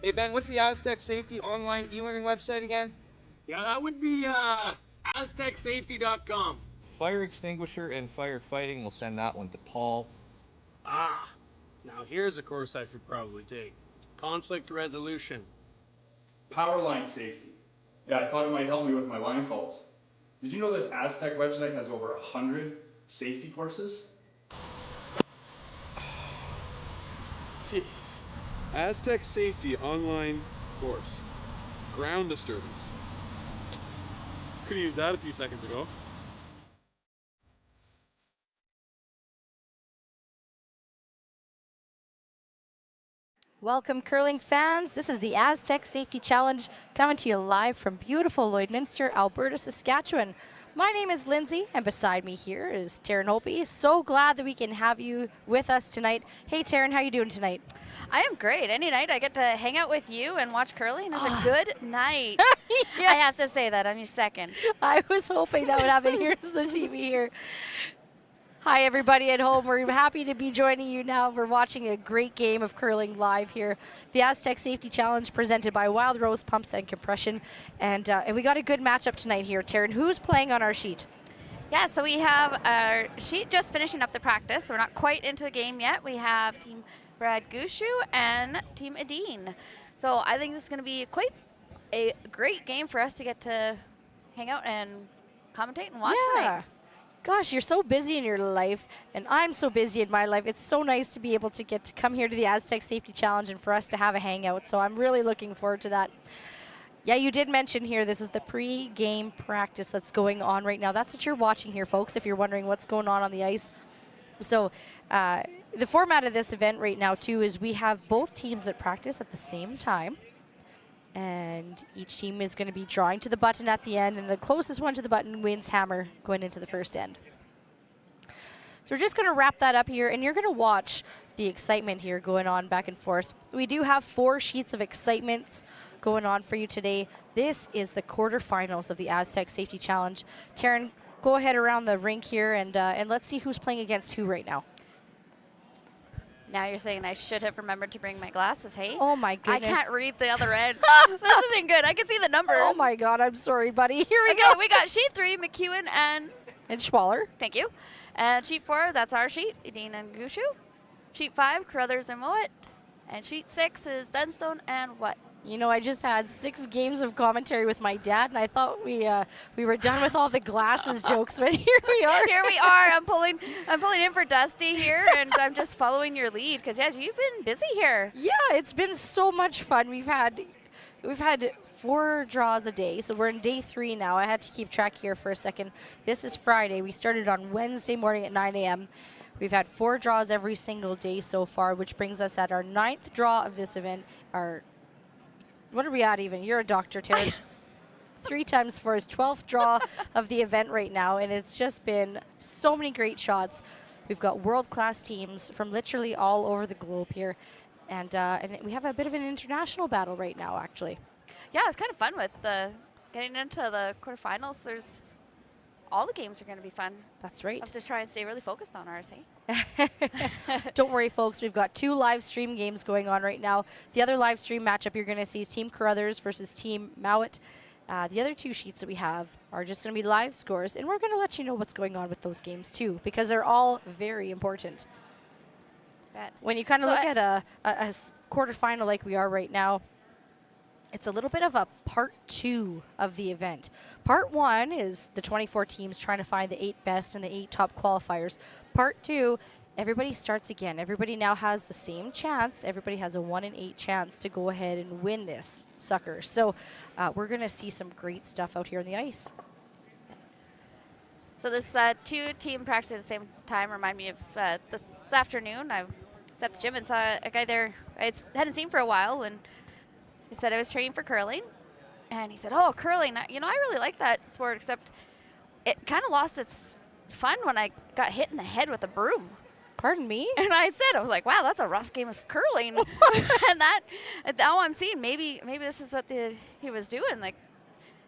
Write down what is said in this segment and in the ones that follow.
Hey Ben, what's the Astec Safety online e-learning website again? Yeah, that would be aztecsafety.com. Fire extinguisher and firefighting, we'll send that one to Paul. Ah, now here's a course I should probably take. Conflict resolution. Power line safety. Yeah, I thought it might help me with my line calls. Did you know this Astec website has over 100 safety courses? Jeez. Aztec Safety online course. Ground disturbance. Could have used that a few seconds ago. Welcome, curling fans. This is the Astec Safety Challenge coming to you live from beautiful Lloydminster, Alberta, Saskatchewan. My name is Lindsay, and beside me here is Taryn Holpe. So glad that we can have you with us tonight. Hey, Taryn, how you doing tonight? I am great. Any night I get to hang out with you and watch curling is a good night. Yes. I have to say that. I'm your second. I was hoping that would happen. Here's the TV here. Hi, everybody at home. We're happy to be joining you now. We're watching a great game of curling live here. The Astec Safety Challenge presented by Wild Rose Pumps and Compression. And we got a good matchup tonight here, Taryn. Who's playing on our sheet? Yeah, so we have our sheet just finishing up the practice. So we're not quite into the game yet. We have Team Brad Gushue and Team Edin. So I think this is going to be quite a great game for us to get to hang out and commentate and watch tonight. Gosh, you're so busy in your life, and I'm so busy in my life. It's so nice to be able to get to come here to the Astec Safety Challenge and for us to have a hangout. So I'm really looking forward to that. Yeah, you did mention here this is the pre-game practice that's going on right now. That's what you're watching here, folks, if you're wondering what's going on the ice. So the format of this event right now, too, is we have both teams that practice at the same time. And each team is going to be drawing to the button at the end, and the closest one to the button wins hammer going into the first end. So we're just going to wrap that up here, and you're going to watch the excitement here going on back and forth. We do have 4 sheets of excitements going on for you today. This is the quarterfinals of the Astec Safety Challenge. Taryn, go ahead around the rink here, and let's see who's playing against who right now. Now you're saying I should have remembered to bring my glasses, hey? Oh, my goodness. I can't read the other end. This isn't good. I can see the numbers. Oh, my God. I'm sorry, buddy. Here we go. We got sheet 3, McEwen and Schwaller. Thank you. And sheet 4, that's our sheet, Edin and Gushue. Sheet 5, Carruthers and Mowat. And sheet 6 is Dunstone and what? You know, I just had 6 games of commentary with my dad, and I thought we were done with all the glasses jokes, but here we are. Here we are. I'm pulling in for Dusty here, and I'm just following your lead because yes, you've been busy here. Yeah, it's been so much fun. We've had 4 draws a day, so we're in day 3 now. I had to keep track here for a second. This is Friday. We started on Wednesday morning at 9 a.m. We've had 4 draws every single day so far, which brings us at our 9th draw of this event. What are we at even? You're a doctor, Terry. 3 times 4 is 12th draw of the event right now, and it's just been so many great shots. We've got world-class teams from literally all over the globe here, and we have a bit of an international battle right now, actually. Yeah, it's kind of fun with getting into the quarterfinals. All the games are going to be fun. That's right. I have to try and stay really focused on ours, hey? Don't worry, folks. We've got 2 live stream games going on right now. The other live stream matchup you're going to see is Team Carruthers versus Team Mowat. The other 2 sheets that we have are just going to be live scores, and we're going to let you know what's going on with those games, too, because they're all very important. When you kind of look at a quarterfinal like we are right now, it's a little bit of a part 2 of the event. Part 1 is the 24 teams trying to find the 8 best and the 8 top qualifiers. Part 2, everybody starts again. Everybody now has the same chance. Everybody has a 1 in 8 chance to go ahead and win this sucker. So we're going to see some great stuff out here on the ice. So this 2-team practice at the same time remind me of this afternoon. I was at the gym and saw a guy there I hadn't seen for a while, and he said I was training for curling, and he said, "Oh, curling! I really like that sport, except it kind of lost its fun when I got hit in the head with a broom." Pardon me? And I was like, "Wow, that's a rough game of curling." And now I'm seeing maybe this is what he was doing, like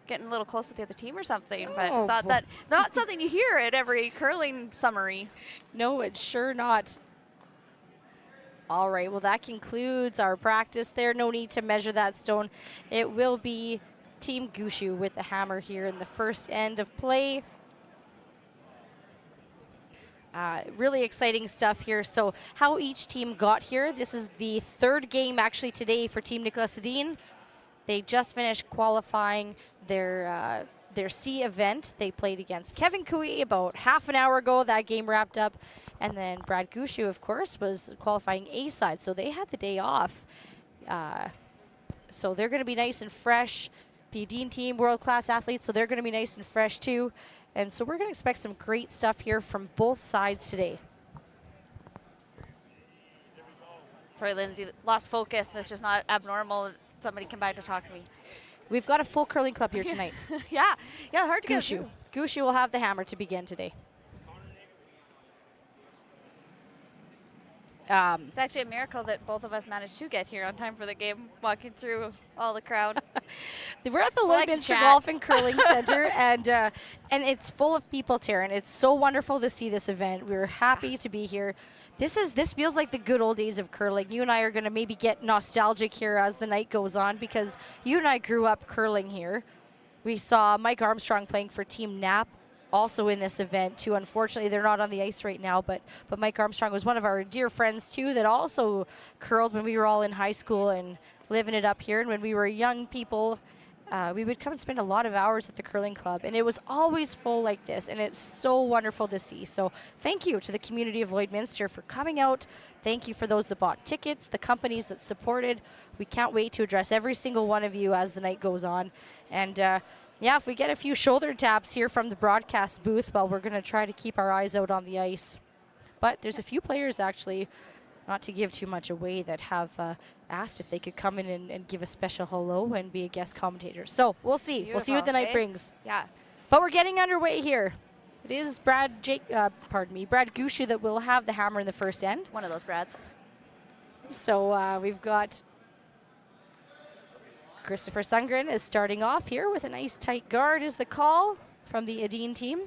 getting a little close to the other team or something. But I thought that not something you hear at every curling summary. No, it's sure not. All right, well, that concludes our practice there. No need to measure that stone. It will be Team Gushue with the hammer here in the first end of play. Really exciting stuff here. So how each team got here, this is the third game actually today for Team Niklas Edin. They just finished qualifying their C event. They played against Kevin Kui about half an hour ago. That game wrapped up. And then Brad Gushue, of course, was qualifying A side. So they had the day off. So they're going to be nice and fresh. The Edin team, world-class athletes, so they're going to be nice and fresh too. And so we're going to expect some great stuff here from both sides today. Sorry, Lindsay, lost focus. It's just not abnormal. Somebody come back to talk to me. We've got a full curling club here tonight. yeah, hard to Gushue. get through. Gushue will have the hammer to begin today. It's actually a miracle that both of us managed to get here on time for the game, walking through all the crowd. We're at the like to Lloydminster chat. Golf and Curling Center, and it's full of people, Taryn. It's so wonderful to see this event. We're happy to be here. This feels like the good old days of curling. You and I are going to maybe get nostalgic here as the night goes on, because you and I grew up curling here. We saw Mike Armstrong playing for Team Knapp also in this event too. Unfortunately, they're not on the ice right now, but Mike Armstrong was one of our dear friends too that also curled when we were all in high school and living it up here. And when we were young people, we would come and spend a lot of hours at the curling club, and it was always full like this, and it's so wonderful to see. So thank you to the community of Lloydminster for coming out. Thank you for those that bought tickets, the companies that supported. We can't wait to address every single one of you as the night goes on. And yeah, if we get a few shoulder taps here from the broadcast booth, well, we're going to try to keep our eyes out on the ice. But there's a few players, actually, not to give too much away, that have asked if they could come in and give a special hello and be a guest commentator. So we'll see. Beautiful, We'll see what the night brings. Yeah. But we're getting underway here. It is Brad Gushue that will have the hammer in the first end. One of those Brads. So we've got Christopher Sundgren is starting off here with a nice tight guard is the call from the Edin team.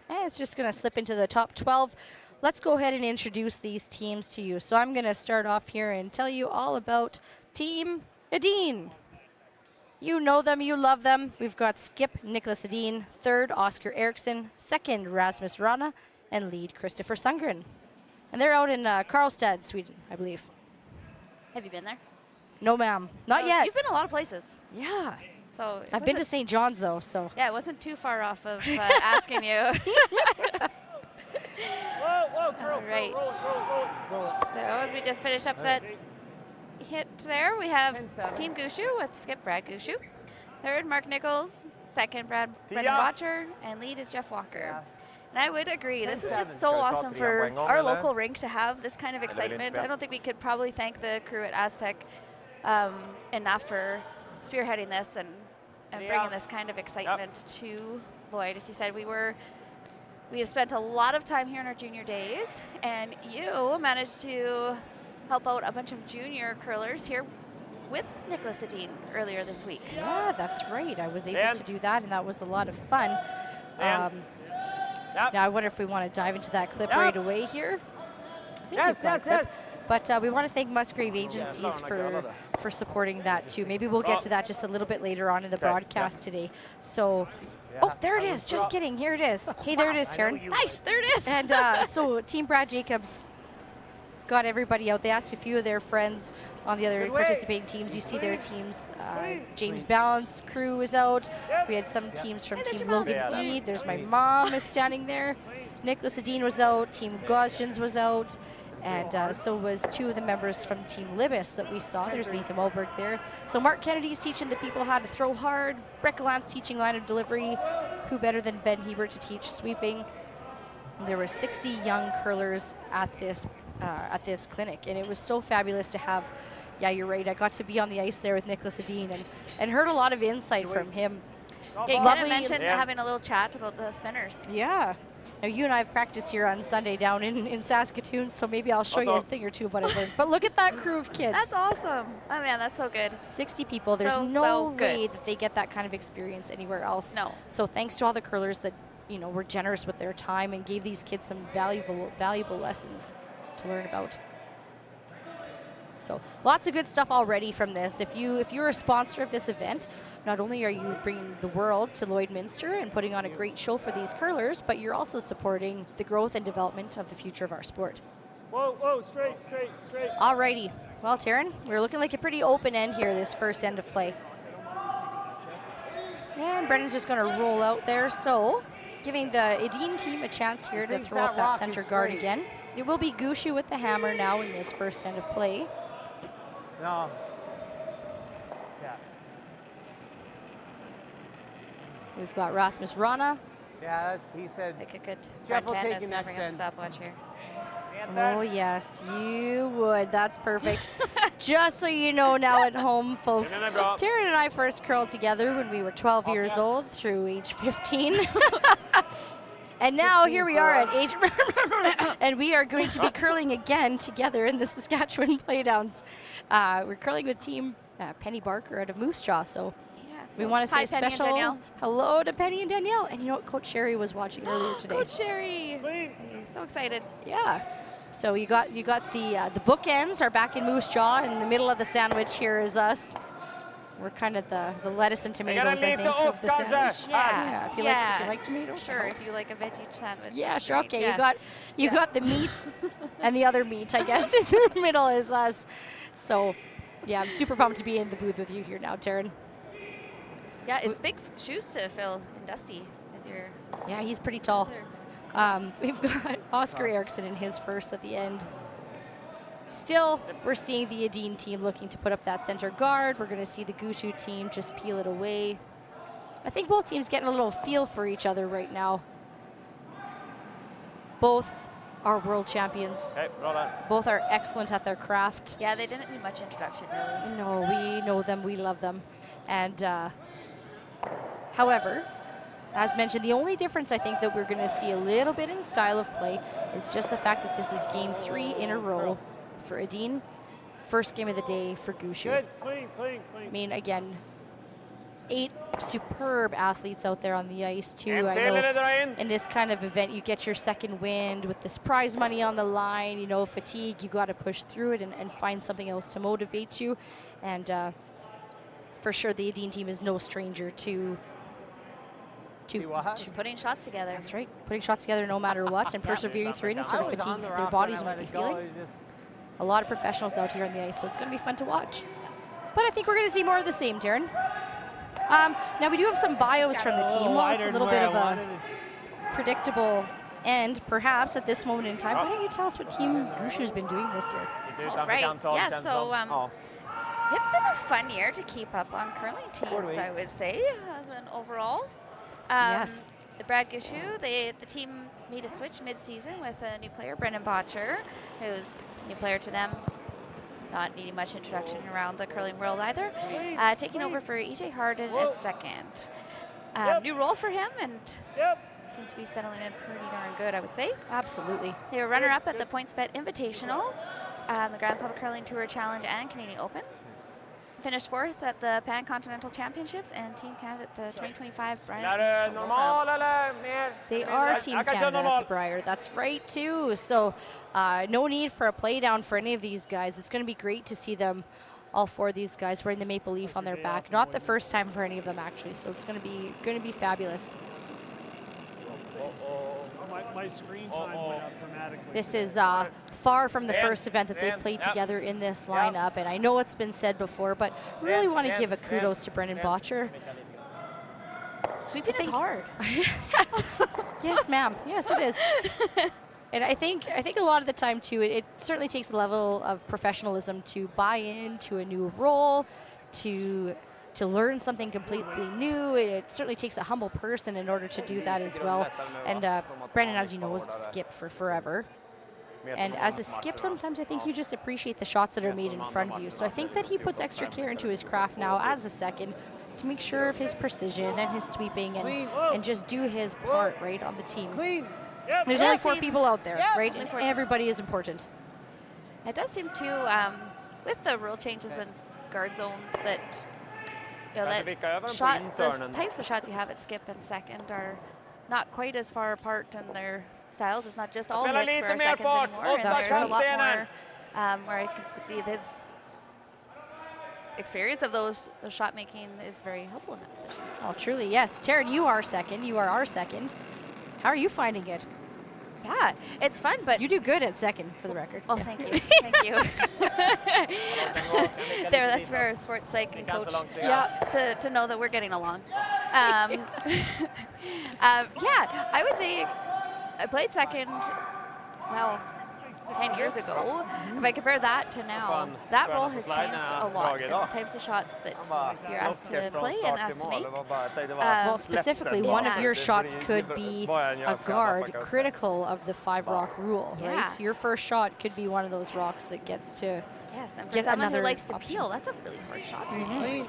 And it's just going to slip into the top 12. Let's go ahead and introduce these teams to you. So I'm going to start off here and tell you all about Team Edin. You know them, you love them. We've got skip Niklas Edin, third Oscar Eriksson, second Rasmus Rana, and lead Christopher Sundgren. And they're out in Karlstad, Sweden, I believe. Have you been there? No, ma'am. Not yet. You've been a lot of places. Yeah. So I've been to St. John's, though, so. Yeah, it wasn't too far off of asking you. All right. So as we just finish up that hit there, we have Team Gushue with skip Brad Gushue. Third, Mark Nichols. Second, Brendan Watcher. And lead is Jeff Walker. And I would agree, this is just so awesome for our local rink to have this kind of excitement. I don't think we could probably thank the crew at Astec enough for spearheading this and bringing this kind of excitement to Lloyd. As he said, we have spent a lot of time here in our junior days, and you managed to help out a bunch of junior curlers here with Niklas Edin earlier this week. Yeah, that's right. I was able to do that, and that was a lot of fun. Now, I wonder if we want to dive into that clip right away here. I think we've got a clip. But we want to thank Musgrave Agencies for supporting that, too. Maybe we'll get to that just a little bit later on in the broadcast today. So, oh, there it is. Just kidding. Here it is. Hey, there it is, Taryn. Nice. There it is. And so Team Brad Jacobs got everybody out. They asked a few of their friends on the other participating teams. You see their teams. James Balance crew is out. We had some teams from Team Logan Weed. There's my mom is standing there. Niklas Edin was out. Team Gosjens was out. And so was two of the members from Team Libis that we saw. There's Nathan Wahlberg there. So Mark Kennedy's teaching the people how to throw hard. Brett Gallant's teaching line of delivery. Who better than Ben Hebert to teach sweeping? There were 60 young curlers at this clinic, and it was so fabulous to have. Yeah, you're right. I got to be on the ice there with Niklas Edin and heard a lot of insight from him. Yeah, you kind of mentioned having a little chat about the spinners. Yeah. Now, you and I have practiced here on Sunday down in Saskatoon, so maybe I'll show you a thing or two of what I've learned. But look at that crew of kids. That's awesome. Oh, man, that's so good. 60 people. There's no way that they get that kind of experience anywhere else. No. So thanks to all the curlers that were generous with their time and gave these kids some valuable lessons to learn about. So lots of good stuff already from this. If you're a sponsor of this event, not only are you bringing the world to Lloydminster and putting on a great show for these curlers, but you're also supporting the growth and development of the future of our sport. Whoa, straight. Alrighty. Well, Taryn, we're looking like a pretty open end here, this first end of play. And Brennan's just going to roll out there, so giving the Edin team a chance here to throw up that center guard again. It will be Gushue with the hammer now in this first end of play. No. Yeah. We've got Rasmus Rana. Yeah, he said. Like a good Jeff front will end take is the gonna next bring up end. stopwatch here. Oh, yes, you would. That's perfect. Just so you know now at home, folks, Taryn and I first curled together when we were 12 years old through age 15. And now here we are at age, and we are going to be curling again together in the Saskatchewan Playdowns. We're curling with team Penny Barker out of Moose Jaw, so we want to say hi, Penny and special Danielle. hello to Penny and Danielle. And you know what, Coach Sherry was watching earlier today. Coach Sherry. So excited. Yeah. So you got the bookends are back in Moose Jaw. In the middle of the sandwich here is us. We're kind of the lettuce and tomatoes, I think, of the sandwich. Yeah. If you like tomatoes. Sure, if you like a veggie sandwich. Yeah, that's sure. great. Okay, Yeah. you got the meat and the other meat, I guess. In the middle is us. So, yeah, I'm super pumped to be in the booth with you here now, Taryn. Yeah, it's big shoes to fill in Dusty as your. Yeah, he's pretty tall. We've got Oscar Eriksson in his first at the end. Still, we're seeing the Edin team looking to put up that center guard. We're going to see the Gushue team just peel it away. I think both teams getting a little feel for each other right now. Both are world champions. Okay, well done. Both are excellent at their craft. Yeah, they didn't need much introduction, really. No, we know them, we love them. And however, as mentioned, the only difference I think that we're going to see a little bit in style of play is just the fact that this is game 3 in a row for Edin, first game of the day for Gushue. Good, clean. I mean, again, 8 superb athletes out there on the ice too. I know in this kind of event you get your second wind with this prize money on the line, fatigue, you got to push through it and find something else to motivate you. And for sure the Edin team is no stranger to Just putting shots together. That's right, putting shots together no matter what and persevering through any sort of fatigue that their bodies might be feeling. A lot of professionals out here on the ice, so it's going to be fun to watch. But I think we're going to see more of the same, Taryn. Now we do have some bios from the team. Well, it's a little bit of a predictable end, perhaps, at this moment in time. Why don't you tell us what Team Gushue's been doing this year? All right. Yeah, so it's been a fun year to keep up on curling teams, I would say, as an overall. Yes. The Brad Gushue, the team made a switch mid-season with a new player, Brendan Botcher, who's a new player to them, not needing much introduction around the curling world either. Taking over for EJ Harden at second. New role for him, and seems to be settling in pretty darn good, I would say. Absolutely. They were runner-up at the PointsBet Invitational, the Grand Slam Curling Tour Challenge and Canadian Open. Finished 4th at the Pan Continental Championships and Team Canada at the 2025 Briar. They are Team Canada at the Briar. That's right, too. So no need for a play down for any of these guys. It's going to be great to see them, all 4 of these guys, wearing the maple leaf on their back. Not the first time for any of them, actually. So it's going to be fabulous. My screen time went up dramatically. This is far from the first event that they've played together in this lineup, and I know it's been said before, but really want to give a kudos to Brendan Botcher. Sweeping is hard. Yes, ma'am. Yes, it is. And I think a lot of the time too, it certainly takes a level of professionalism to buy into a new role, to learn something completely new. It certainly takes a humble person in order to do that as well. And Brendan, as you know, was a skip for forever. And as a skip, sometimes I think you just appreciate the shots that are made in front of you. So I think that he puts extra care into his craft now as a second to make sure of his precision and his sweeping and just do his part, right, on the team. There's only 4 people out there, right? And everybody is important. It does seem to, with the rule changes and guard zones, that that shot, the types of shots you have at skip and second are not quite as far apart in their styles. It's not just all hits for seconds anymore. And there's a lot more where I can see his experience of those shot making is very helpful in that position. Oh, truly, yes. Taryn, you are second. You are our second. How are you finding it? Yeah, it's fun, but You do good at second, for the record. oh, thank you, thank you. That's for our sports psych and coach. Yeah, to know that we're getting along. Yeah, I would say I played second. Well, 10 years ago. If I compare that to now, that role has changed a lot. And the types of shots that you're asked to play and asked to make. Well, specifically, one of your shots could be a guard critical of the 5-rock rule, right? Your first shot could be one of those rocks that gets to yes, and for get someone another who likes to option. peel, that's a really hard shot to Mhm.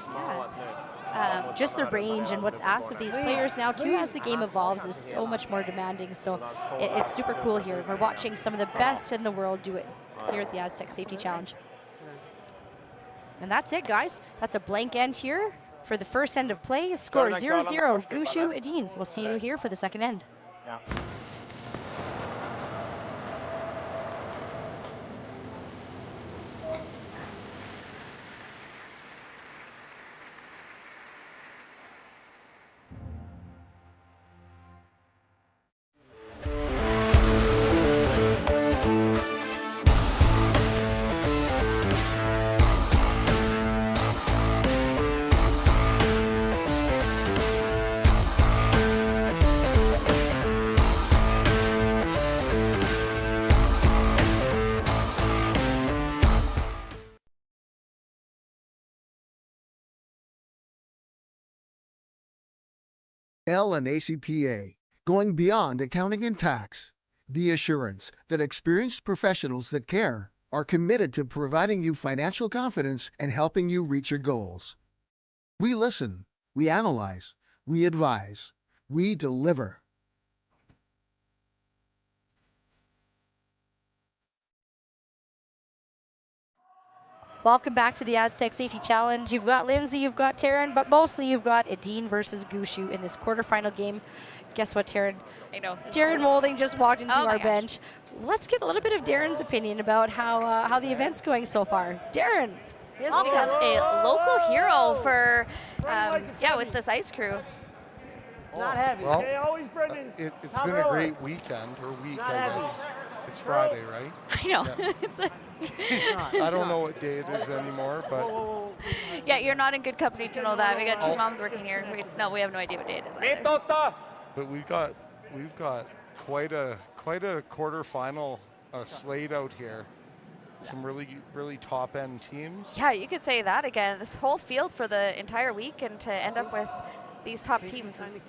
Yeah. Just the range and what's asked of these players now too as the game evolves is so much more demanding, so it's super cool here. We're watching some of the best in the world do it here at the Astec Safety Challenge. And that's it, guys. That's a blank end here for the first end of play. Score 0-0. Gushue, Edin. We'll see you here for the second end. L and ACPA, going beyond accounting and tax. The assurance that experienced professionals that care are committed to providing you financial confidence and helping you reach your goals. We listen, we analyze, we advise, we deliver. Welcome back to the Astec Safety Challenge. You've got Lindsay, you've got Taryn, but mostly you've got Edin versus Gushue in this quarterfinal game. Guess what, Taryn? I know. Darren Moulding just walked into our gosh. bench. Let's get a little bit of Darren's opinion about how the event's going so far. Darren. He has become a local hero for, with this ice crew. Not heavy. Well, it's been a great weekend, or week, I guess. It's Friday, right? I know. Yeah. It's a I don't know what day it is anymore, but yeah, you're not in good company to know that. We got two moms working here. We have no idea what day it is either. but we've got quite a quarterfinal slate out here. Some really top end teams. Yeah, you could say that again. This whole field for the entire week, and to end up with these top teams is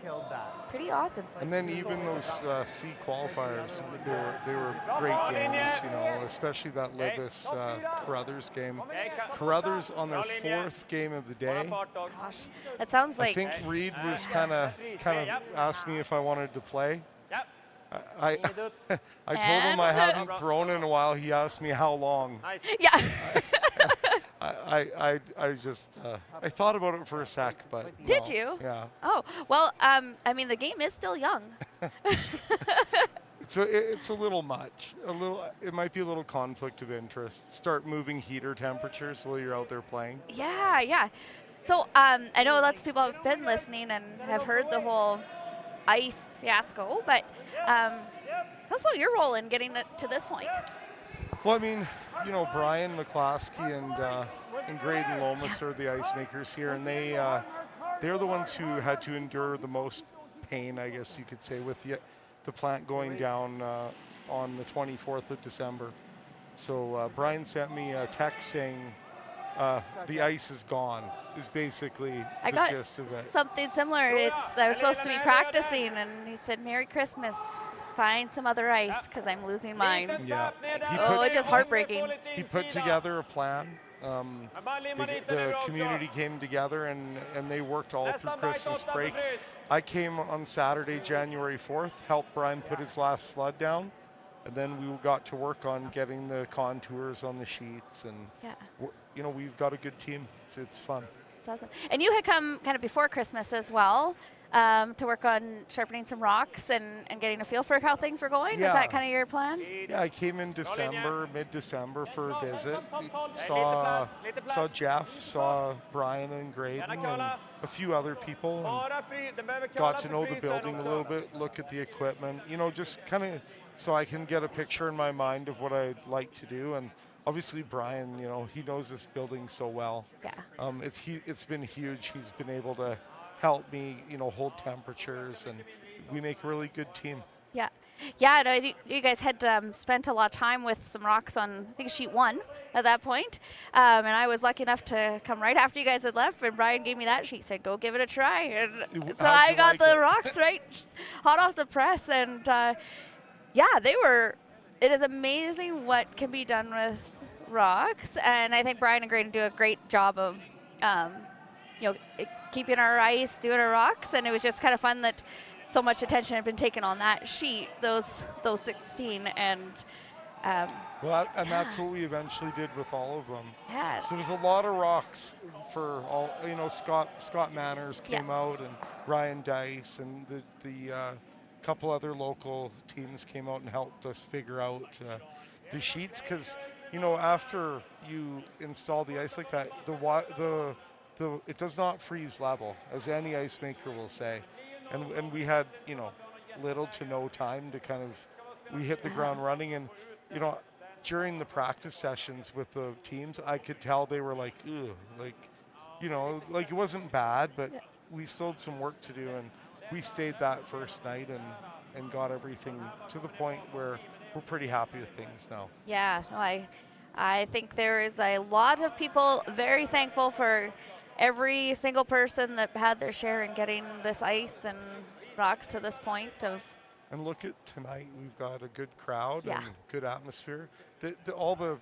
pretty awesome. And then even those C qualifiers, they were great games, you know, especially that Libis Carruthers game. Carruthers on their 4th game of the day. Gosh, that sounds like. I think Reed was kind of asked me if I wanted to play. I told him I hadn't thrown in a while. He asked me how long. Yeah. I just I thought about it for a sec, but Did you? Yeah. Oh well, I mean the game is still young. It's a little much. It might be a little conflict of interest. Start moving heater temperatures while you're out there playing. Yeah. So I know lots of people have been listening and have heard the whole ice fiasco, but tell us about your role in getting it to this point. Well, I mean, you know, Brian McClaskey and Graydon Lomas are the ice makers here, and they're the ones who had to endure the most pain, I guess you could say, with the plant going down on the 24th of December. So Brian sent me a text saying the ice is gone, is basically the gist of it. Something similar. I was supposed to be practicing, and he said, "Merry Christmas. Find some other ice, because I'm losing mine." Yeah. It's just heartbreaking. He put together a plan. The community came together and they worked all through Christmas break. I came on Saturday, January 4th, helped Brian put his last flood down, and then we got to work on getting the contours on the sheets, and you know, we've got a good team. It's fun. It's awesome. And you had come kind of before Christmas as well. to work on sharpening some rocks and getting a feel for how things were going? Is Yeah. that kind of your plan? Yeah, I came in December, mid-December for a visit. Saw Jeff, saw Brian and Graydon, and a few other people, and got to know the building a little bit, look at the equipment, you know, just kind of so I can get a picture in my mind of what I'd like to do. And obviously Brian, you know, he knows this building so well. Yeah. It's been huge. He's been able to help me, you know, hold temperatures, and we make a really good team. Yeah. Yeah, no, you guys had spent a lot of time with some rocks on, I think, sheet 1 at that point. And I was lucky enough to come right after you guys had left, and Brian gave me that sheet, said, go give it a try. And so I got the rocks right hot off the press. And yeah, it is amazing what can be done with rocks. And I think Brian and Graydon do a great job of, you know, keeping our ice, doing our rocks. And it was just kind of fun that so much attention had been taken on that sheet, those 16, and well, and that's what we eventually did with all of them. Yeah. So there's a lot of rocks for all, you know. Scott Manners came out, and Ryan Dice, and the couple other local teams came out and helped us figure out the sheets, because you know, after you install the ice like that, it does not freeze level, as any ice maker will say. And we had, you know, little to no time to we hit the ground running. And, you know, during the practice sessions with the teams, I could tell they were like, ugh, like, you know, like it wasn't bad, but we still had some work to do. And we stayed that first night and got everything to the point where we're pretty happy with things now. Yeah, no, I think there is a lot of people very thankful for every single person that had their share in getting this ice and rocks to this point of. And look at tonight, we've got a good crowd Yeah. and good atmosphere. All the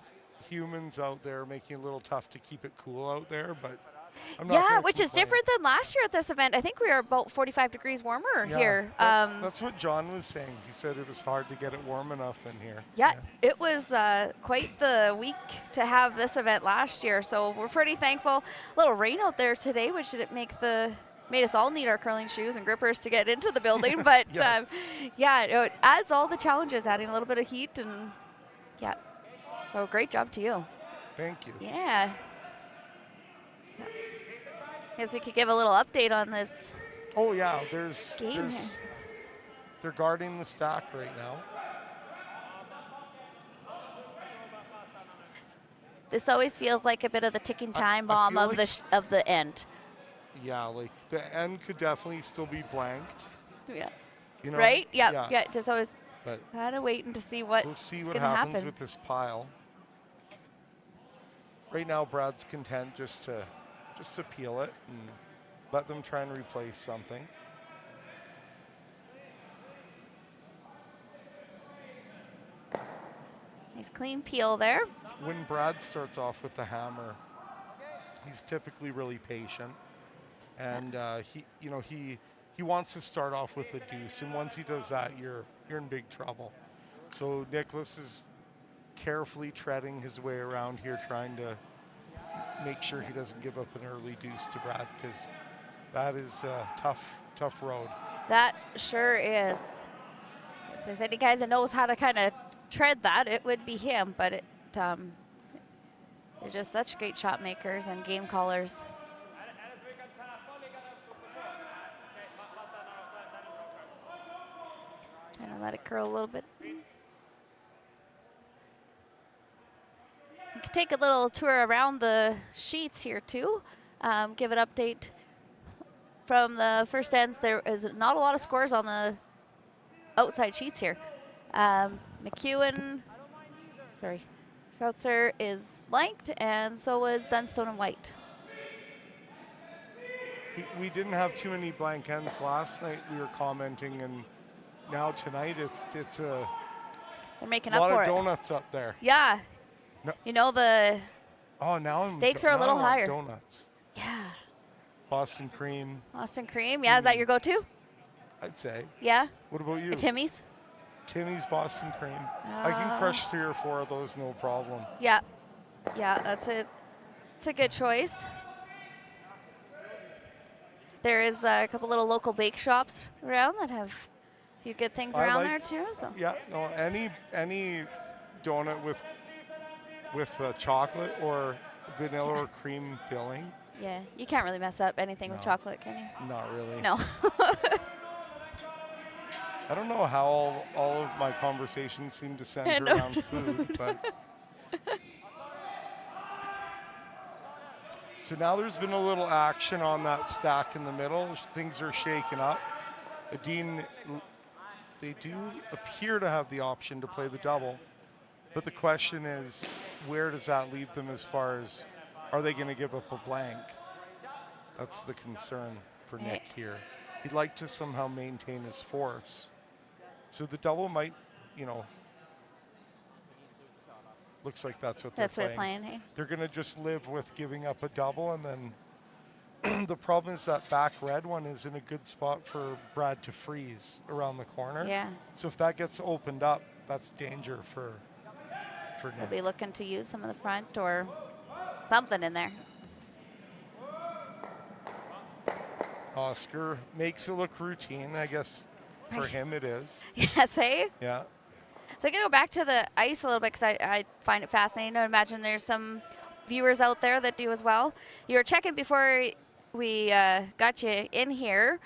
humans out there making it a little tough to keep it cool out there, but I'm not Yeah, which is complain. different than last year at this event. I think we were about 45 degrees warmer here. That's what John was saying. He said it was hard to get it warm enough in here. Yeah, it was quite the week to have this event last year, so we're pretty thankful. A little rain out there today, which didn't made us all need our curling shoes and grippers to get into the building, but yeah, it adds all the challenges, adding a little bit of heat, and yeah, so great job to you. Thank you. Yeah. Guess we could give a little update on this. Oh yeah, Game. They're guarding the stack right now. This always feels like a bit of the ticking time bomb feel of the end. Yeah, like the end could definitely still be blanked. Yeah. You know? Right? Yeah. Just always But gotta wait to see what we'll see is what gonna happens happen. with this pile. Right now, Brad's content just to peel it and let them try and replace something. Nice clean peel there. When Brad starts off with the hammer, he's typically really patient, and he wants to start off with a deuce, and once he does that, you're in big trouble. So Niklas is carefully treading his way around here, trying to make sure he doesn't give up an early deuce to Brad, because that is a tough road. That sure is. If there's any guy that knows how to kind of tread that, it would be him. But they're just such great shot makers and game callers. Trying to let it curl a little bit. You can take a little tour around the sheets here too. Give an update from the first ends. There is not a lot of scores on the outside sheets here. Schroutzer is blanked, and so was Dunstone and White. We didn't have too many blank ends last night, we were commenting, and now tonight it's a They're making up lot for of it. donuts up there. Yeah. No. You know, the stakes are a little higher. Donuts. Yeah. Boston cream, Boston cream. Yeah, is that your go-to? I'd say. Yeah. What about you? The Timmy's? Timmy's Boston cream. I can crush 3 or 4 of those, no problem. Yeah. Yeah, that's it. It's a good choice. there is a couple little local bake shops around that have a few good things around there too. So Yeah, no, any donut with chocolate or vanilla or cream filling. yeah, you can't really mess up anything with chocolate, can you? Not really. No. I don't know how all of my conversations seem to center around food, but. So now there's been a little action on that stack in the middle. Things are shaking up. Edin, they do appear to have the option to play the double, but the question is, where does that leave them as far as, are they going to give up a blank? That's the concern for Nick here. He'd like to somehow maintain his force. So the double might, you know, looks like that's what they're playing. Hey? They're going to just live with giving up a double, and then the problem is that back red one is in a good spot for Brad to freeze around the corner. Yeah. So if that gets opened up, that's danger for They'll Nick. be looking to use some of the front or something in there. Oscar makes it look routine, I guess. For him it is. Yes, hey? Yeah. So I'm going to go back to the ice a little bit because I find it fascinating. I imagine there's some viewers out there that do as well. You were checking before we got you in here,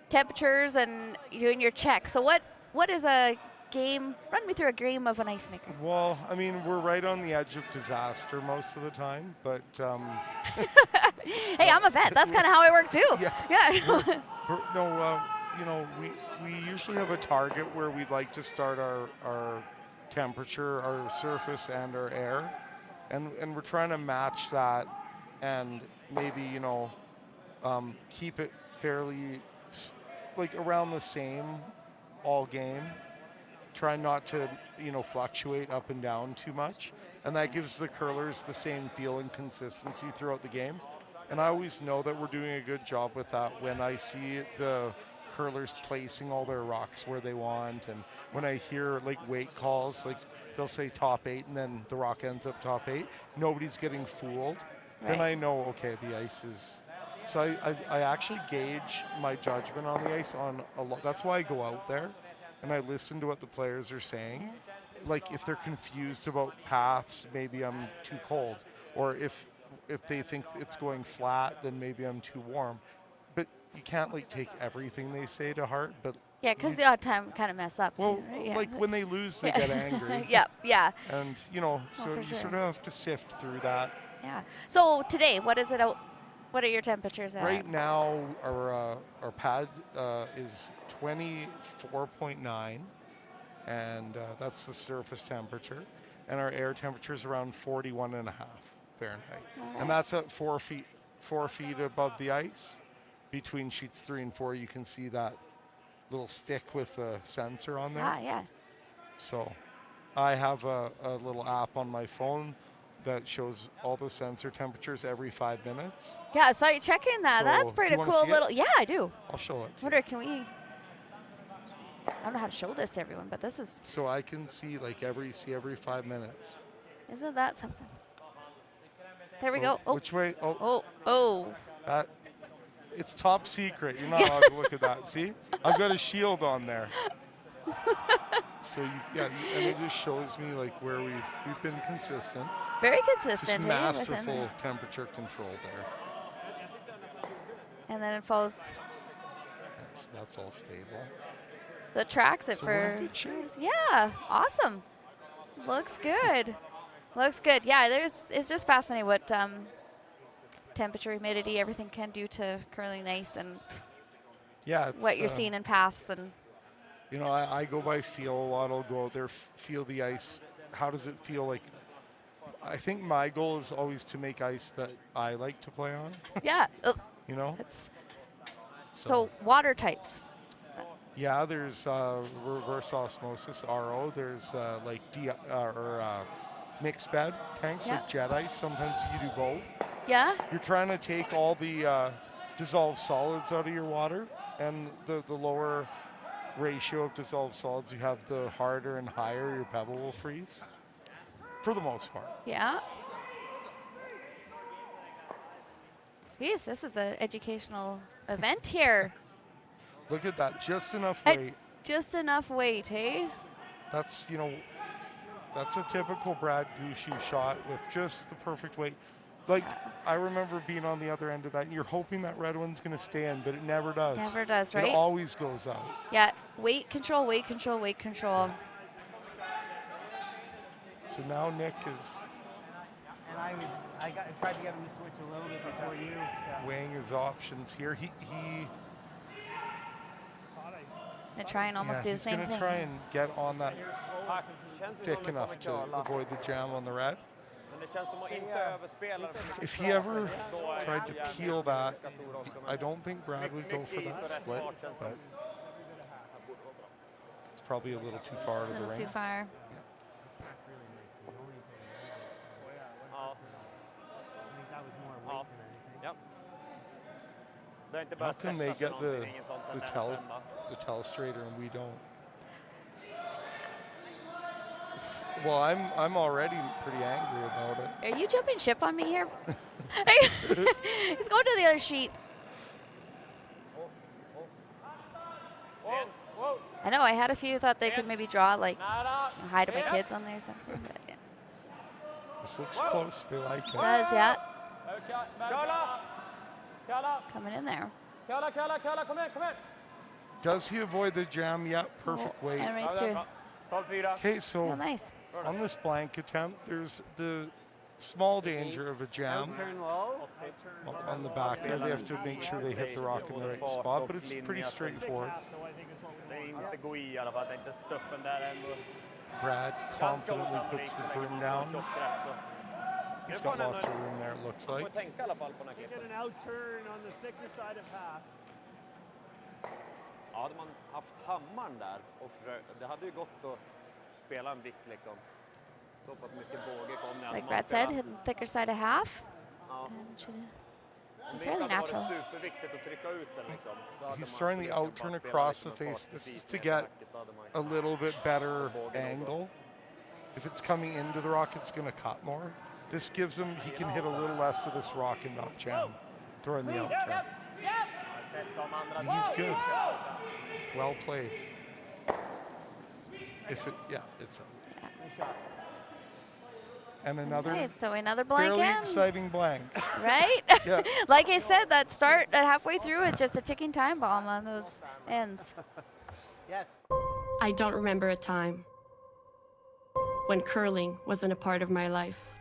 temperatures and doing your check. So what is a game? Run me through a game of an ice maker. Well, I mean, we're right on the edge of disaster most of the time, but... hey, I'm a vet. That's kind of how I work too. Yeah. You know, we usually have a target where we'd like to start our temperature, our surface, and our air, and we're trying to match that, and maybe, you know, keep it fairly like around the same all game. Try not to, you know, fluctuate up and down too much, and that gives the curlers the same feel and consistency throughout the game. And I always know that we're doing a good job with that when I see the curlers placing all their rocks where they want, and when I hear like weight calls, like they'll say top 8 and then the rock ends up top 8, nobody's getting fooled. Right. Then I know, okay, the ice is. So I actually gauge my judgment on the ice on a lot. That's why I go out there and I listen to what the players are saying. Like if they're confused about paths, maybe I'm too cold, or if they think it's going flat, then maybe I'm too warm. But you can't like take everything they say to heart. But yeah, because the odd time kind of mess up well, too, right? Yeah. like when they lose, they get angry. Yeah. And you know, so you sort of have to sift through that. Yeah. So today, what is it out? What are your temperatures at? Right now, our pad is 24.9, and that's the surface temperature, and our air temperature is around 41.5 Fahrenheit, and that's at 4 feet above the ice. Between sheets 3 and 4, you can see that little stick with the sensor on there. Yeah. So I have a little app on my phone that shows all the sensor temperatures every 5 minutes. Yeah, I saw you checking that. So, That's pretty do you wanna cool see little. it? Yeah, I do. I'll show it. Wonder, can we? I don't know how to show this to everyone, but this is. So I can see like every 5 minutes. Isn't that something? There we go. Oh. Which way? Oh. That. It's top secret. You're not allowed to look at that. See? I've got a shield on there. So and it just shows me like where we've been consistent. Very consistent. Just masterful temperature control there. And then it falls. That's all stable. So it tracks it So we're in for. good shape. Yeah, awesome. Looks good. Looks good. Yeah, it's just fascinating what temperature, humidity, everything can do to curling ice, and what you're seeing in paths. And you know, I go by feel a lot. I'll go out there, feel the ice. How does it feel like? I think my goal is always to make ice that I like to play on. yeah. You know? So water types. Yeah, there's reverse osmosis, RO. There's like mixed bed tanks, like jet ice. Sometimes you do both. Yeah? You're trying to take all the dissolved solids out of your water, and the lower ratio of dissolved solids you have, the harder and higher your pebble will freeze, for the most part. Yeah. Geez, this is an educational event here. Look at that, just enough weight. Just enough weight, hey? That's, you know, that's a typical Brad Gushue shot with just the perfect weight. Like, I remember being on the other end of that, and you're hoping that red one's going to stay in, but it never does. Never does, right? It always goes out. Yeah, weight control, weight control, weight control. So now Nick is And I tried to get him to switch a little bit before you. weighing his options here. He Gonna try and almost do the same he's thing. gonna try and get on that thick enough to avoid the jam on the red. If he ever tried to peel that, I don't think Brad would go for that split, but it's probably a little too far to the ring. A little too far. How come they get the telestrator and we don't? Well, I'm already pretty angry about it. Are you jumping ship on me here? He's going to the other sheet. I know, I had a few thought they could maybe draw, like, hi to my kids on there or something. But yeah. This looks close. They like it. It does, yeah. Coming in there. Does he avoid the jam? Yep, perfect weight. And right through. Okay, so Oh, nice. on this blank attempt, there's the small danger of a jam on the back there. They have to make sure they hit the rock in the right spot, but it's pretty straightforward. Brad confidently puts the broom down. He's got lots of room there, it looks like. Get an out-turn on the thicker side of half. Ja, hade man haft hammaren där och det hade ju gått att spela en vikt liksom. Så pass mycket båge kom ner. Like Brad said, hit the thicker side of half. And should be fairly natural. Superviktigt att trycka ut den liksom. He's throwing the out-turn across the face. This is to get a little bit better angle. If it's coming into the rock, it's going to cut more. This gives him, he can hit a little less of this rock and not jam, throwing the out-turn. And he's good. Well played. If it, yeah, it's a. And another, Okay, so another blank fairly end. exciting blank. Right? Yeah. Like I said, that start at halfway through, it's just a ticking time bomb on those ends. Yes. I don't remember a time when curling wasn't a part of my life.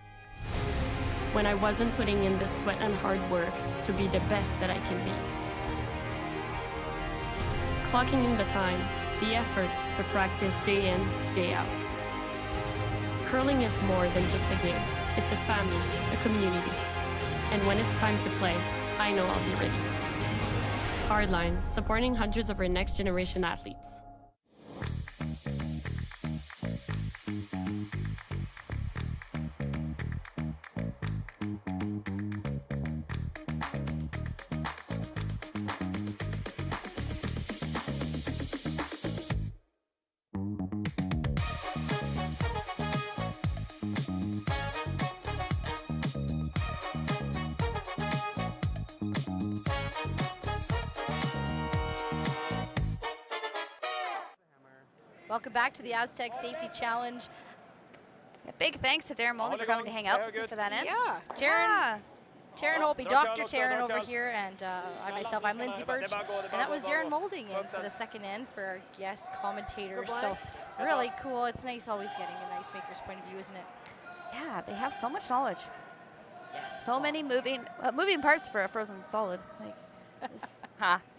When I wasn't putting in the sweat and hard work to be the best that I can be. Clocking in the time, the effort to practice day in, day out. Curling is more than just a game. It's a family, a community. And when it's time to play, I know I'll be ready. Hardline, supporting hundreds of our next generation athletes. Welcome back to the Astec Safety Challenge. A big thanks to Darren Molden for coming to hang out for that end. Yeah, Taryn Holtby, Dr. Taryn over here, and I'm Lindsay Birch. And that was Darren Molding in for the second end for our guest commentators. So really cool. It's nice always getting an ice maker's point of view, isn't it? Yeah, they have so much knowledge. Yes. So many moving parts for a frozen solid. Like, just,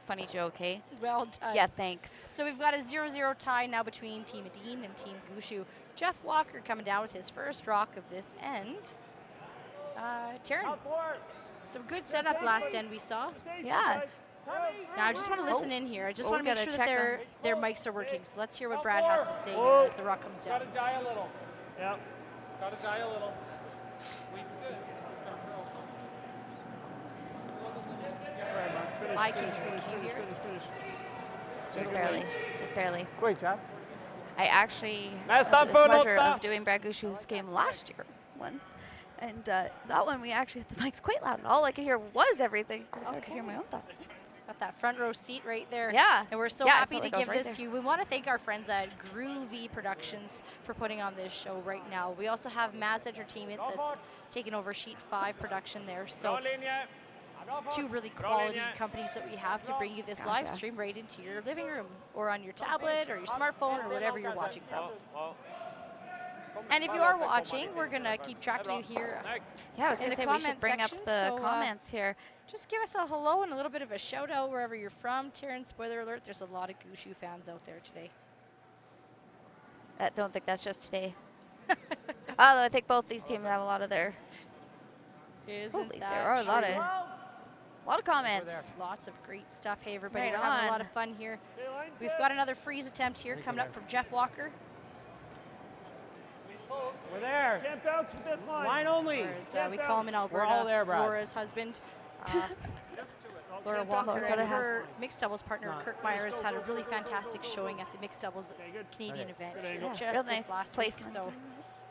funny joke, hey? Well done. Yeah, thanks. So we've got a 0-0 tie now between Team Edin and Team Gushue. Jeff Walker coming down with his first rock of this end. Taryn, some good setup last end we saw. Yeah. Now I just want to listen in here. I just want to make gotta sure that check their mics are working. So let's hear what Brad has to say here as the rock comes down. Gotta die a little. Yep. Gotta die a little. Weight's good. I can hear you. Just barely. Just barely. Great job. I actually Nice had the time, pleasure Photo. of doing Brad Gushue's game last year. And that one, we actually had the mics quite loud. And all I could hear was everything. It was hard to hear my own thoughts. Got that front row seat right there. Yeah. And we're so Yeah, I happy felt to like I was give right this there. to you. We want to thank our friends at Groovy Productions for putting on this show right now. We also have Maz Entertainment that's taking over Sheet 5 production there. So two really quality companies that we have to bring you this live stream right into your living room or on your tablet or your smartphone or whatever you're watching from. And if you are watching, we're going to keep track of you here. Yeah, I was going to say we should bring up section, the so, comments here. Just give us a hello and a little bit of a shout out wherever you're from. Taryn, spoiler alert, there's a lot of Gushue fans out there today. I don't think that's just today. Although I think both these teams have a lot of their. Isn't that there are a lot of comments. Lots of great stuff. Hey everybody, Right we're having a on. lot of fun here. We've got another freeze attempt here coming up from Jeff Walker. We're there. Can't bounce with this line. Line only. Or as we call him in Alberta, We're all there, Brad. Laura's husband. Laura Walker and her mixed doubles partner Kirk Myers had a really fantastic showing at the mixed doubles Canadian event just Real this nice last week. placement. So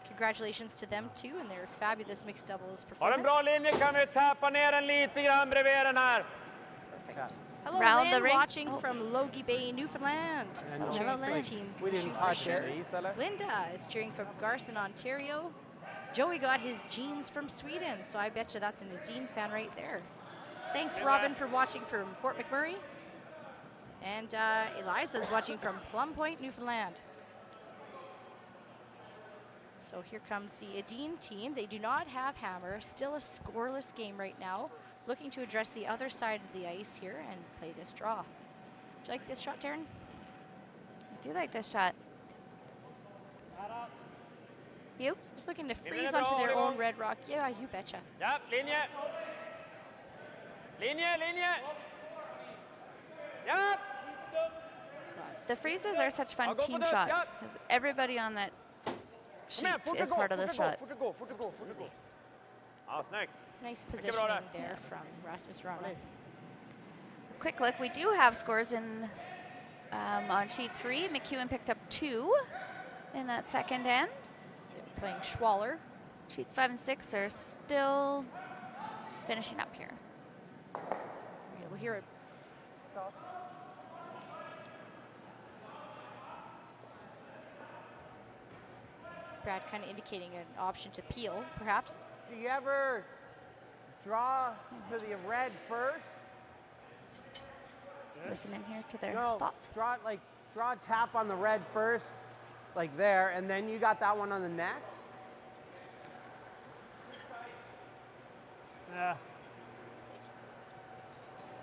congratulations to them too and their fabulous mixed doubles Har en bra performance. linje, kan vi tappa ner den lite grann bredvid den här. Perfect. Hello, Round the Lynn, ring. watching from Logie Bay, Newfoundland. And Cheering for Lynn. Team We didn't Gushue for touch sure. it. Linda is cheering from Garson, Ontario. Joey got his jeans from Sweden, so I bet you that's an Edin fan right there. Thanks, Robin, for watching from Fort McMurray. And Eliza's watching from Plum Point, Newfoundland. So here comes the Edin team. They do not have hammer. Still a scoreless game right now. Looking to address the other side of the ice here and play this draw. Do you like this shot, Taryn? I do like this shot. You? Just looking to freeze onto their own red rock. Yeah, you betcha. Ja, linje. Linje, linje. Ja. The freezes are such fun team shots because everybody on that sheet is part of this shot. Absolutely. Ja, snyggt. Nice positioning there from Rasmus Rana. Quick look, we do have scores in on sheet 3. McEwen picked up 2 in that second end. They're playing Schwaller. Sheets 5 and 6 are still finishing up here. Yeah, we'll hear it. Brad kind of indicating an option to peel, perhaps. Do you ever draw to the red first? Listen in here to their No, thoughts. draw a tap on the red first, like there, and then you got that one on the next. Yeah.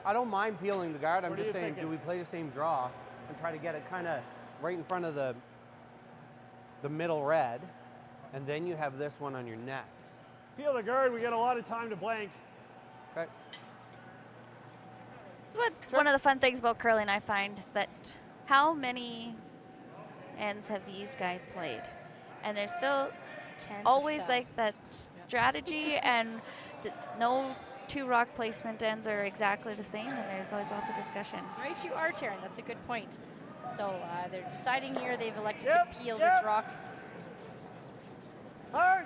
I don't mind peeling the guard. I'm just saying, do we play the same draw and try to get it kind of right in front of the middle red, and then you have this one on your next. Peel the guard, we get a lot of time to blank. Okay. One of the fun things about curling I find is that how many ends have these guys played? And there's still always like that strategy and no 2 rock placement ends are exactly the same, and there's always lots of discussion. Right, you are, Taryn. That's a good point. So they're deciding here. They've elected to peel this rock. Hard!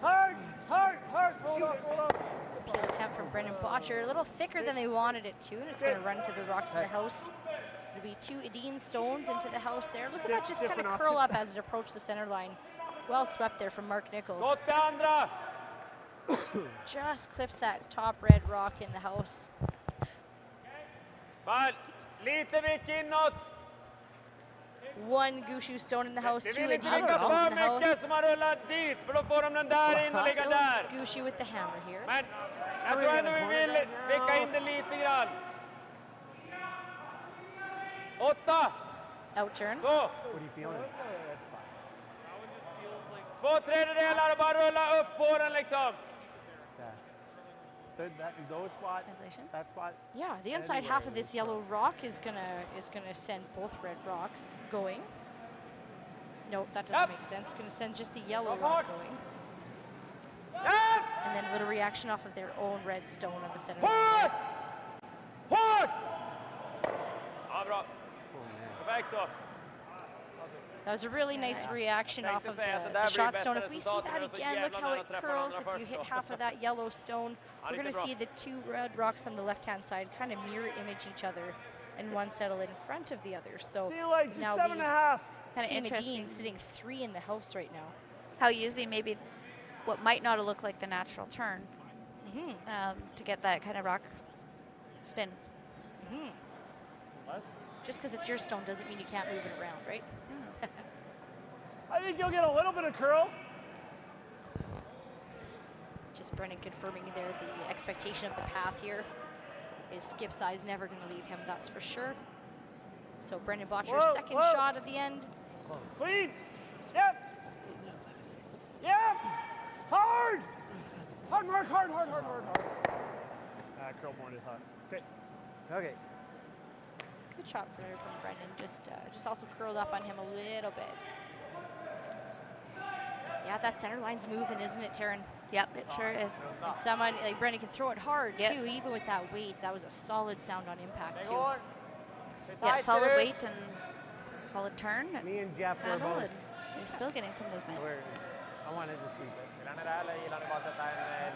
Hard! Hard! Hard! Hold up, hold up. Peel attempt from Brendan Botcher. A little thicker than they wanted it to, and it's going to run to the rocks of the house. It'll be 2 Edin stones into the house there. Look at that just kind of curl up as it approached the center line. Well swept there from Mark Nichols. Just clips that top red rock in the house. Lite vick inåt. 1 Gushue stone in the house, 2 Det vill inte Edin ligga stones för in the house. mycket som har rullat dit, för då får de den där in och ligga där. Gushue with the hammer here. Men jag tror ändå vi vill vicka in det lite grann. 8. Outturn. Så. What are you feeling? 2/3 och bara rulla upp på den liksom. Those spot, Translation? that spot. Yeah, the inside half of this yellow rock is gonna send both red rocks going. Nope, that doesn't make sense. Gonna send just the yellow rock going. And then a little reaction off of their own red stone on the center. Hårt! Hårt! Ja, bra. Perfekt då. That was a really nice reaction off of the shot stone. If we see that again, look how it curls. If you hit half of that yellow stone, we're going to see the two red rocks on the left-hand side kind of mirror image each other, and one settle in front of the other. So now leaves Team Edin sitting 3 in the house right now. How using maybe what might not look like the natural turn to get that kind of rock spin. Just because it's your stone doesn't mean you can't move it around, right? I think you'll get a little bit of curl. Just Brennan confirming there the expectation of the path here. His skip size never going to leave him, that's for sure. So Brendan Botcher's second shot at the end. Clean. Yep. Yep. Hard. Hard, Mark. Hard. Curl more is hard. Okay. Okay. Good shot from Brendan. Just also curled up on him a little bit. Yeah, that center line's moving, isn't it, Taryn? Yep, it sure is. And someone like Brendan can throw it hard too, even with that weight. That was a solid sound on impact too. Yeah, solid weight and solid turn. Me and Jeff were both. And he's still getting some movement. I wanted to sweep it.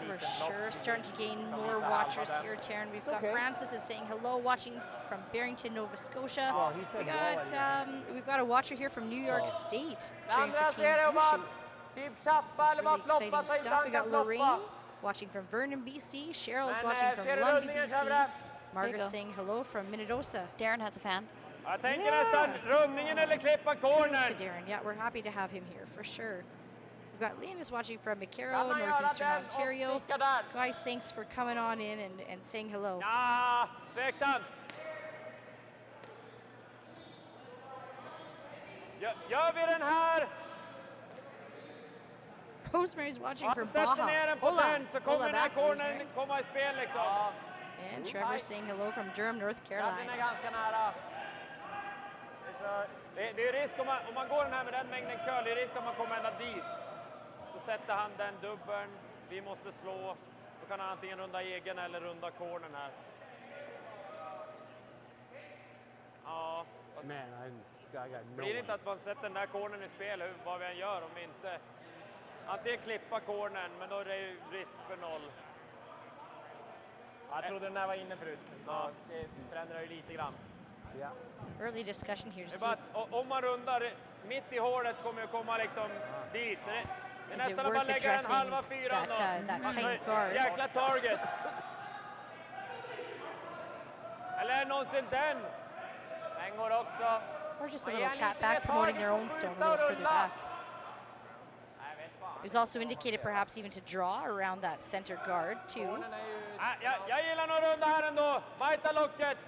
We're sure starting to gain more watchers here, Taryn. We've got Francis is saying hello, watching from Barrington, Nova Scotia. We've got a watcher here from New York State cheering for Team Gushue. This is really exciting stuff. We got Lorraine watching from Vernon, BC. Cheryl is watching from Lumbee, BC. Margaret saying hello from Minnedosa. Darren has a fan. Kudos to Darren. Yeah, we're happy to have him here for sure. We've got Leon is watching from McCarroll, Northeastern Ontario. Guys, thanks for coming on in and saying hello. Rosemary's watching from Baja. Hola back, Rosemary. And Trevor's saying hello from Durham, North Carolina. Det är risk om man går den här med den mängden curl, det är risk att man kommer ända dit. Så sätter han den dubbeln, vi måste slå, då kan han antingen runda egen eller runda cornern här. Ja. Man, I got no blir det inte att man sätter den där cornern i spel, vad vi än gör, om vi inte antingen klippa cornern, men då är det ju risk för 0. Jag trodde den där var inne förut, så det förändrar ju lite grann. Yeah. Early discussion here to see om man rundar mitt i hålet kommer jag komma liksom dit. Det är is it nästan att man worth lägger en addressing halva fyran that tight guard. Jäkla target. Eller någonsin den. Den går också. Or just a little tap back, promoting their own stone a little further back. It was also indicated perhaps even to draw around that center guard too. Jag gillar nog runda här ändå. Bajta locket.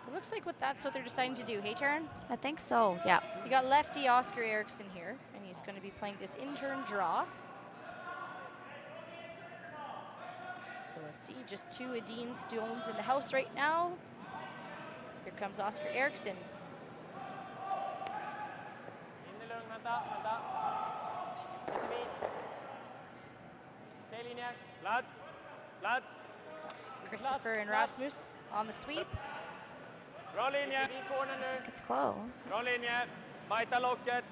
It looks like that's what they're deciding to do. Hey, Taryn? I think so, yeah. You got lefty Oscar Eriksson here, and he's going to be playing this in-turn draw. So let's see, just 2 Edin stones in the house right now. Here comes Oscar Eriksson. Christopher and Rasmus on the sweep. Bra linje. It's close. Bra linje. Bajta locket.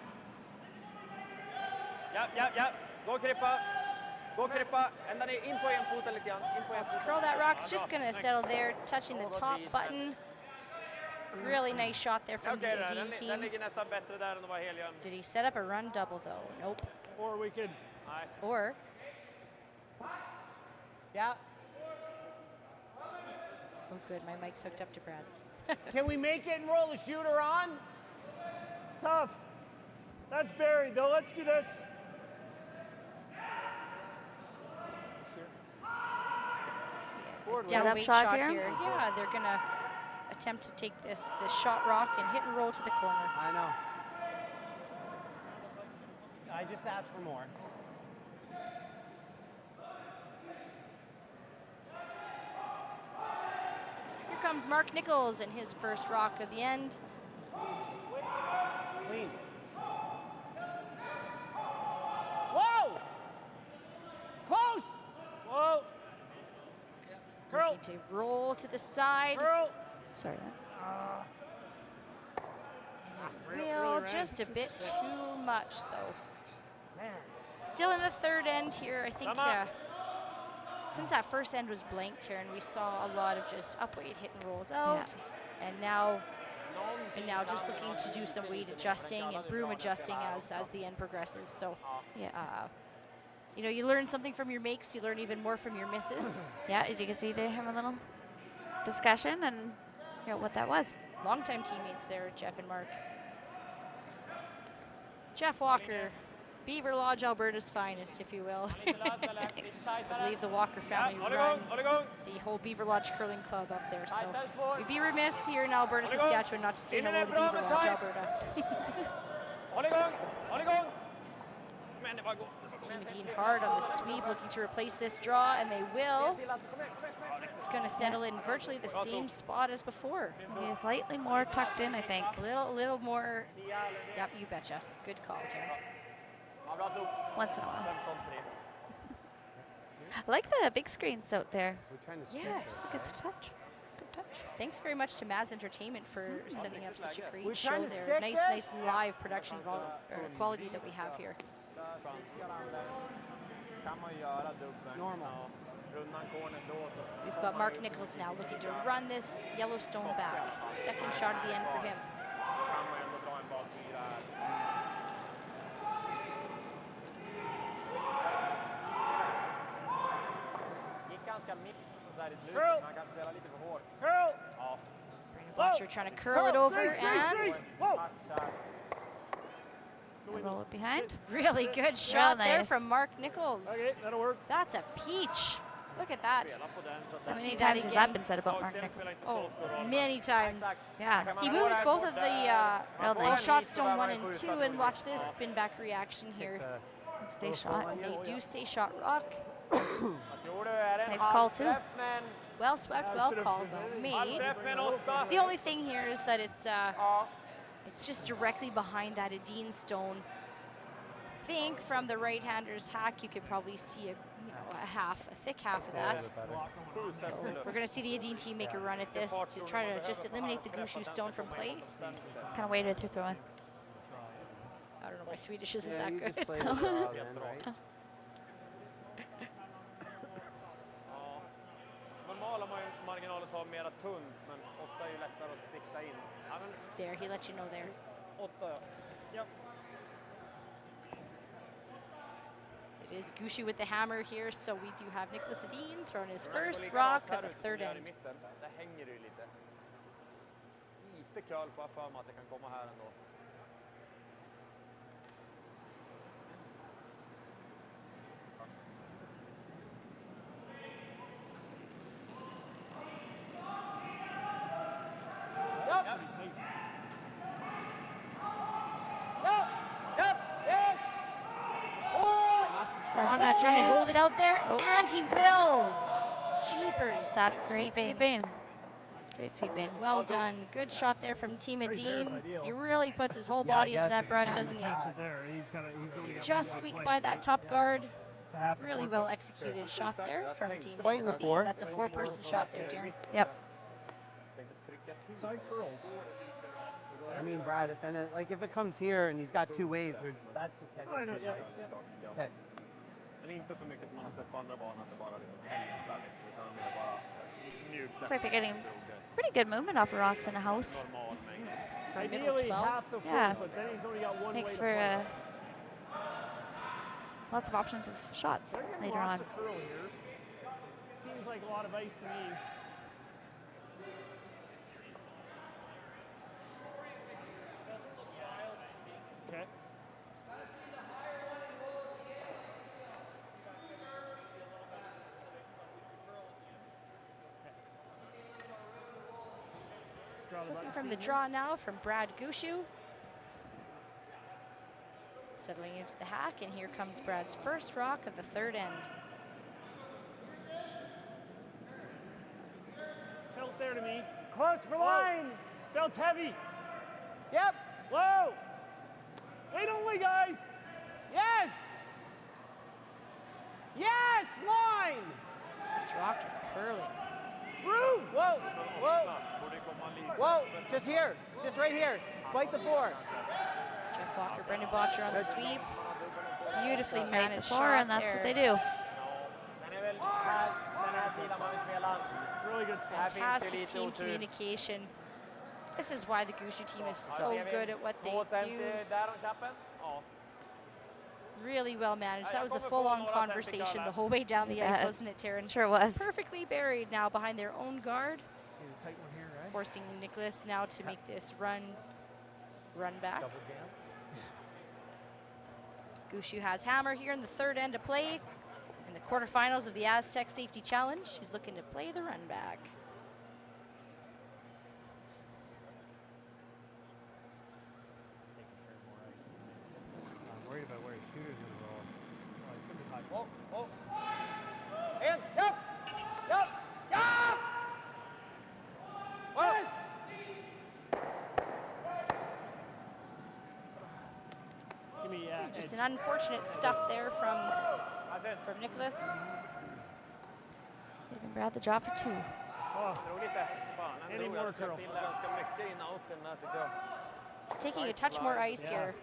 Ja. Gå krippa. Gå krippa. Ända ner in på en fot lite grann. Let's curl that rock's just going to settle there, touching the top button. Really nice shot there from the Edin team. Did he set up a run double though? Nope. Or we could. Or. Yeah. Oh good, my mic's hooked up to Brad's. Can we make it and roll the shooter on? It's tough. That's buried though. Let's do this. Down weight shot here. Yeah, they're gonna attempt to take this shot rock and hit and roll to the corner. I know. I just asked for more. Here comes Mark Nichols and his first rock of the end. Clean. Whoa! Close! Whoa! Curl. Looking to roll to the side. Curl. Sorry. just a bit too much, though. Still in the third end here. I think since that first end was blanked here, and we saw a lot of just up weight hit and rolls out, and now just looking to do some weight adjusting and broom adjusting as the end progresses. So you know, you learn something from your makes, you learn even more from your misses. Yeah, as you can see, they have a little discussion and you know what that was. Longtime teammates there, Jeff and Mark. Jeff Walker, Beaver Lodge, Alberta's finest, if you will. I believe the Walker family run the whole Beaver Lodge Curling Club up there. So we'd be remiss here in Alberta, Saskatchewan, not to say hello to Beaver Lodge, Alberta. Team Edin hard on the sweep, looking to replace this draw, and they will. It's going to settle in virtually the same spot as before. Maybe slightly more tucked in, I think. A little more. Yep, you betcha. Good call, Tim. Once in a while. I like the big screens out there. Yes. Good touch. Good touch. Thanks very much to Maz Entertainment for setting up such a great show there. Nice live production quality that we have here. We've got Mark Nichols now looking to run this Yellowstone back. Second shot at the end for him. Curl! Brandon Botcher trying to curl it over and roll it behind. Really good shot nice. there from Mark Nichols. Okay, that'll work. That's a peach. Look at that. How many times has that been said about Mark Nichols? Oh, many times. Yeah. He moves both of the Real nice. shot stone 1 and 2, and watch this spin back reaction here. And stay shot. And they do stay shot rock. Nice call too. Well swept, well called, well made. The only thing here is that it's just directly behind that Edin stone. Think from the right-hander's hack, you could probably see a thick half of that. So we're going to see the Edin team make a run at this to try to just eliminate the Gushue stone from play. Kind of waited through throwing. I don't know, my Swedish isn't that good. Just play the draw then, right? There, he let you know there. It is Gushue with the hammer here, so we do have Niklas Edin throwing his first rock at the third end. Austin's trying to hold it out there, and he will. Jeepers, that's Great sweeping. sweeping. Great sweeping. Well done. Good shot there from Team Edin. He really puts his whole body into that brush, doesn't he? Just squeaked by that top guard. Really well executed shot there from Team Edin. That's a 4-person shot there, Darren. Yep. Side curls. I mean, Brad, if it comes here and he's got 2 waves, that's I know, yeah. okay. Looks like they're getting pretty good movement off the rocks in the house. For middle 12. Yeah. Makes for lots of options of shots later on. Seems like a lot of ice to me. Okay. Looking from the draw now from Brad Gushue. Settling into the hack, and here comes Brad's first rock of the third end. Belt there to me. Close for line. Belt heavy. Yep. Whoa. Wait only, guys. Yes. Yes. Line. This rock is curling. Through. Whoa. Whoa. Whoa. Just here. Just right here. Bite the board. Jeff Walker, Brendan Botcher on the sweep. Beautifully Just paid the managed four, shot and that's there. what they do. Really good spot. Fantastic team communication. This is why the Gushue team is so good at what they do. Really well managed. That was a full-on conversation the whole way down the ice, wasn't it, Taryn? Sure was. Perfectly buried now behind their own guard. Tight one here, right? Forcing Niklas now to make this run back. Gushue has hammer here in the third end to play. In the quarterfinals of the Astec Safety Challenge, he's looking to play the run back. I'm worried about where his shooter's going to roll. Oh, it's going to be high. Oh. In. Yup. Yup. Yup. Well. Give me, Just an unfortunate stuff there from Niklas. Giving Brad the job for 2. Oh. Any more curl. He's taking a touch more ice here.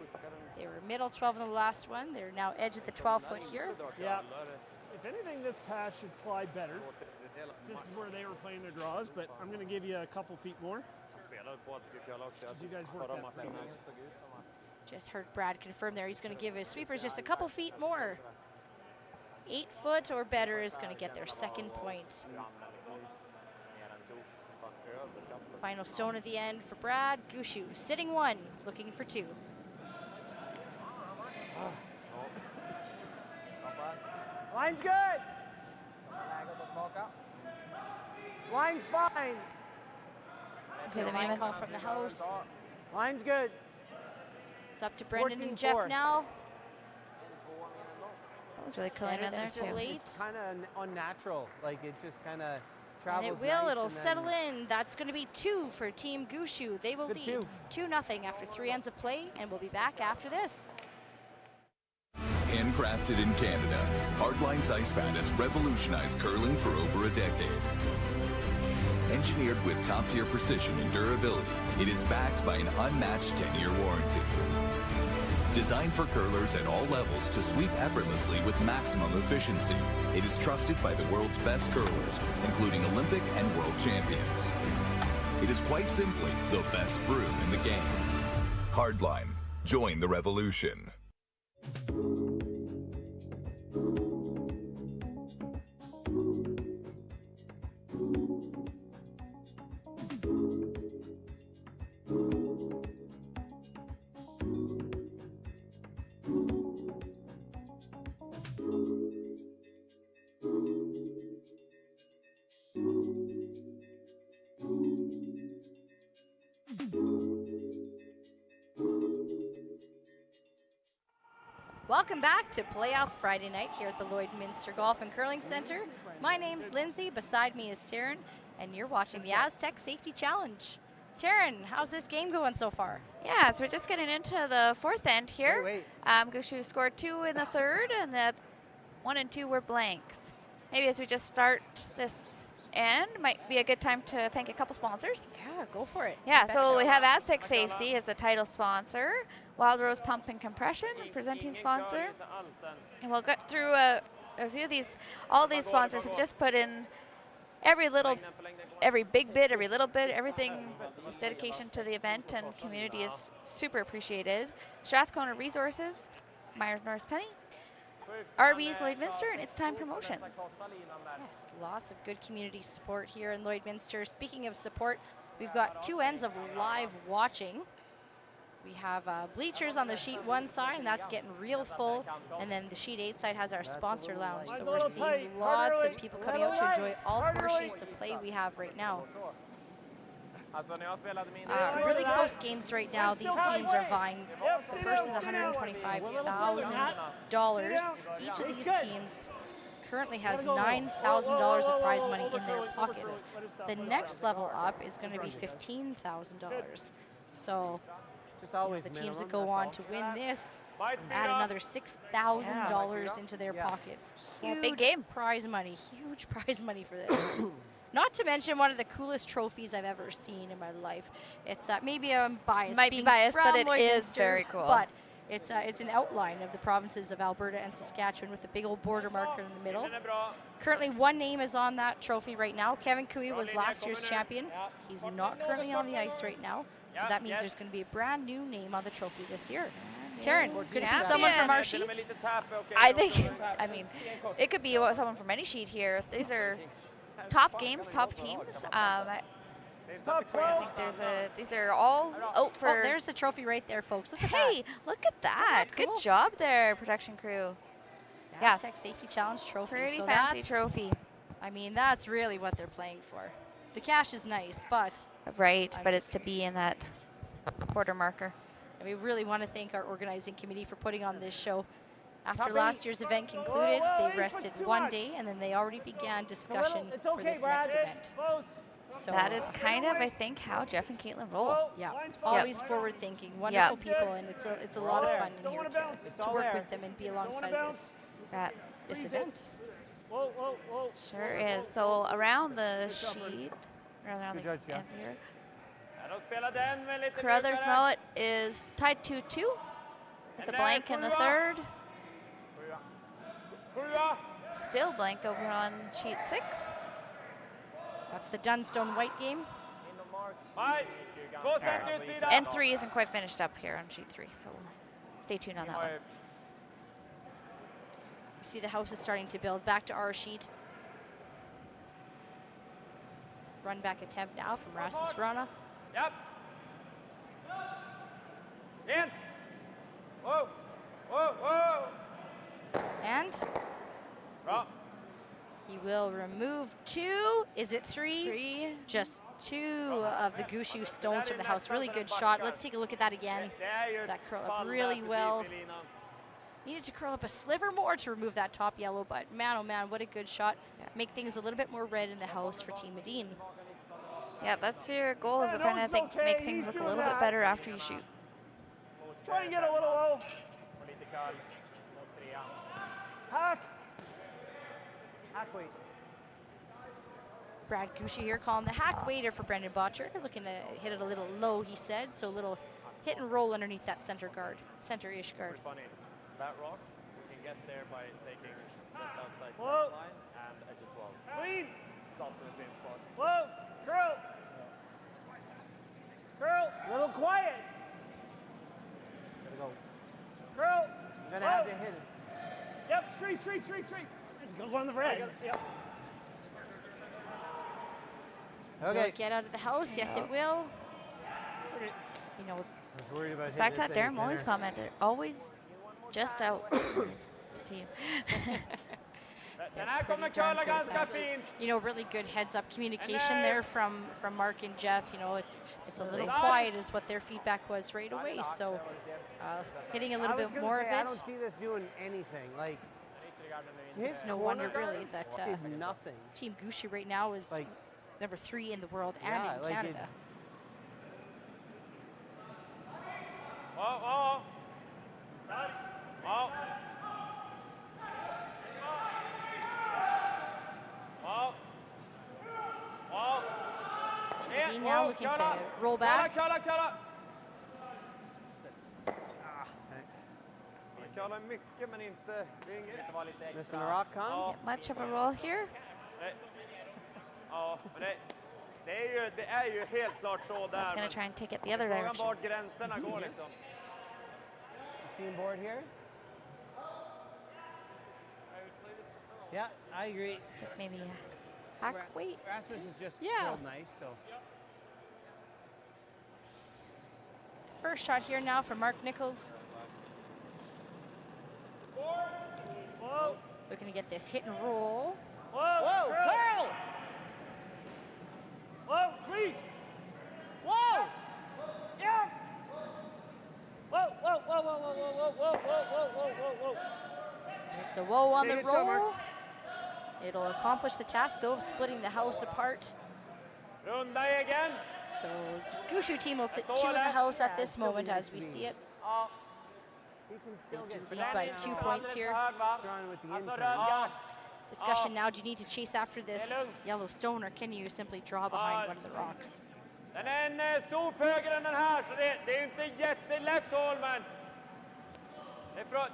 They were middle 12 in the last one. They're now edge at the 12-foot here. Yeah. If anything, this pass should slide better. This is where they were playing their draws, but I'm going to give you a couple feet more. You guys work that thing out. Just heard Brad confirm there. He's going to give his sweepers just a couple feet more. 8 foot or better is going to get their second point. Final stone at the end for Brad. Gushue sitting 1, looking for 2. Line's good. Line's fine. Okay, the main call from the house. Line's good. It's up to Brendan and 14-4. Jeff now. That was really curling in there, too. It's kind of unnatural. Like, it just kind of And travels. it will, nice it'll and settle then in. That's going to be 2 for Team Gushue. They will Good lead 2-0 after 3 ends of play, and we'll be back after this. Handcrafted in Canada, Hardline's Ice Pad has revolutionized curling for over a decade. Engineered with top-tier precision and durability, it is backed by an unmatched 10-year warranty. Designed for curlers at all levels to sweep effortlessly with maximum efficiency, it is trusted by the world's best curlers, including Olympic and world champions. It is quite simply the best broom in the game. Hardline. Join the revolution. Welcome back to Playoff Friday night here at the Lloydminster Golf and Curling Center. My name's Lindsay, beside me is Taryn, and you're watching the Astec Safety Challenge. Taryn, how's this game going so far? Yeah, so we're just getting into the 4th end here. Gushue scored 2 in the 3rd, and the 1 and 2 were blanks. Maybe as we just start this end, might be a good time to thank a couple sponsors. Yeah, go for it. Yeah, so we have Astec Safety as the title sponsor, Wild Rose Pump and Compression, presenting sponsor. And we'll get through a few of these. All these sponsors have just put in every big bit, every little bit, everything, just dedication to the event, and community is super appreciated. Strathcona Resources, Myers Norris Penny, RB's Lloydminster, and It's Time Promotions. Yes, lots of good community support here in Lloydminster. Speaking of support, we've got 2 ends of live watching. We have bleachers on the sheet 1 side, and that's getting real full. And then the sheet 8 side has our sponsor lounge. So we're seeing lots of people coming out to enjoy all 4 sheets of play we have right now. Really close games right now. These teams are vying. The purse is $125,000. Each of these teams currently has $9,000 of prize money in their pockets. The next level up is going to be $15,000. So the teams that go on to win this add another $6,000 into their pockets. Huge big game. Prize money, huge prize money for this. Not to mention one of the coolest trophies I've ever seen in my life. It's maybe I'm biased. Might be being biased, from but it is Lloydminster, very cool. But it's an outline of the provinces of Alberta and Saskatchewan with a big old border marker in the middle. Currently, one name is on that trophy right now. Kevin Gushue was last year's champion. He's not currently on the ice right now, so that means there's going to be a brand new name on the trophy this year. Taryn, could it be someone from our sheet? I think, I mean, it could be someone from any sheet here. These are top games, top teams. I think these are all out for. Oh, there's the trophy right there, folks. Look at that. Hey, look at that. Cool. Good job there, production crew. Yeah. Astec Safety Challenge trophy. Pretty so fancy trophy. I mean, that's really what they're playing for. The cash is nice, but. Right, but it's to be in that border marker. And we really want to thank our organizing committee for putting on this show. After last year's event concluded, they rested one day, and then they already began discussion for this next event. So that is kind of, I think, how Jeff and Caitlin roll. Yeah, always forward-thinking, wonderful people, and it's a lot of fun in here to work with them and be alongside this event. Sure is. So around the sheet, around the ends here, Carruthers Mowat is tied 2-2 with a blank in the third. Still blanked over on sheet 6. That's the Dunstone White game. And 3 isn't quite finished up here on sheet 3, so stay tuned on that one. You see the house is starting to build. Back to our sheet. Run back attempt now from Rasmus Rana. Yep. In. Whoa. Whoa, whoa. And he will remove 2. Is it 3? 3. Just 2 of the Gushue stones from the house. Really good shot. Let's take a look at that again. That curl up really well. Needed to curl up a sliver more to remove that top yellow, but man, oh man, what a good shot. Make things a little bit more red in the house for Team Edin. Yeah, that's your goal, is to try to make things look a little bit better after you shoot. Try and get a little low. Hack. Hack weight. Brad Gushue here calling the hack waiter for Brendan Botcher. Looking to hit it a little low, he said. So a little hit and roll underneath that center-ish guard. That rock, we can get there by taking the outside line and edge of 12. Clean. Stop to the same spot. Whoa. Curl. Curl. A little quiet. Gotta go. Curl. You're gonna have to hit it. Yep. Straight. Go on the red. Yep. Okay. Will it get out of the house? Yes, it will. You know, it's back to that Darren Molly's comment. Always just out. This team. You know, really good heads-up communication there from Mark and Jeff. You know, it's a little quiet is what their feedback was right away. So hitting a little bit more of it. I don't see this doing anything. Like, it's no wonder really that nothing. Team Gushue right now is like number 3 in the world and in Canada. Oh. Edin now looking to roll back. Missing a rock, Con? Get much of a roll here. It's going to try and take it the other direction. Seeing board here? Yeah, I agree. So maybe a hack weight. Rasmus is just real nice, so. The first shot here now from Mark Nichols. Whoa. Looking to get this hit and roll. Whoa. Curl. Whoa. Clean. Whoa. Yeah. Whoa. It's a whoa on the roll. It'll accomplish the task, though, of splitting the house apart. So Gushue team will sit 2 in the house at this moment as we see it. They do lead by 2 points here. Discussion now, do you need to chase after this yellow stone, or can you simply draw behind one of the rocks? Den är en stor högre än den här, så det är inte jättelätt hål, men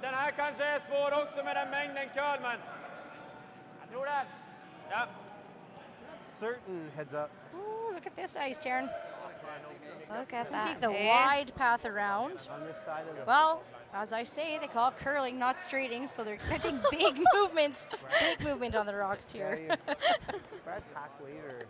den här kanske är svår också med den mängden curl, men jag tror det. Ja. Certain heads up. Ooh, look at this ice, Taryn. Look at You that. take the see? wide path around. On this side of the Well, as I say, they call it curling, not straighting, so they're expecting big movement on the rocks here. Brad's hack waiter.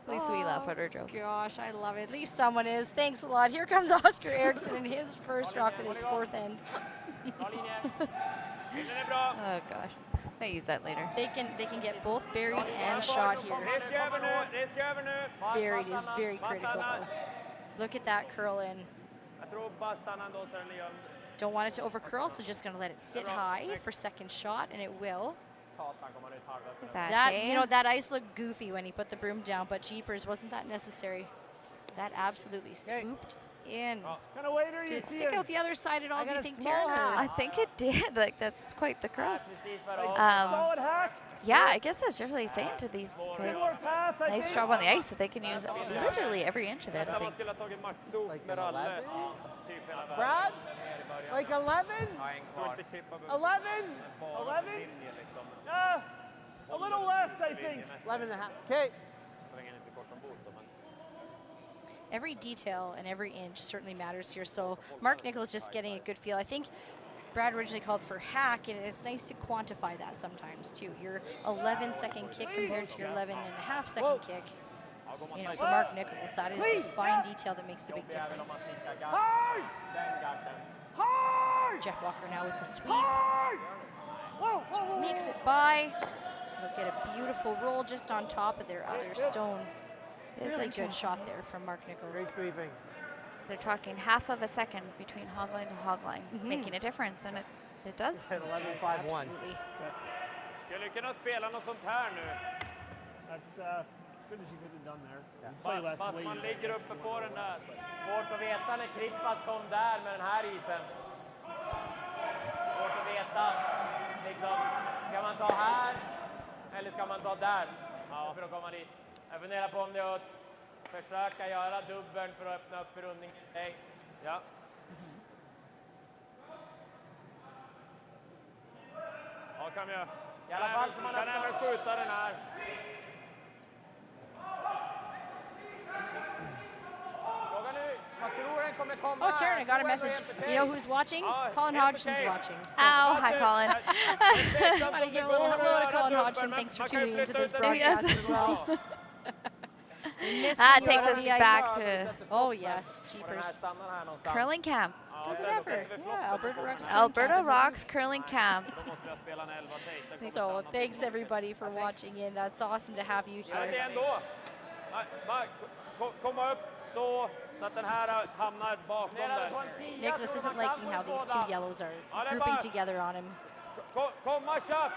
At least we laugh at our jokes. Gosh, I love it. At least someone is. Thanks a lot. Here comes Oscar Eriksson in his first rock with his fourth end. Oh gosh, I use that later. They can get both buried and shot here. Buried is very critical though. Look at that curl in. Don't want it to overcurl, so just gonna let it sit high for second shot, and it will. That, you know, that ice looked goofy when he put the broom down, but jeepers, wasn't that necessary? That absolutely swooped in. Did it stick out the other side at all, do you think, Taryn? I think it did. Like, that's quite the curl. Yeah, I guess that's just what he's saying to these guys. Nice job on the ice that they can use literally every inch of it, I think. Like an 11? Brad? Like 11? 11? 11? A little less, I think. 11 and a half. Okay. Every detail and every inch certainly matters here. So Mark Nichols just getting a good feel. I think Brad originally called for hack, and it's nice to quantify that sometimes too. Your 11-second kick compared to your 11.5-second kick. You know, for Mark Nichols, that is a fine detail that makes a big difference. Jeff Walker now with the sweep. Makes it by. Look at a beautiful roll just on top of their other stone. Really good shot there from Mark Nichols. Great sweeping. They're talking half of a second between hog line to hog line, making a difference, and it does. 11-5-1. Skulle kunna spela något sånt här nu. That's as good as you could have done there. Play less Fast weight. man ligger uppe på den där. Svårt att veta när Krippas kom där med den här isen. Svårt att veta. Liksom, ska man ta här eller ska man ta där? Ja, för att komma dit. Jag funderar på om det är att försöka göra dubbeln för att öppna upp för rundning. Nej. Ja. Ja, kan vi göra. I alla fall så man kan även skjuta den här. Fråga nu. Vad tror den kommer komma? Oh, Taryn, I got a message. You know who's watching? Colin Hodgson's watching. So Ow, hi Colin. I want to give a little hello to Colin Hodgson. Thanks for tuning into this broadcast as well. That takes us back to oh yes, jeepers. curling camp. Does it ever? Yeah, Alberta Rocks. Alberta Rocks curling camp. So thanks everybody for watching in. That's awesome to have you here. Komma upp så att den här hamnar bakom där. Nicholas isn't liking how these two yellows are grouping together on him. Komma köp!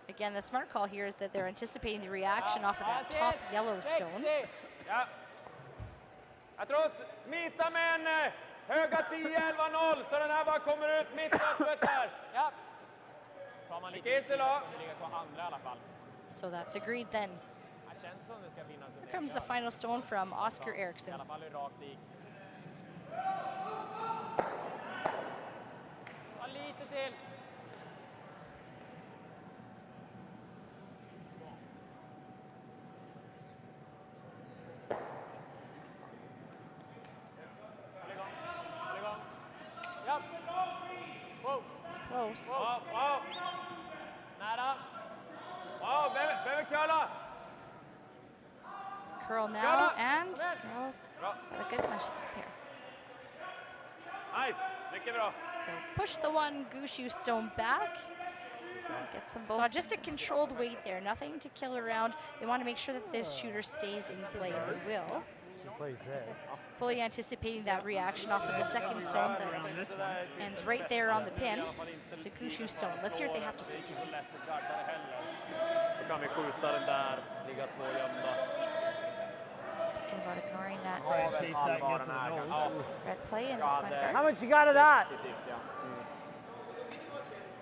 Again, the smart call here is that they're anticipating the reaction off of that top yellow stone. Ja. Jag tror smita med en höga 10-11-0 så den här bara kommer ut mitt öppet här. Ja. Tar man lite det ligger på andra i alla fall. So that's agreed then. Here comes the final stone from Oscar Eriksson. I alla fall hur rakt det gick. Ja, lite till. It's close. Wow. Nära. Wow, behöver curla. Curl now and Girl, got a good punch here. Nice, mycket bra. they'll push the one Gushue stone back. Gets them So both. just a controlled weight there, nothing to kill around. They want to make sure that this shooter stays in play, and they will. He plays this. Fully anticipating that reaction off of the second stone that ends right there on the pin. It's a Gushue stone. Let's hear what they have to say to him. Då kan vi skjuta den där, ligga två gömda. Thinking about ignoring that. Chase that and get to the nose. Red play and just going to guard. How much you got of that?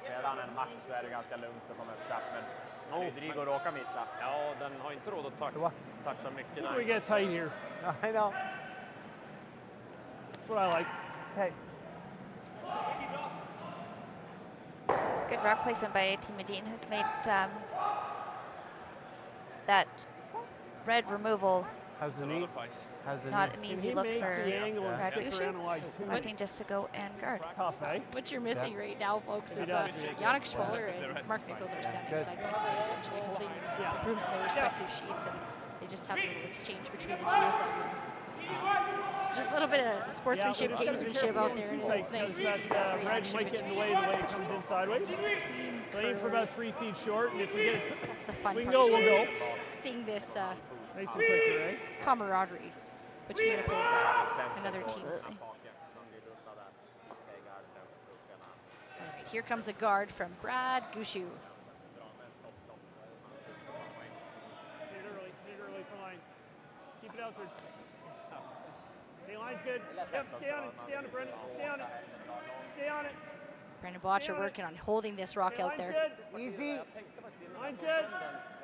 Redan en match så är det ganska lugnt att komma upp snabbt, men Rodrigo råkar missa. Ja, den har inte råd att toucha mycket där. We get tight here. I know. That's what I like. Okay. Good rock placement by Team Edin has made that red removal How's the knee? not an easy look for Brad Gushue, Wanting wanting just to go and guard. Tough, eh? What you're missing right now, folks, is Yannick Schwaller and Mark Nichols are standing side by side, essentially holding the brooms in their respective sheets, and they just have a little exchange between the two of them. Just a little bit of sportsmanship, gamesmanship out there, and it's nice to see that reaction might get in the between. way it comes in sideways. Playing for about 3 feet short, and if we get That's the fun we part. go, we'll is go. Seeing this Nice and quick here, eh? camaraderie between opponents and other teams. Absolutely. All right, here comes a guard from Brad Gushue. Hit early, come on. Keep it out there. Okay, line's good. Yep, stay on it, Brendan. Stay on it. Brendan Botcher working on holding this rock out there. Easy. Line's good.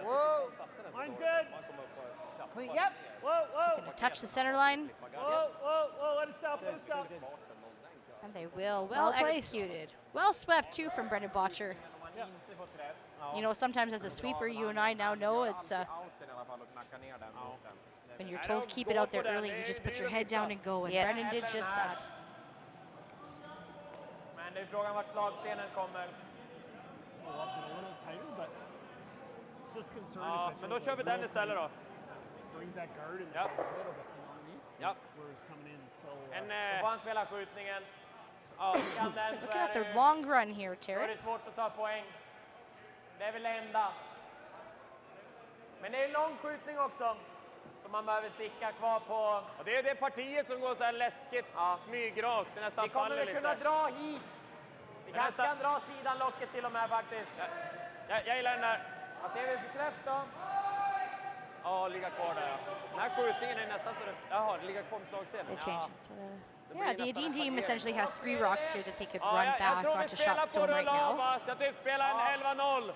Whoa. Line's good. Clean. Yep. Whoa. Gonna touch the center line, Whoa. Let it stop. and they will. Well executed. Well swept, too, from Brendan Botcher. You know, sometimes as a sweeper, you and I now know it's when you're told keep it out there early, you just put your head down and go, and Brendan did just that. Men det är frågan vart slagstenen kommer. A little tighter, but just concerned Ja, men då kör vi den istället då. brings that guard in Ja. a little bit underneath Ja. where he's coming in. So Då får han spela skjutningen. Ja, kan den så Looking at är their det- long run here, Då är Terry. det svårt att ta poäng. Det är väl det enda. Men det är en lång skjutning också. Som man behöver sticka kvar på. Och det är det partiet som går så här läskigt. Smygrakt. Det nästan Vi kommer faller väl lite. kunna dra hit. Vi kanske kan dra sidanlocket till och med faktiskt. Jag gillar den där. Vad ser vi för träff då? Ja, ligga kvar där. Den här skjutningen är nästan så det... Jaha, det ligger kvar med slagstenen. They change it to the... Yeah, the Edin team essentially has 3 rocks here that they could run jag back tror vi onto spelar shot på stone right rulla av, now. va? Så jag tycker spela en 11-0.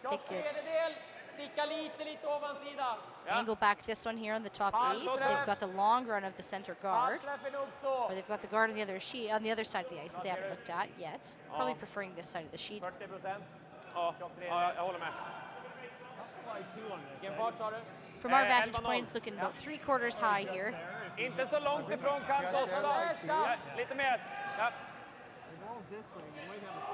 They could Tredjedel. Sticka lite ovansida. angle back this one here on the top 8. They've got the long run of the center guard, Träff är nog så. or they've got the guard on the other sheet, on the other side of the ice that they haven't looked at yet. Probably preferring this side of the sheet. 40%. Ja, jag håller med. Vilken fart sa du? From our vantage point, it's looking about 3/4 high here. Inte så långt ifrån kant 8 då. Ja, lite mer. Ja.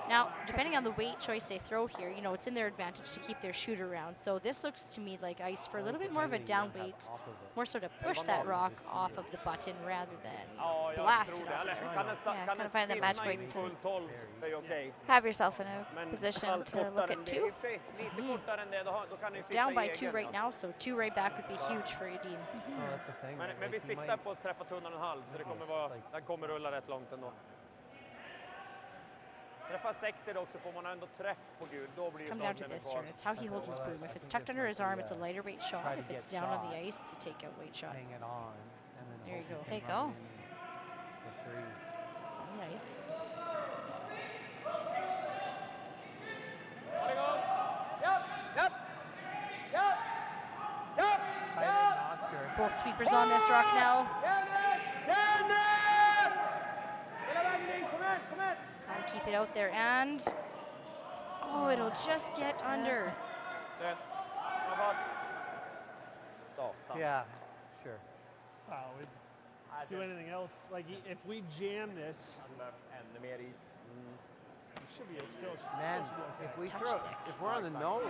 Now, depending on the weight choice they throw here, you know, it's in their advantage to keep their shoot around. So this looks to me like ice for a little bit more of a down weight, more so to push that rock off of the button rather than blast it off there. Yeah, kind of find that match weight to 12 är okej. have yourself in a position to look at 2. Lite kortare än det, då kan ni sitta Down i by 2 egen. right now, so 2 right back would be huge for Edin. That's the thing. Men vi siktar på att träffa tunnan och en halv, så det kommer vara, den kommer rulla rätt långt ändå. Träffa 60 då också, får man ändå träff på Gud, då blir It's come down to slagstenen this kvar. turn. It's how he holds his broom. If it's tucked under his arm, it's a lighter weight shot. If it's down on the ice, it's a takeout weight shot. Hang it on. And then There you go. There you go. For 3. It's on the ice. Both sweepers on this rock now. Gotta keep it out there, and oh, it'll just get under. Yeah, sure. Wow, we'd do anything else. Like if we jam this, it should be a still. Man, if we throw, if we're on the nose.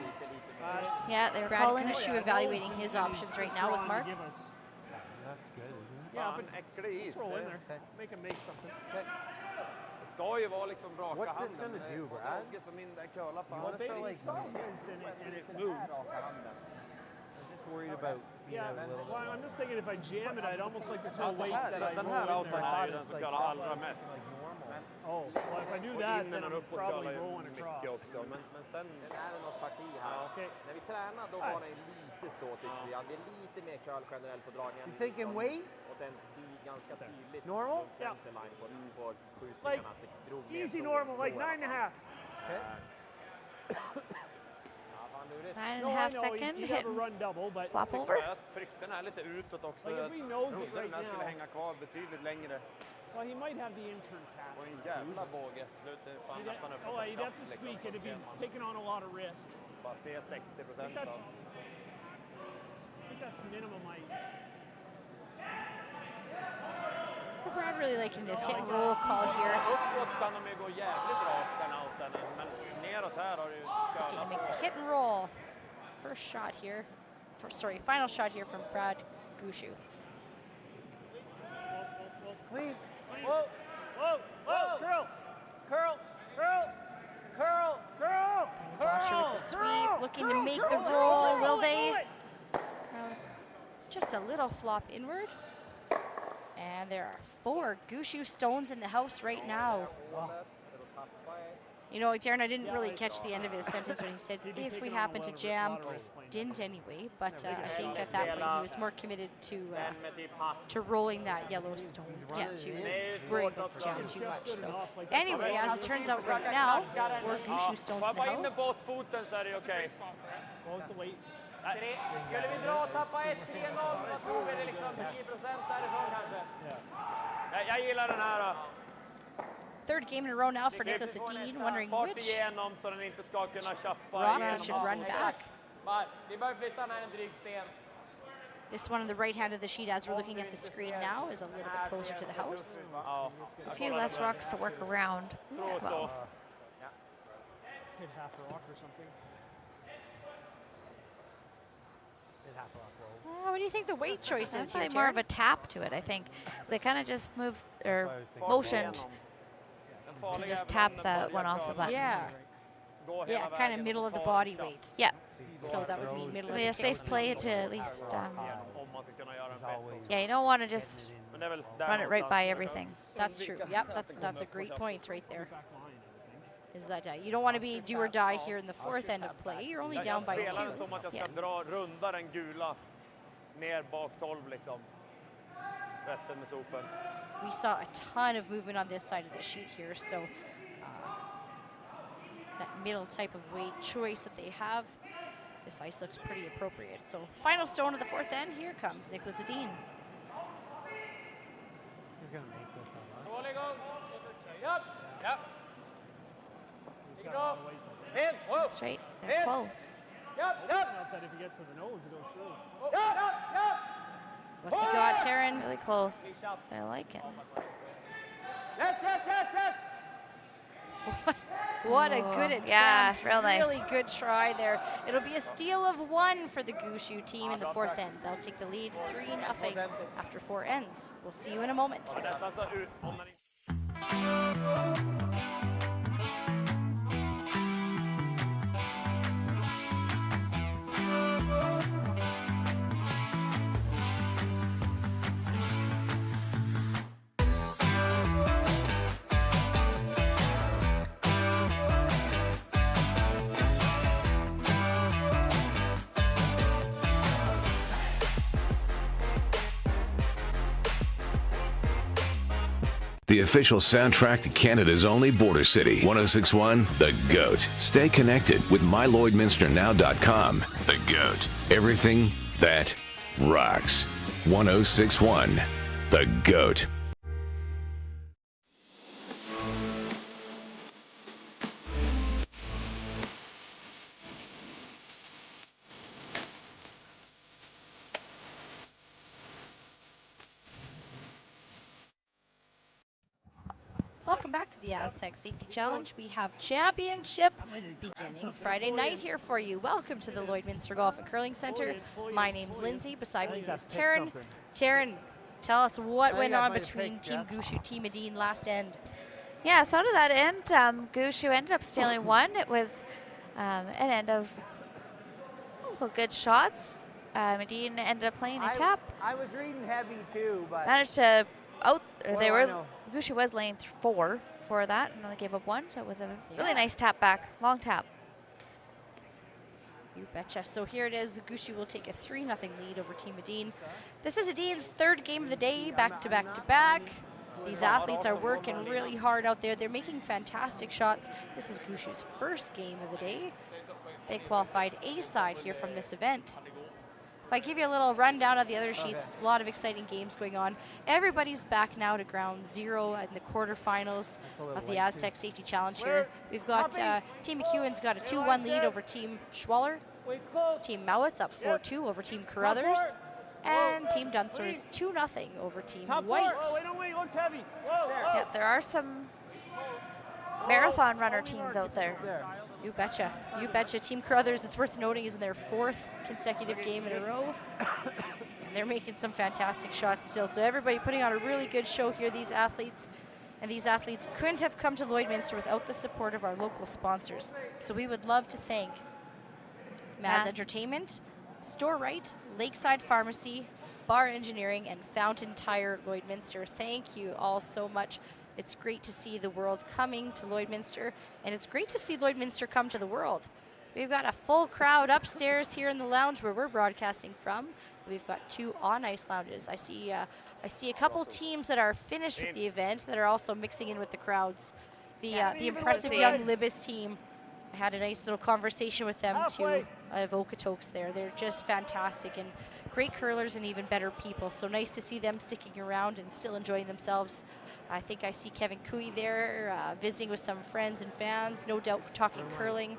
Yeah, they're Brad calling Gushue evaluating his options right now with Mark. That's good, isn't it? Yeah, Fan, äcklig is. let's roll in there. Make him make something. Det ska ju vara liksom raka What's this handen. gonna do, Brad? Som in där curlar på You wanna handen. throw like And it moves. worried about being Yeah, out a little well, bit. I'm just thinking if I jam it, I'd almost like to throw weight that I Den här roll in auton there. är ju den som curlar allra mest. Oh, well, if I do Och that, in then och I'm uppåt probably curlar ju rolling across. mycket också. Men sen... Sen är det något parti här. Okay. När vi tränar då var det lite så tyckte jag. Det är lite mer curl generellt på dragningen. You thinking weight? Och sen ganska tydligt. Normal? Centerline på skjutningarna. Like, att det drog ner easy så- normal, så like i alla 9.5. fall. Ja, fan lurigt. 9.5 you second never hit. run double, but Flop over. Jag tryckte den här lite utåt också. Like if he knows it trodde right den här skulle now. hänga kvar betydligt längre. Well, he might have the intern tap. Och en jävla båge. Slutet fan nästan upp Oh, på you'd have to liksom. squeak it if he's taking on a lot of risk. Bara se 60% I av... think that's minimum ice. Brad really liking this hit and roll call here. Uppåt kan de ju gå jävligt rakt den outen, men neråt här har du ju Looking to make the hit and roll. First shot here. Final shot here from Brad Gushue. Clean. Whoa, whoa, whoa, curl, curl, curl, curl, curl, Botcher with the sweep, looking to make the roll. Will they? Just a little flop inward. And there are 4 Gushue stones in the house right now. You know, Darren, I didn't really catch the end of his sentence when he said, if we happen to jam. Didn't anyway, but I think at that point he was more committed to rolling that yellow stone, to worrying about the jam too much. So anyway, as it turns out right now, 4 Gushue stones in the Bara in med house. båtfoten så är det okej. What was the weight? Skulle vi dra och tappa 1-3-0, vad tror vi? Det är liksom 10% därifrån kanske. Jag gillar den här då. Third game in a row now for Niklas Edin, wondering Fart which igenom så den inte ska kunna tjappa rock igenom. he should run back. Vi börjar flytta den här en dryg sten. This one on the right hand of the sheet, as we're looking at the screen now, is a little bit closer to the house. A few less rocks to work around as well. Hit half a rock or something. What do you think the weight choice is That's here, probably more of Darren? a tap to it, I think. So they kind of just moved or motioned to just tap that one off the button. Yeah. Yeah, kind of middle of the body weight. Yeah. So that would mean middle of Be the a safe kick. play to at least, yeah, you don't want to just run it right by everything. That's true. Yep, that's a great point right there. Is that you don't want to be do or die here in the 4th end of play. You're only down by 2. Som att jag ska dra runda den gula ner bak 12 liksom. Resten med sopen. We saw a ton of movement on this side of the sheet here, so that middle type of weight choice that they have, this ice looks pretty appropriate. So final stone of the 4th end, here comes Niklas Edin. He's going to make this on us. Roll igång. Japp. Japp. He's got a lot of weight. In. Whoa. Straight and close. Japp. Japp. Not that if he gets to the nose, it goes through. Japp. Japp. Japp. What's he got, Taryn? Really close. They're liking. Yes, yes, yes, yes. What a good attempt. Yeah, real nice. Really good try there. It'll be a steal of 1 for the Gushue team in the 4th end. They'll take the lead 3-0 after 4 ends. We'll see you in a moment. The official soundtrack to Canada's only border city, 1061 The GOAT. Stay connected with mylloydminsternow.com. The GOAT. Everything that rocks. 1061 The GOAT. Welcome back to the Astec Safety Challenge. We have championship beginning Friday night here for you. Welcome to the Lloydminster Golf and Curling Center. My name's Lindsay. Beside me is Taryn. Taryn, tell us what went on between Team Gushue, Team Edin last end. Yeah, so to that end, Gushue ended up stealing 1. It was an end of multiple good shots. Edin ended up playing a tap. I was reading heavy too, but Managed to What do I know? Gushue was laying 4 for that and only gave up 1, so it was a really nice tap back, long tap. You betcha. So here it is. Gushue will take a 3-0 lead over Team Edin. This is Edin's 3rd game of the day, back to back to back. These athletes are working really hard out there. They're making fantastic shots. This is Gushue's 1st game of the day. They qualified A side here from this event. If I give you a little rundown of the other sheets, it's a lot of exciting games going on. Everybody's back now to ground 0 in the quarterfinals of the Astec Safety Challenge here. We've got Team McEwen's got a 2-1 lead over Team Schwaller. Team Mowat's up 4-2 over Team Carruthers. And Team Dunster's 2-0 over Team White. Yeah, there are some marathon runner teams out there. You betcha. You betcha. Team Carruthers, it's worth noting, is in their 4th consecutive game in a row. And they're making some fantastic shots still. So everybody putting on a really good show here, these athletes. And these athletes couldn't have come to Lloydminster without the support of our local sponsors. So we would love to thank Maz Entertainment, Store Right, Lakeside Pharmacy, Bar Engineering, and Fountain Tire Lloydminster. Thank you all so much. It's great to see the world coming to Lloydminster, and it's great to see Lloydminster come to the world. We've got a full crowd upstairs here in the lounge where we're broadcasting from. We've got 2 on-ice lounges. I see a couple teams that are finished with the event that are also mixing in with the crowds. The impressive young Libis team. I had a nice little conversation with them too, of Okotoks there. They're just fantastic and great curlers and even better people. So nice to see them sticking around and still enjoying themselves. I think I see Kevin Cooey there visiting with some friends and fans, no doubt talking curling.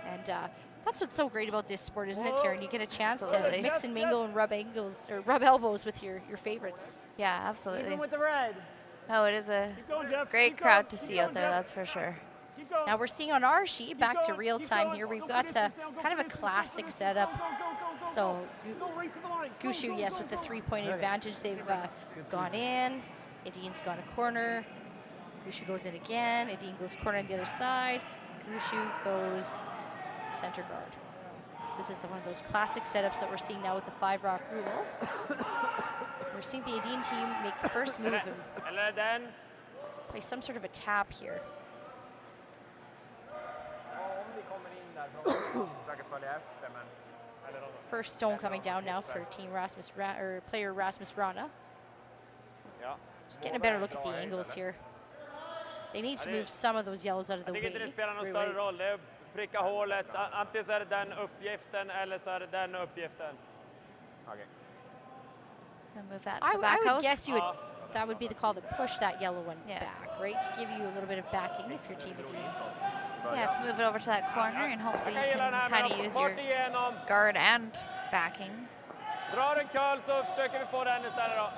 And that's what's so great about this sport, isn't it, Taryn? You get a chance to mix and mingle and rub elbows with your favorites. Yeah, absolutely. Even with the red. Oh, it is a great crowd to see out there, that's for sure. Now we're seeing on our sheet, back to real time here, we've got kind of a classic setup. So Gushue, yes, with the 3-point advantage, they've gone in. Edin's gone a corner. Gushue goes in again. Edin goes corner on the other side. Gushue goes center guard. So this is one of those classic setups that we're seeing now with the 5-rock rule. We're seeing the Edin team make the first move and play some sort of a tap here. First stone coming down now for team player Rasmus Rana. Just getting a better look at the angles here. They need to move some of those yellows out of the way. Pricka hålet, antingen så är det den uppgiften eller så är det den uppgiften. Okay. Move that to the back I would house. guess you would, that would be the call to push that yellow one back, right? To give you a little bit of backing if you're Team Edin. Yeah, move it over to that corner and hopefully you can kind of use your guard and backing. Drar en curl så försöker vi få den istället då.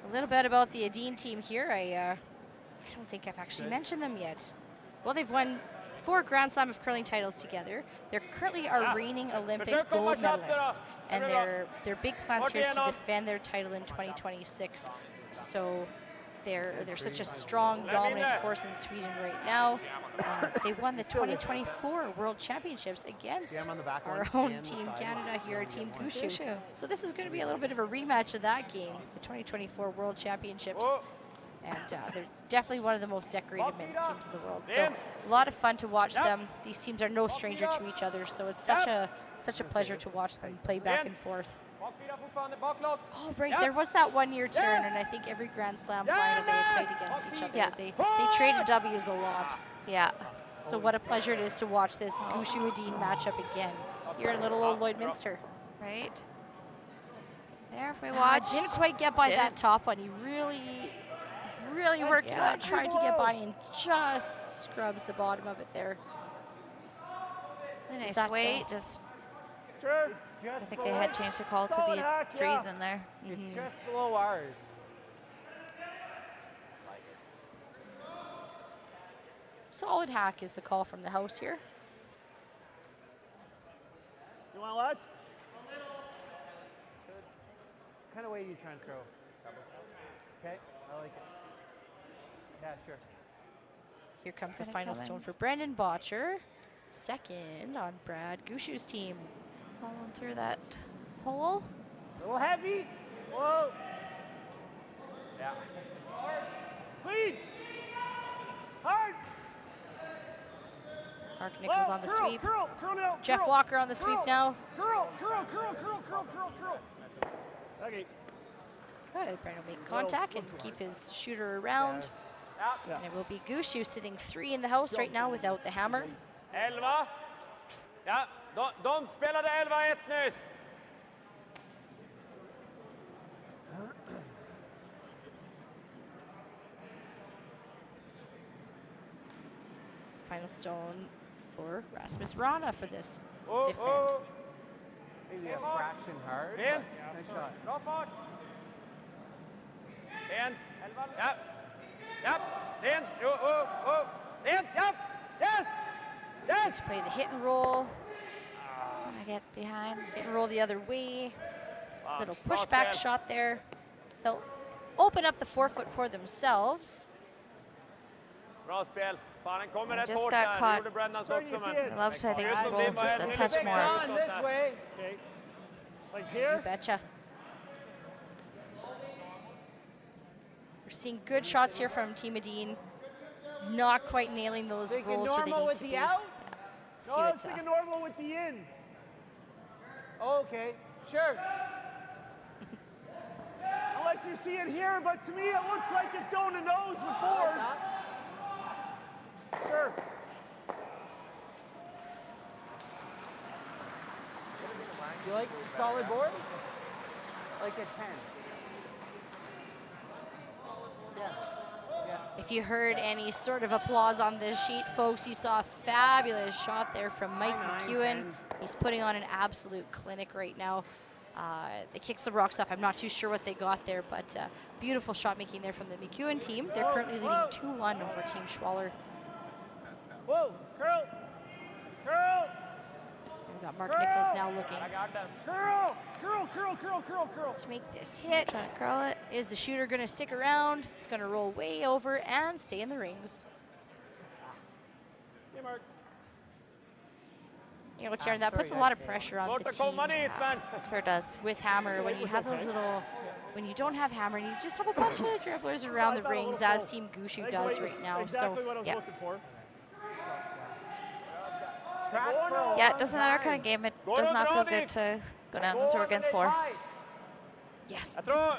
A little bit about the Edin team here. I don't think I've actually mentioned them yet. Well, they've won 4 Grand Slam of curling titles together. They're currently our reigning Olympic gold medalists, and their big plans here is to defend their title in 2026. So they're such a strong, dominant force in Sweden right now. They won the 2024 World Championships against our own Team Canada here, Team Gushue. So this is going to be a little bit of a rematch of that game, the 2024 World Championships. And they're definitely one of the most decorated men's teams in the world. So a lot of fun to watch them. These teams are no stranger to each other, so it's such a pleasure to watch them play back and forth. Oh, right, there was that 1 year turn, and I think every Grand Slam final they had played against each other. Yeah. They traded W's a lot. Yeah. So what a pleasure it is to watch this Gushue-Edin matchup again here in little old Lloydminster. Right. There, if we watch. Didn't quite get by that top one. He really worked trying to get by and just scrubs the bottom of it there. Nice weight, just. I think they had changed the call to be a freeze in there. It's just below ours. Solid hack is the call from the house here. You want less? What kind of way are you trying to throw? Okay, I like it. Yeah, sure. Here comes the final stone for Brendan Botcher. Second on Brad Gushue's team. Falling through that hole. A little heavy. Whoa. Yeah. Clean. Hard. Mark Nichols on the sweep. Curl now. Jeff Walker on the sweep now. Curl. Okay. Good. Brent will make contact and keep his shooter around. And it will be Gushue sitting 3 in the house right now without the hammer. 11. Ja, de spelade 11-1 nyss. Final stone for Rasmus Rana for this defend. Maybe a fraction hard. In. Nice shot. Bra fart. In. Yep. Yep. In. In. Yep. Yes. Yes. To play the hit and roll. I get behind. Hit and roll the other way. Little pushback shot there. They'll open up the forefoot for themselves. Bra spel. Fan, den kommer I rätt just hårt got där. caught. Gjorde Brennans också, men... I love to, I think, to roll just a touch more. This way. Okay. Like here? You betcha. We're seeing good shots here from Team Edin. Not quite nailing those rolls where they need to be. See No, what, it's like a normal with the in. Okay, sure. Unless you see it here, but to me it looks like it's going to nose before. Sure. You like solid board? Like a 10. If you heard any sort of applause on this sheet, folks, you saw a fabulous shot there from Mike McEwen. He's putting on an absolute clinic right now. They kicked some rocks off. I'm not too sure what they got there, but beautiful shot making there from the McEwen team. They're currently leading 2-1 over Team Schwaller. Whoa, curl. Curl. We've got Mark Nichols now looking. Curl. To make this hit. Try to curl it. Is the shooter going to stick around? It's going to roll way over and stay in the rings. Hey, Mark. You know, Sharon, that puts a lot of pressure on the team. Sure does. With hammer, when you have those little, when you don't have hammer, and you just have a bunch of dribblers around the rings, as Team Gushue does right now. So, yeah. Yeah, it doesn't matter what kind of game. It does not feel good to go down and throw against 4. Yes. Jag tror...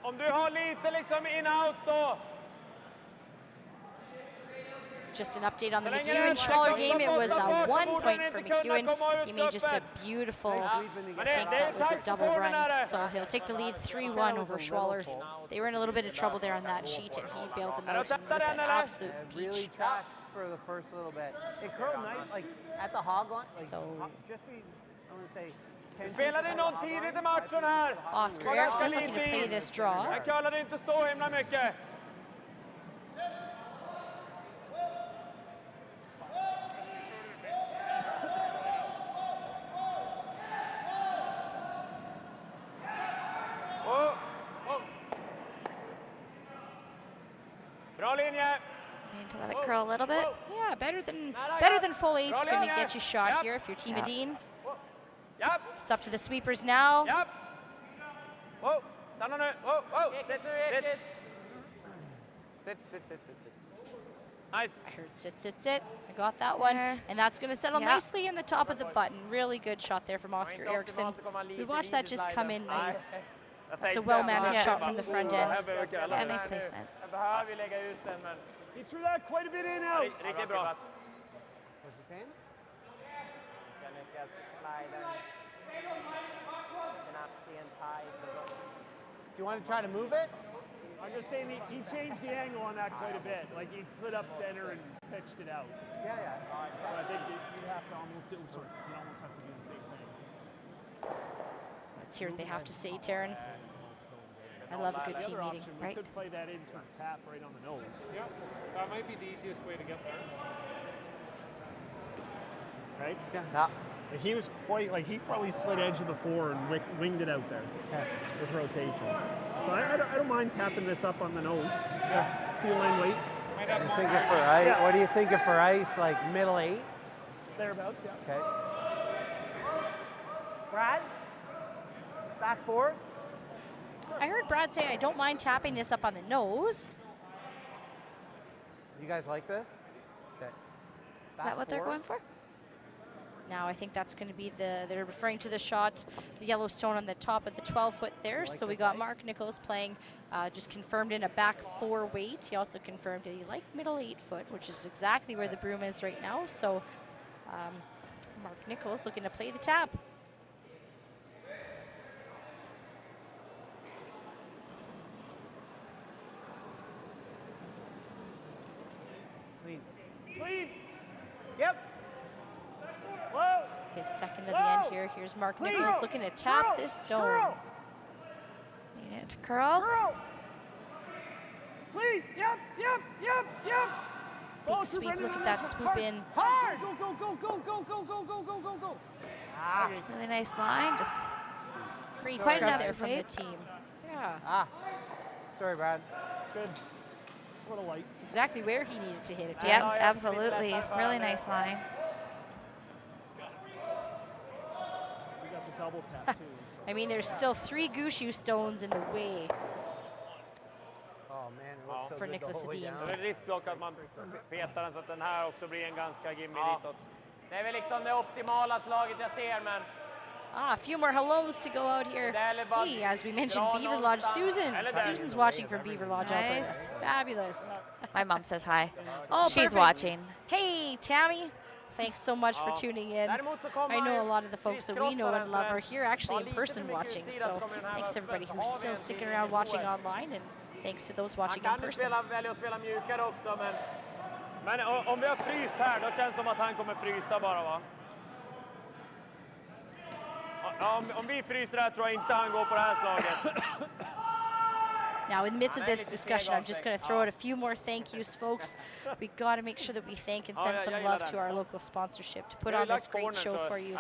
Om du har lite liksom in-out så... Just an update on the McEwen-Schwaller game. It was 1 point for McEwen. He made just a beautiful, I think that was a double run. So he'll take the lead 3-1 over Schwaller. They were in a little bit of trouble there on that sheet, and he bailed them out with an absolute peach. Really tracked for the first little bit. It curled nice, like at the hog line. Like, so, just be, I want to say, Spelade någon tidigt i matchen här. Oscar Eriksson looking to play this draw. Jag kallade inte så himla mycket. Bra linje. Need to let it curl a little bit. Yeah, better than full 8's going to get you shot here if you're Team Edin. Yep. It's up to the sweepers now. Yep. Whoa. Stanna nu. Whoa. Whoa. Sit. Nice. I heard sit. I got that one. And that's going to settle nicely in the top of the button. Really good shot there from Oscar Eriksson. We watched that just come in nice. That's a well-managed shot from the front end. Yeah, nice placement. He threw that quite a bit in out. Riktigt bra. What's he saying? Do you want to try to move it? I'm just saying he changed the angle on that quite a bit. Like he slid up center and pitched it out. Yeah. So I think you'd have to almost do sort of, you'd almost have to do the same thing. Let's hear what they have to say, Taryn. I love a good team meeting, right? We could play that into a tap right on the nose. Yeah, that might be the easiest way to get there. Right? Yeah. He was quite, like, he probably slid edge of the 4 and winged it out there with rotation. So I don't mind tapping this up on the nose. Teal line weight. What do you think for ice? What do you think for ice? Like middle 8? Thereabouts, yeah. Okay. Brad, back forward. I heard Brad say, I don't mind tapping this up on the nose. You guys like this? Okay. Is that what they're going for? Now I think that's going to be they're referring to the shot, the yellow stone on the top of the 12-foot there. So we got Mark Nichols playing, just confirmed in a back 4 weight. He also confirmed that he liked middle 8-foot, which is exactly where the broom is right now. So Mark Nichols looking to play the tap. Clean. Clean. Yep. His second of the end here. Here's Mark Nichols looking to tap this stone. Need it to curl. Clean. Yep. Big sweep. Look at that swoop in. Hard. Go. Really nice line. Just Great quite scrub enough there to from the fade. team. Yeah. Sorry, Brad. It's good. Just a little light. It's exactly where he needed to hit it. Yep, absolutely. Really nice line. We got the double tap too. I mean, there's still 3 Gushue stones in the way Oh man, it looks so for good the Niklas whole way Edin. down. Då är det risk dock att man petar den så att den här också blir en ganska gimmig ditåt. Det är väl liksom det optimala slaget jag ser, men A few more hellos to go out here. Hey, as we mentioned, Beaver Lodge. Susan's watching from Beaver Lodge, Alberta. Nice. Fabulous. My mom says hi. Oh, she's perfect. watching. Hey, Tammy. Thanks so much for tuning in. I know a lot of the folks that we know and love are here actually in person watching. So thanks everybody who's still sticking around watching online, and thanks to those watching in person. Välja att spela mjukare också, men om vi har fryst här, då känns det som att han kommer frysa bara, va? Om vi fryser här tror jag inte han går på det här slaget. Now, in the midst of this discussion, I'm just going to throw out a few more thank yous, folks. We got to make sure that we thank and send some love to our local sponsorship to put on this great show for you.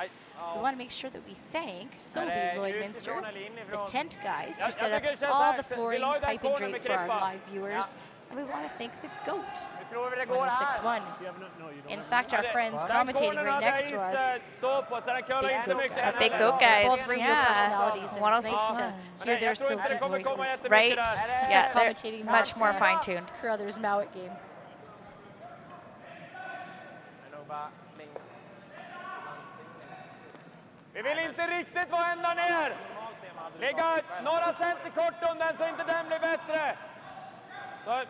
We want to make sure that we thank Sobeys Lloydminster, the tent guys who set up all the flooring, pipe, and drape for our live viewers. And we want to thank the GOAT, 1061. In fact, our friends commentating right next to us, Big GOAT guys, both radio personalities, and it's nice to hear their silky voices. Right? Yeah, they're much more fine-tuned. Carruthers Mowat game. Vi vill inte riktigt vara ända ner. Ligga några center kort om den så inte den blir bättre. Så,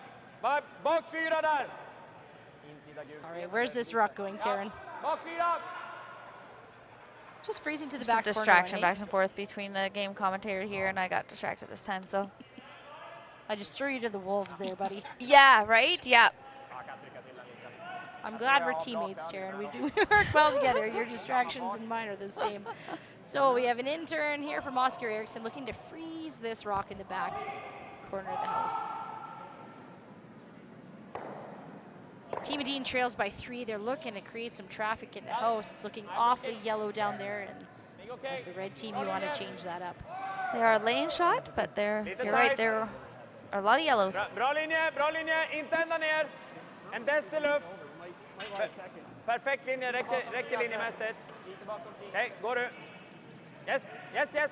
bak 4 där. All right, where's this rock going, Taryn? Bak 4. Just freezing to the Some back corner. distraction back and forth between the game commentator here, and I got distracted this time, so. I just threw you to the wolves there, buddy. Yeah, right? Yeah. I'm glad we're teammates, Taryn. We work well together. Your distractions and mine are the same. So we have an intern here from Oscar Eriksson looking to freeze this rock in the back corner of the house. Team Edin trails by 3. They're looking to create some traffic in the house. It's looking awfully yellow down there, and as the red team, you want to change that up. They are a lane shot, but you're right, there are a lot of yellows. Bra linje, inte ända ner. En deci luft. Perfekt linje, räcker linjemässigt. Okej, går du. Yes,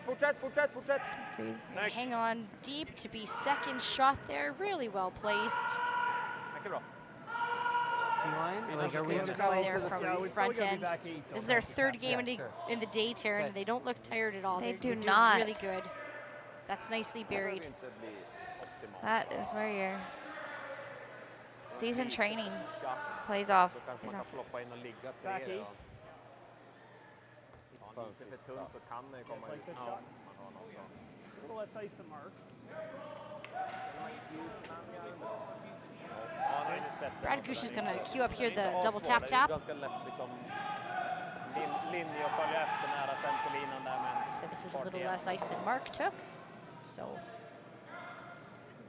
fortsätt. Hang on deep to be second shot there. Really well placed. Mycket bra. Good scrub there from front end. This is their 3rd game in the day, Taryn, and they don't look tired at all. They They're do doing not. really good. That's nicely buried. That is where your season training plays off. Back 8. A little less ice than Mark. Brad Gushue is going to queue up here the double tap. So this is a little less ice than Mark took. So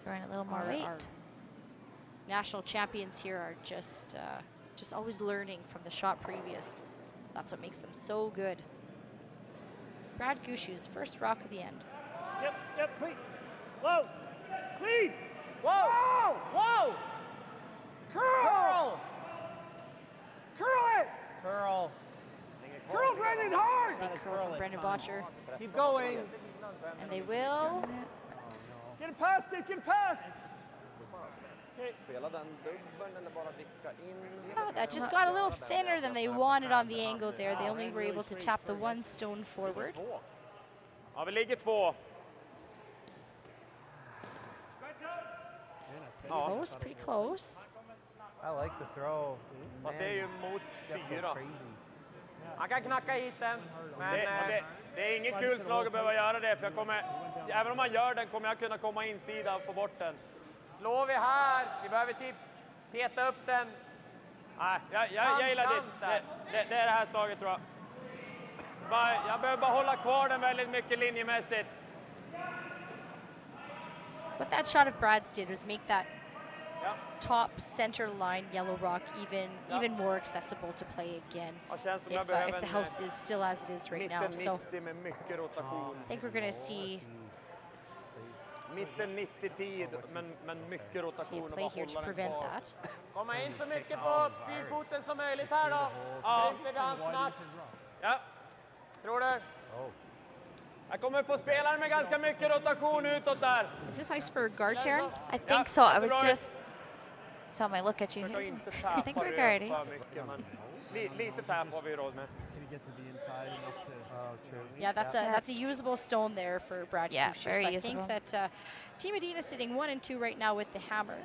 throwing a little more weight. Our national champions here are just always learning from the shot previous. That's what makes them so good. Brad Gushue's first rock of the end. Yep, clean. Whoa, clean. Whoa! Curl it. Curl! Curl, Brendan, hard! Big curl from Brendan Botcher. Keep going. And they will. Get it past it, get it past! Oh, that just got a little thinner than they wanted on the angle there. They only were able to tap the 1 stone forward. Ja, vi ligger 2. Close, pretty close. I like the throw. Fast det är ju mot Jeff go 4. crazy. Han kan knacka hit den. Men det är inget kul slag att behöva göra det. För jag kommer, även om man gör den kommer jag kunna komma insida och få bort den. Slår vi här, vi behöver typ peta upp den. Nej, jag gillar ditt. Det är det här slaget tror jag. Jag behöver bara hålla kvar den väldigt mycket linjemässigt. What that shot of Brad's did was make that top center line yellow rock even more accessible to play again if the house is still as it is right now. So I think we're going to see Mitten 90-tid, men mycket rotation. play here to prevent that. Komma in så mycket på fyrfoten som möjligt här då. Ja, inte vid hans knack. Ja, tror du? Jag kommer få spelare med ganska mycket rotation utåt där. Is this ice for a guard, Taryn? I think so. I was just saw my look at you. I think we're guarding. Lite tap har vi råd med. Yeah, that's a usable stone there for Brad. Yeah, Gushue. very So I usable. think that Team Edin is sitting 1 and 2 right now with the hammer.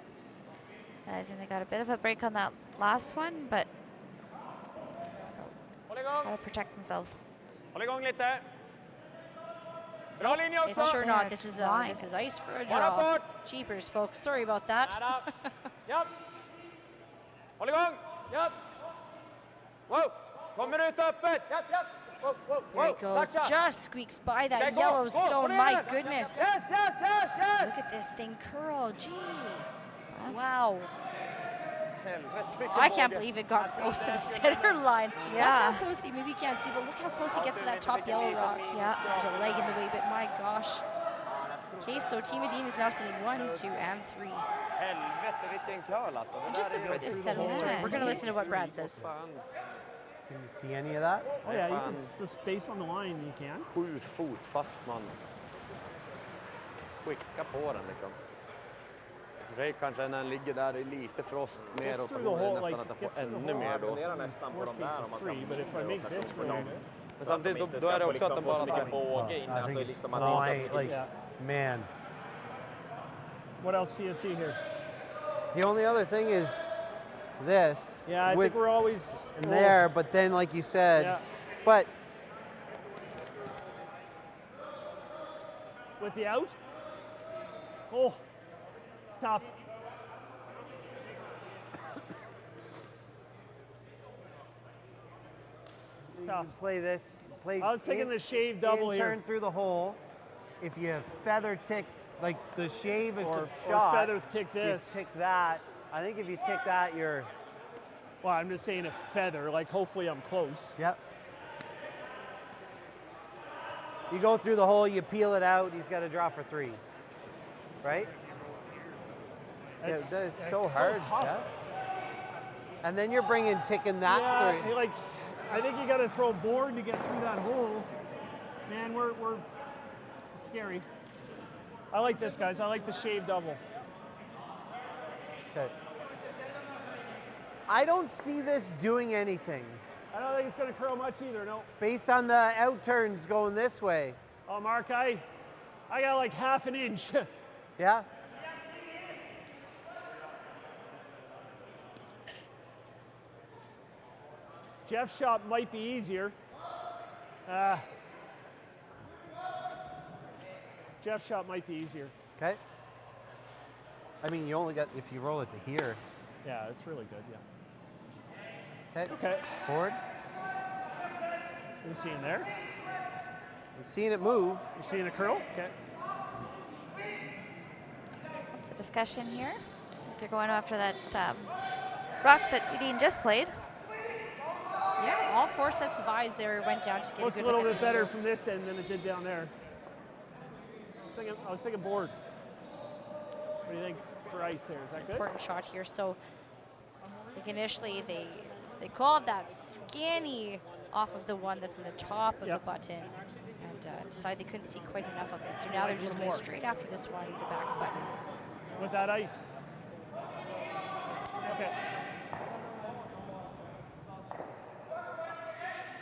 I think they got a bit of a break on that last one, but how to protect themselves. Håll igång lite. Bra linje också. It's sure not. This is ice for a draw. Jeepers, folks. Sorry about that. Japp. Håll igång. Japp. Wow. Kommer ut öppet. Japp, japp. There it goes. Just squeaks by that yellow stone. My goodness. Look at this thing curl. Gee. Wow. I can't believe it got close to the center line. Yeah. Watch how close maybe you can't see, but look how close he gets to that top yellow rock. Yeah. There's a leg in the way, but my gosh. Okay, so Team Edin is now sitting 1, 2, and 3. And just look where this settles. Sorry, we're going to listen to what Brad says. Can you see any of that? Oh yeah, you can just base on the line, you can. 7 fot fast man. Skicka på den liksom. Det kanske när den ligger där i lite frost neråt och nästan att den får ännu mer då. Nästan på de där om man ska men samtidigt då är det också att den bara ska båga in. I think it's like, man. What else do you see here? The only other thing is this. Yeah, I think we're always in there, but then like you said, but with the out. Oh, it's tough. You can play this. I was taking the shave double here. Turn through the hole. If you feather tick, like the shave is the or shot. feather tick this. You tick that. I think if you tick that, you're. Well, I'm just saying a feather. Like hopefully I'm close. Yep. You go through the hole, you peel it out. He's got to draw for 3. Right? Yeah, that is so hard, Jeff. And then you're ticking that 3. Like, I think you got to throw a board to get through that hole. Man, we're scary. I like this, guys. I like the shave double. Okay. I don't see this doing anything. I don't think it's going to curl much either, no. Based on the out turns going this way. Oh, Mark, I got like half an inch. Yeah? Jeff's shot might be easier. Jeff's shot might be easier. Okay. I mean, you only got, if you roll it to here. Yeah, it's really good, yeah. Okay. Forward. You seeing there? I'm seeing it move. You seeing it curl? Okay. It's a discussion here. I think they're going after that rock that Edin just played. Yeah, all 4 sets of eyes there went down to get Looks a good a little look bit at better angles. from this end than it did down there. I was thinking board. What do you think for ice there? Is that good? Important shot here. So I think initially they called that skinny off of the one that's in the top of the button and decided they couldn't see quite enough of it. So now they're just going straight after this one, the back button. With that ice. Okay.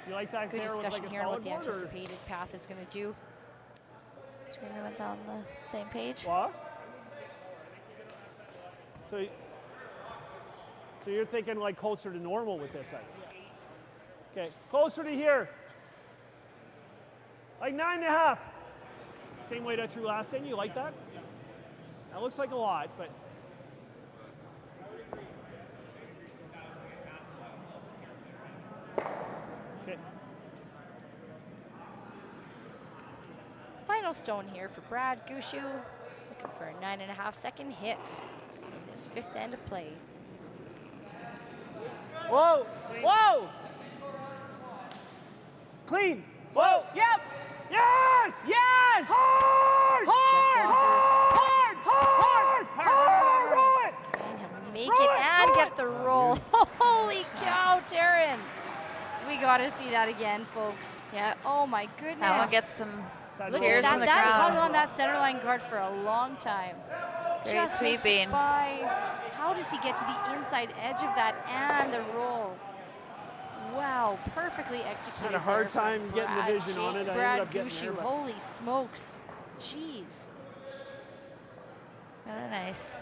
You like that? Good there discussion with like here a on what the solid board, or- anticipated path is going to do. Sure everyone's on the same page. What? So you're thinking like closer to normal with this ice. Okay, closer to here. Like 9.5. Same weight I threw last time. You like that? That looks like a lot, but. Okay. Final stone here for Brad Gushue, looking for a 9.5 second hit in this 5th end of play. Whoa! Whoa! Clean! Whoa! Yep! Yes! Yes! Hard! Hard! Hard! Hard! Hard! Roll it! And he'll make it and get the roll. Holy cow, Taryn! We got to see that again, folks. Yeah. Oh my goodness. That one gets some Look cheers at from the that crowd. hung on that center line guard for a long time. Great Just makes it sweeping. by. How does he get to the inside edge of that and the roll? Wow, perfectly executed. Had a hard there from time getting the Brad vision on it. I Brad ended up getting Gushue, there, but- holy smokes. Jeez. Really nice.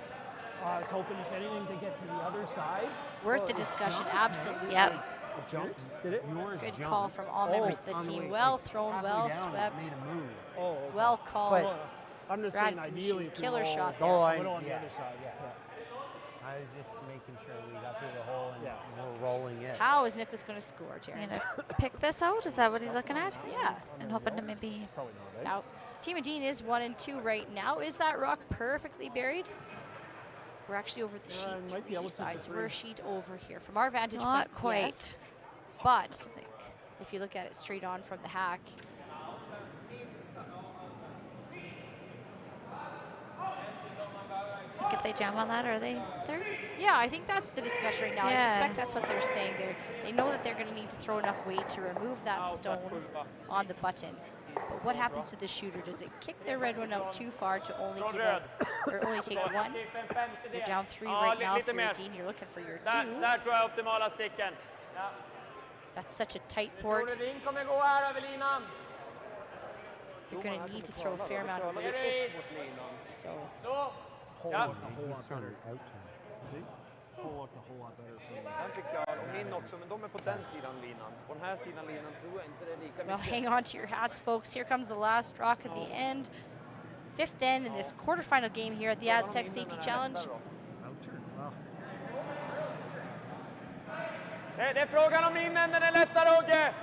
I was hoping, if anything, to get to the other side. Worth the discussion, absolutely. Yep. It jumped. Did it? Good call from all members of the team. Well thrown, well swept, Oh, well called. I'm just Brad saying, Gushue, ideally, if we killer roll- shot Goal there. line. Put it on the Yeah. other side, yeah. I was just making sure we got through the hole and we're rolling it. How is Niklas going to score, Terry? Gonna pick this out? Is that what he's looking at? Yeah. And hoping to maybe. Now, Team Edin is 1-2 right now. Is that rock perfectly buried? We're actually over the sheet might be able to sides. for We're a three. sheet over here. From our vantage Not point, quite. yes. But if you look at it straight on from the hack, If they jam on that, are they third? yeah, I think that's the discussion right now. I Yeah. suspect that's what they're saying. They know that they're going to need to throw enough weight to remove that stone on the button. But what happens to the shooter? Does it kick their red one out too far to only give up, or only take one? You're down 3 right now for your Edin. You're looking for your Där deuce. tror jag optimala sticken. Ja. That's such a tight port. Edin kommer gå här över linan. You're going to need to throw a fair amount of weight. So, Så. Hole Ja. looked a whole lot better. Is he? Hole looked a whole lot better for me. Den fick jag och min också, men de är på den sidan linan. På den här sidan linan tror jag inte det är lika well, mycket. hang on to your hats, folks. Here comes the last rock at the end. 5th end in this quarterfinal game here at the Astec Safety Challenge. Det är frågan om inänden är lättare, Åge.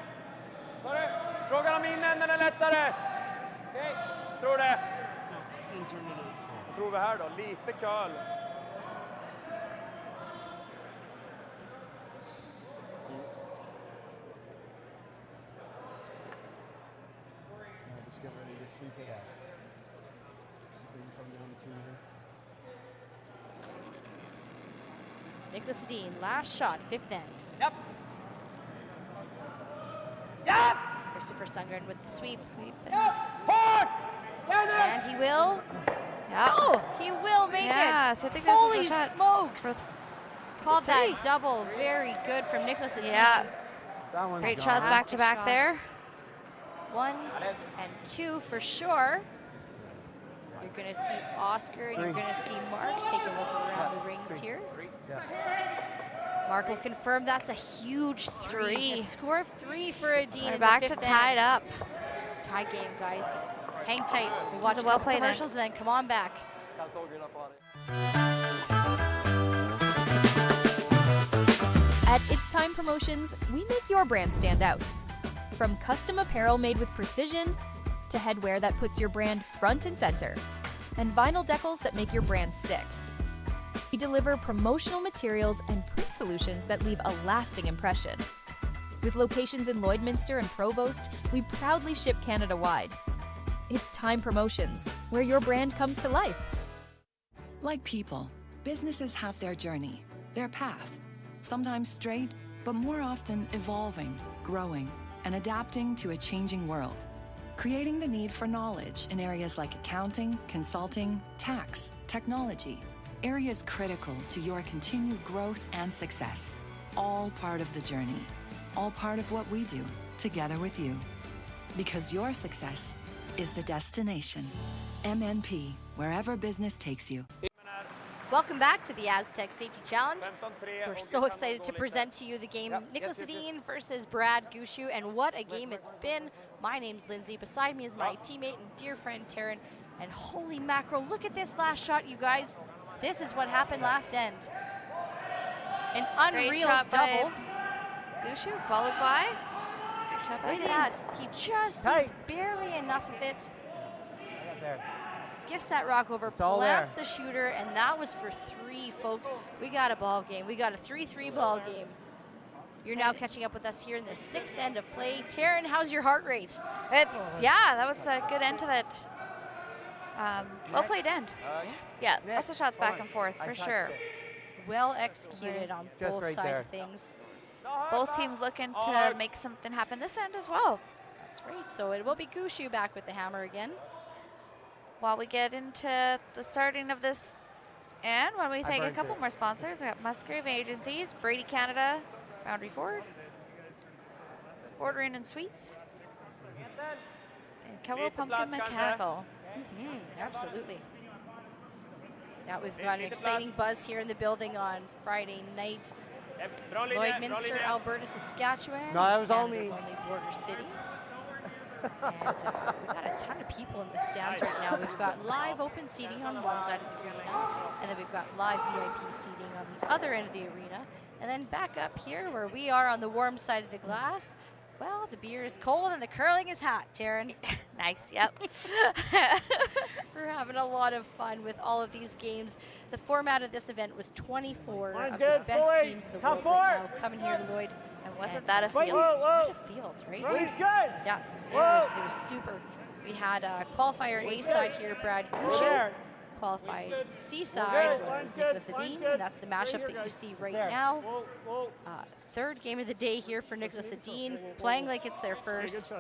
Sorry. Frågan om inänden är lättare. Okej, tror det. Tror vi här då, lite curl. Just get ready to sweep it out. See if we can come down to here. Niklas Edin, last shot, 5th end. Yep. Yep. Christopher Sundgren with the sweep. Hårt! And he will. Yeah. Oh, he will make Yeah, it. so I think this is Holy a shot smokes. Called the that city. double. Very good from Niklas Edin. Yeah. That one's Great gone. shots back to back there. Shots. 1 and 2 for sure. You're going to see Oscar and you're going to see Mark take a look around the rings here. Mark will confirm that's a huge 3. A score of 3 for Edin. We're in back the to 5th tied end. up. Tie game, guys. Hang tight. We'll watch a well played commercials and then come on back. At It's Time Promotions, we make your brand stand out. From custom apparel made with precision, to headwear that puts your brand front and center, and vinyl decals that make your brand stick. We deliver promotional materials and print solutions that leave a lasting impression. With locations in Lloydminster and Provost, we proudly ship Canada-wide. It's Time Promotions, where your brand comes to life. Like people, businesses have their journey, their path, sometimes straight, but more often evolving, growing, and adapting to a changing world. Creating the need for knowledge in areas like accounting, consulting, tax, technology, areas critical to your continued growth and success. All part of the journey, all part of what we do together with you. Because your success is the destination. MNP, wherever business takes you. Welcome back to the Astec Safety Challenge. We're so excited to present to you the game Niklas Edin versus Brad Gushue, and what a game it's been. My name's Lindsay. Beside me is my teammate and dear friend Taryn. And holy mackerel, look at this last shot, you guys. This is what happened last end. An unreal double. Gushue followed by. Great shot by Look at that. He just sees barely enough of it. Skips that rock over, plants the shooter, and that was for 3, folks. We got a ball game. We got a 3-3 ball game. You're now catching up with us here in the 6th end of play. Taryn, how's your heart rate? It's, yeah, that was a good end to that. Well played end. Yeah, lots of shots back and forth, for sure. Well executed on both sides of things. Both teams looking to make something happen this end as well. That's right, so it will be Gushue back with the hammer again. While we get into the starting of this, and when we thank a couple more sponsors, we got Musgrave Agencies, Brady Canada, Boundary Ford, Ordering and Sweets, and Kello Pumpkin Mechanical. Absolutely. Yeah, we've got an exciting buzz here in the building on Friday night. Lloydminster, Alberta, Saskatchewan. No, that was all Canada's me. only border city. And we've got a ton of people in the stands right now. We've got live open seating on one side of the arena, and then we've got live VIP seating on the other end of the arena. And then back up here where we are on the warm side of the glass, well, the beer is cold and the curling is hot, Taryn. Nice, yep. We're having a lot of fun with all of these games. The format of this event was 24 of the best teams in the world right now coming here to Lloyd. And wasn't that a field? What a field, right? Yeah, it was super. We had qualifier A side here, Brad Gushue. Qualified C side was Niklas Edin, and that's the matchup that you see right now. Third game of the day here for Niklas Edin, playing like it's their first.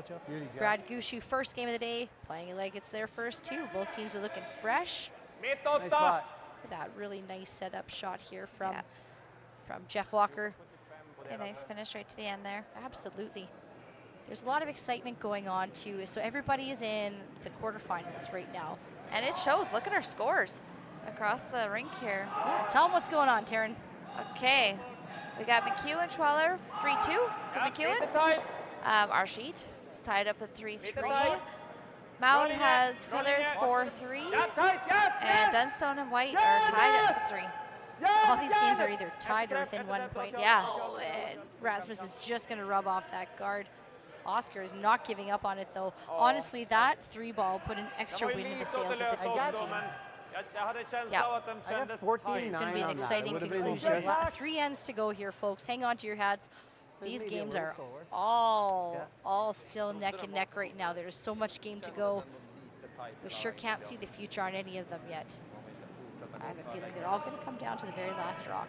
Brad Gushue, first game of the day, playing like it's their first too. Both teams are looking fresh. Nice shot. That really nice setup shot here from Jeff Walker. A nice finish right to the end there. Absolutely. There's a lot of excitement going on too. So everybody is in the quarterfinals right now. And it shows. Look at our scores across the rink here. Yeah, tell them what's going on, Taryn. Okay. We got McEwen and Schwaller, 3-2 for McEwen. Our sheet is tied up at 3-3. Mount has Brothers 4-3. And Dunstone and White are tied up at 3. So all these games are either tied or within 1 point. Yeah. Oh, and Rasmus is just going to rub off that guard. Oscar is not giving up on it, though. Honestly, that 3-ball put an extra wind in the sails of this Edin team. Yeah. This is going to be an exciting conclusion. 3 ends to go here, folks. Hang on to your hats. These games are all still neck and neck right now. There's so much game to go. We sure can't see the future on any of them yet. I have a feeling they're all going to come down to the very last rock.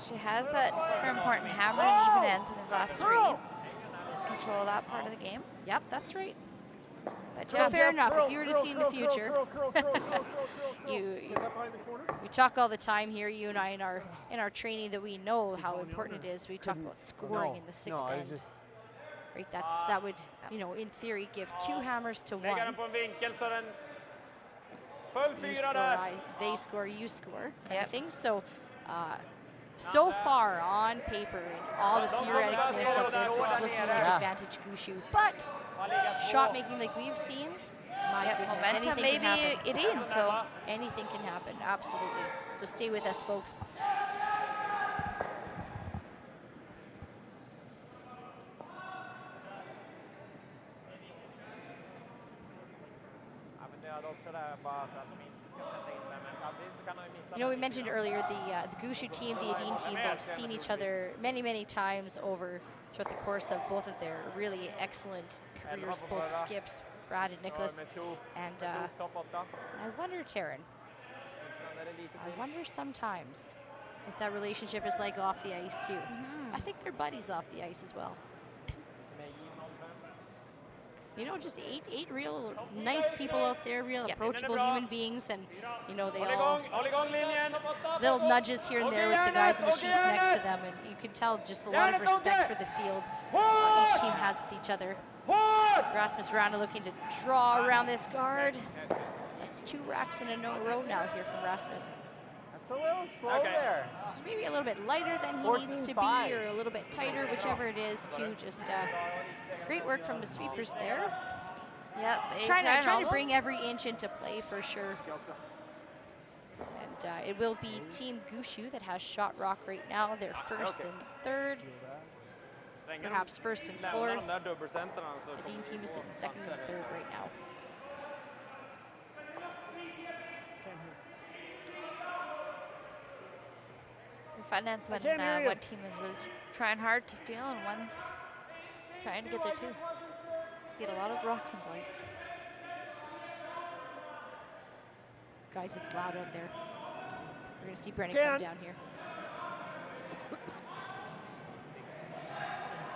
She has that very important hammer and even ends in his last 3. Control that part of the game. Yep, that's right. But so fair enough. If you were to see in the future, we talk all the time here, you and I, in our training, that we know how important it is. We talk about scoring in the 6th end. Right, that would, in theory, give 2 hammers to 1. You score, they score, you score. Things. So, so far on paper and all the theoreticness of this, it's looking like advantage Gushue. But shot making like we've seen, my goodness, momentum anything can happen. maybe it in, so anything can happen, absolutely. So stay with us, folks. We mentioned earlier the Gushue team, the Edin team, they've seen each other many, many times over throughout the course of both of their really excellent careers, both skips, Brad and Niklas. And I wonder, Taryn, I wonder sometimes what that relationship is like off the ice too. I think they're buddies off the ice as well. You know, just eight real nice people out there, real approachable human beings, and you know they all little nudges here and there with the guys in the sheets next to them, and you can tell just a lot of respect for the field each team has with each other. Rasmus Rana looking to draw around this guard. That's 2 racks in a row now here from Rasmus. That's a little slow there. It's maybe a little bit lighter than he needs to be, or a little bit tighter, whichever it is, too. Just great work from the sweepers there. Yeah, trying to bring every inch into play for sure. And it will be Team Gushue that has shot rock right now. They're first and third, perhaps first and fourth. The Edin team is sitting second and third right now. So we find that's when one team is really trying hard to steal and one's trying to get there too. Get a lot of rocks in play. Guys, it's loud out there. We're going to see Brennan come down here.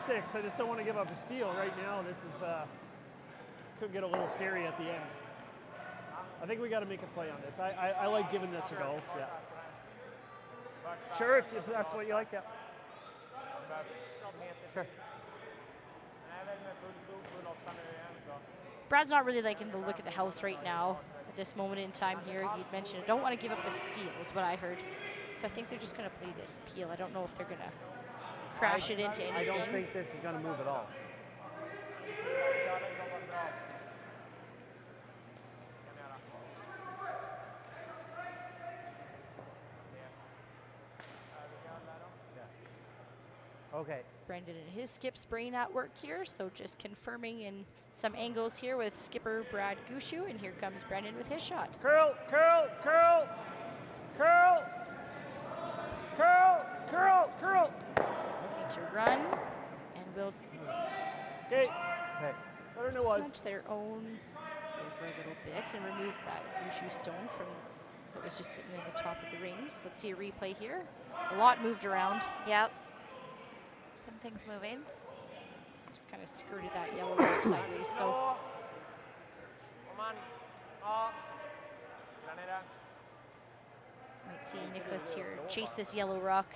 6. I just don't want to give up a steal right now. This is could get a little scary at the end. I think we got to make a play on this. I like giving this a go. Yeah. Sure, if that's what you like. Yeah. Sure. Brad's not really liking the look of the house right now at this moment in time here. He'd mentioned, I don't want to give up a steal is what I heard. So I think they're just going to play this peel. I don't know if they're going to crash it into anything. I don't think this is going to move at all. Okay. Brendan and his skip spraying at work here, so just confirming in some angles here with skipper Brad Gushue, and here comes Brendan with his shot. Curl, curl, curl, curl, curl, curl, curl. Looking to run, and will smudge their own over a little bit and remove that Gushue stone from that was just sitting in the top of the rings. Let's see a replay here. A lot moved around. Yep. Something's moving. Just kind of skirted that yellow rock sideways. So might see Niklas here chase this yellow rock.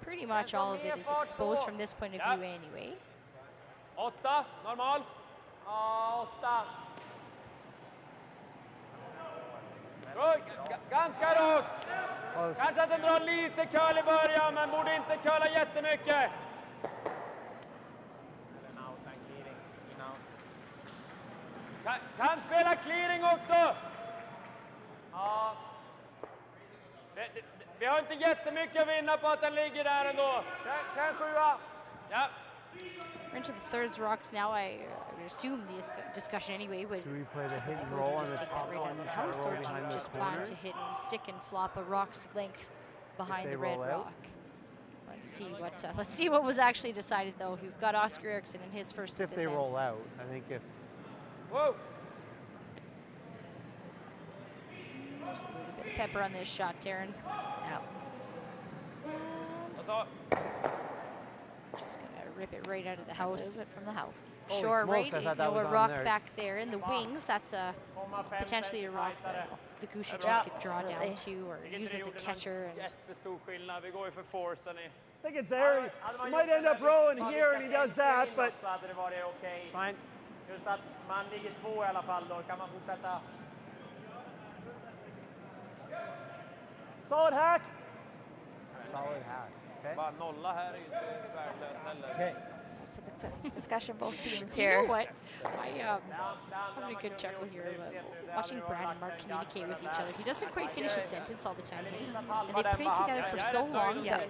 Pretty much all of it is exposed from this point of view anyway. 8, normal. 8. Ganska rakt. Kanske att den drar lite curl i början, men borde inte curla jättemycket. Kan spela clearing också. Ja. Vi har inte jättemycket att vinna på att den ligger där ändå. Känn 7. Ja. We're into the thirds rocks now. I would assume the discussion anyway would do we play the hit and like, roll just take that right out of the house, or do you just plan to hit and stick and flop a rock's length behind the red rock? Let's see what was actually decided though. We've got Oscar Eriksson in his first at if this they end. roll out. I think if whoa. There's a little bit of pepper on this shot, Darren. Yep. Just gonna rip it right out of the house. Move it from the house. Sure, right? You know, a rock back there in the wings. That's a potentially a rock that the Gushue team could draw down to or use as a catcher. And I think it's there. He might end up rolling here, and he does that, but fine. Just att man ligger 2 i alla fall, då kan man fortsätta. Solid hack. Solid hack. Okay. Bara nolla här är ju värdelöst heller. Okay. It's a discussion both teams You here. know what? I'm a good chuckle here, but watching Brad and Mark communicate with each other. He doesn't quite finish a sentence all the time. And they played together for so long that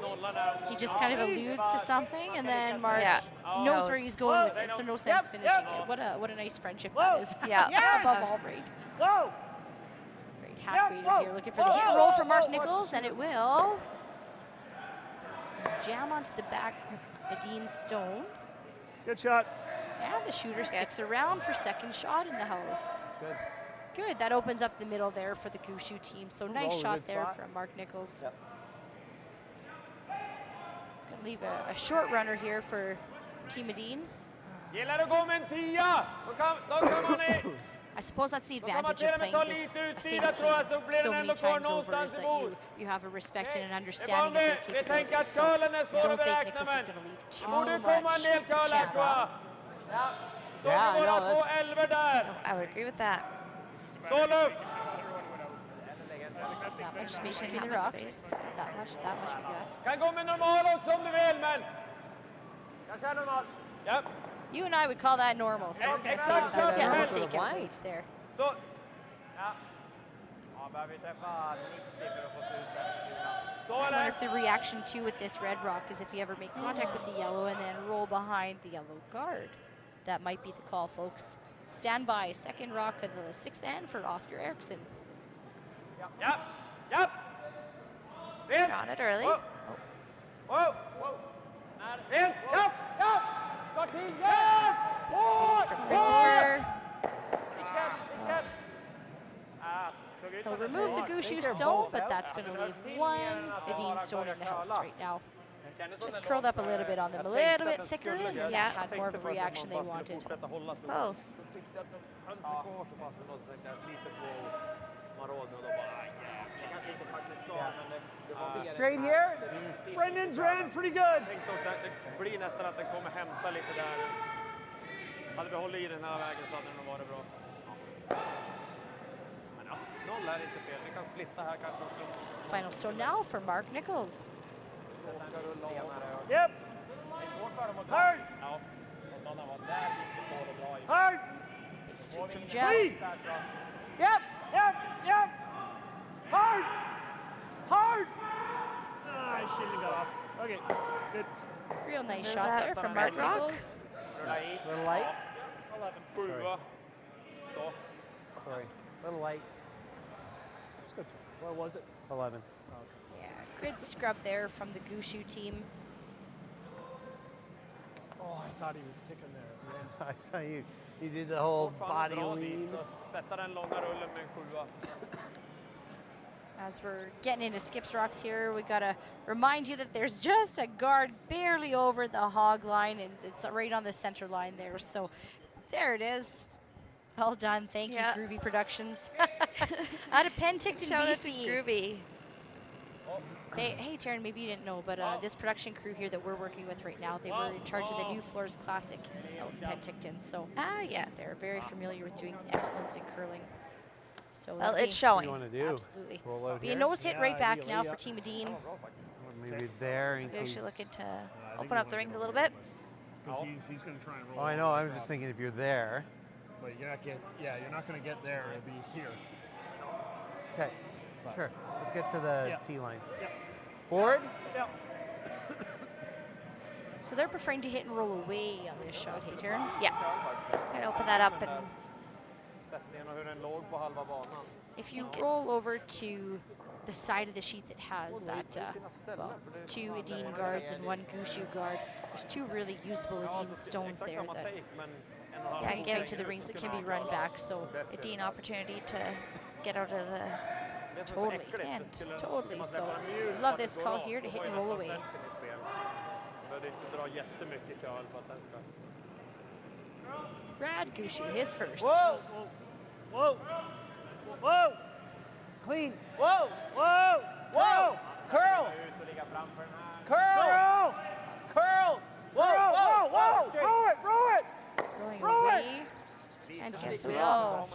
he just kind of alludes to something, and then Mark knows where he's going with it, so no sense finishing it. What a nice friendship that is. Yeah. Above all, right. Whoa. Great hack weighted here, looking for the hit and roll from Mark Nichols, and it will just jam onto the back of Edin's stone. Good shot. And the shooter sticks around for second shot in the house. Good. Good. That opens up the middle there for the Gushue team. So nice roll, shot good there spot. from Mark Nichols. Yep. It's going to leave a short runner here for Team Edin. Gillar att gå med en 10. Då kan man I suppose that's the Då kan man advantage of till och med playing ta this lite a same utsida tror jag, så team blir so den many ändå kvar times over is någonstans that i mål. you have a respect and an Det är understanding of your vanligt. Vi tänker capabilities. att So curlen är I svår don't att think beräkna, Nicholas is men going to leave det too borde komma en much del curlar tror jag. chance. Ja. Då Yeah, går I know, våra två that's- elver där. I would agree with that. Stål upp. That much space Shouldn't between the have much rocks. space. That much we got. Kan gå med normal också om du vill, men jag kör normal. Ja. You and I would call that normal, so we're going to say that that's Yeah. normal Yeah. take out weight there. Så. Ja. Ja, behöver vi träffa 90 för att få ut den. Så I wonder eller? if the reaction too with this red rock is if you ever make contact with the yellow and then roll behind the yellow guard. That might be the call, folks. Stand by, second rock of the 6th end for Oscar Eriksson. Ja. Ja. Ren. On it early. Whoa. Whoa. Whoa. Ren. Ja. Ja. Ska 10. Speed from Christopher. He'll remove the Gushue stone, but that's going to leave one Edin stone in the house right now. Just curled up a little bit on them, a little bit thicker, and then that had more of a reaction they wanted. It's close. Straight here? Brendan's ran pretty good. Det blir nästan att den kommer hämta lite där. Hade vi hållit i den här vägen så hade den nog varit bra. Men ja, noll är inte fel. Vi kan splitta här kanske också. Final stone now for Mark Nichols. Yep. Hard. Ja, och sådana var där inte får det bra i. Hard. Big sweep from Jeff. Yep. Yep. Yep. Hard. Hard. I shouldn't have got off. Okay. Good. Real nice Move shot that there from from Mark Red Rock. Nichols. Little light? Så. Sorry. Little light. That's good. What was it? 11. Yeah, good scrub there from the Gushue team. Oh, I thought he was ticking there. I saw you. You did the whole body lean. Sätta den långa rullen med en 7. As we're getting into skips rocks here, we gotta remind you that there's just a guard barely over the hog line, and it's right on the center line there. So there it is. Well done. Thank you, Groovy Productions. Out of Penticton, Shout out BC. to Groovy. Hey, Taryn, maybe you didn't know, but this production crew here that we're working with right now, they were in charge of the New Floors Classic out in Penticton. So yes, they're very familiar with doing excellence in curling. So Well, that'll it's be- showing. What do you want to do? Absolutely. Roll out Be here? a nose hit right back now for Team Edin. Maybe there in case. Gushue looking to open up the rings a little bit. Because he's going to try and roll. Oh, I know. I was just thinking if you're there. But you're not going to get there. It'll be here. Okay. Sure. Let's get to the Yeah. T line. Yep. Forward? Yep. So they're preferring to hit and roll away on this shot, hey, Taryn? Yeah. And open that up and Sätt ner hur den låg på halva banan. If you roll over to the side of the sheet that has that, well, 2 Edin guards and 1 Gushue guard, there's 2 really usable Edin stones there that yeah, getting to the rings that can be run back. So Edin opportunity to get out of the totally, and totally. So love this call here to hit and roll away. Behövde inte dra jättemycket curl för att den ska... Brad Gushue, his first. Whoa! Whoa! Whoa! Clean. Whoa! Whoa! Whoa! Curl! Ut och ligga framför den här. Curl! Curl! Whoa! Whoa! Whoa! Roll it! Roll it! Going Roll it! away. And gets it all.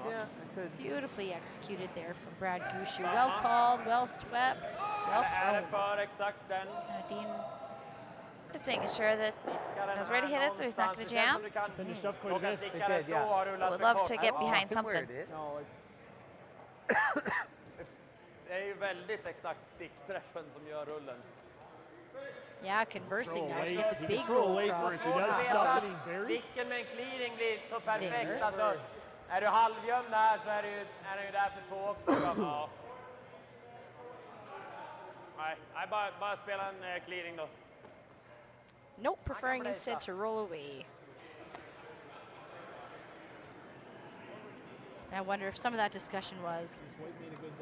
Yeah, I said. Beautifully executed there from Brad Gushue. Well called, well swept, well Är det thrown. för exakt den? Dean just making sure that knows where to hit it so he's not going to jam. Finished up quite a bit. It did, yeah. I would love to get behind Where something. it is. Det är ju väldigt exakt stickträffen som gör rullen. Yeah, conversing now to away. get the He big can throw roll away for across. it. He does stop it. He's buried. Sticken med en clearing blir så perfekt. There. Alltså, är du halvgömd där så är den ju där för 2 också. Ja. Nej, bara spela en clearing då. Nope, preferring instead to roll away. And I wonder if some of that discussion was,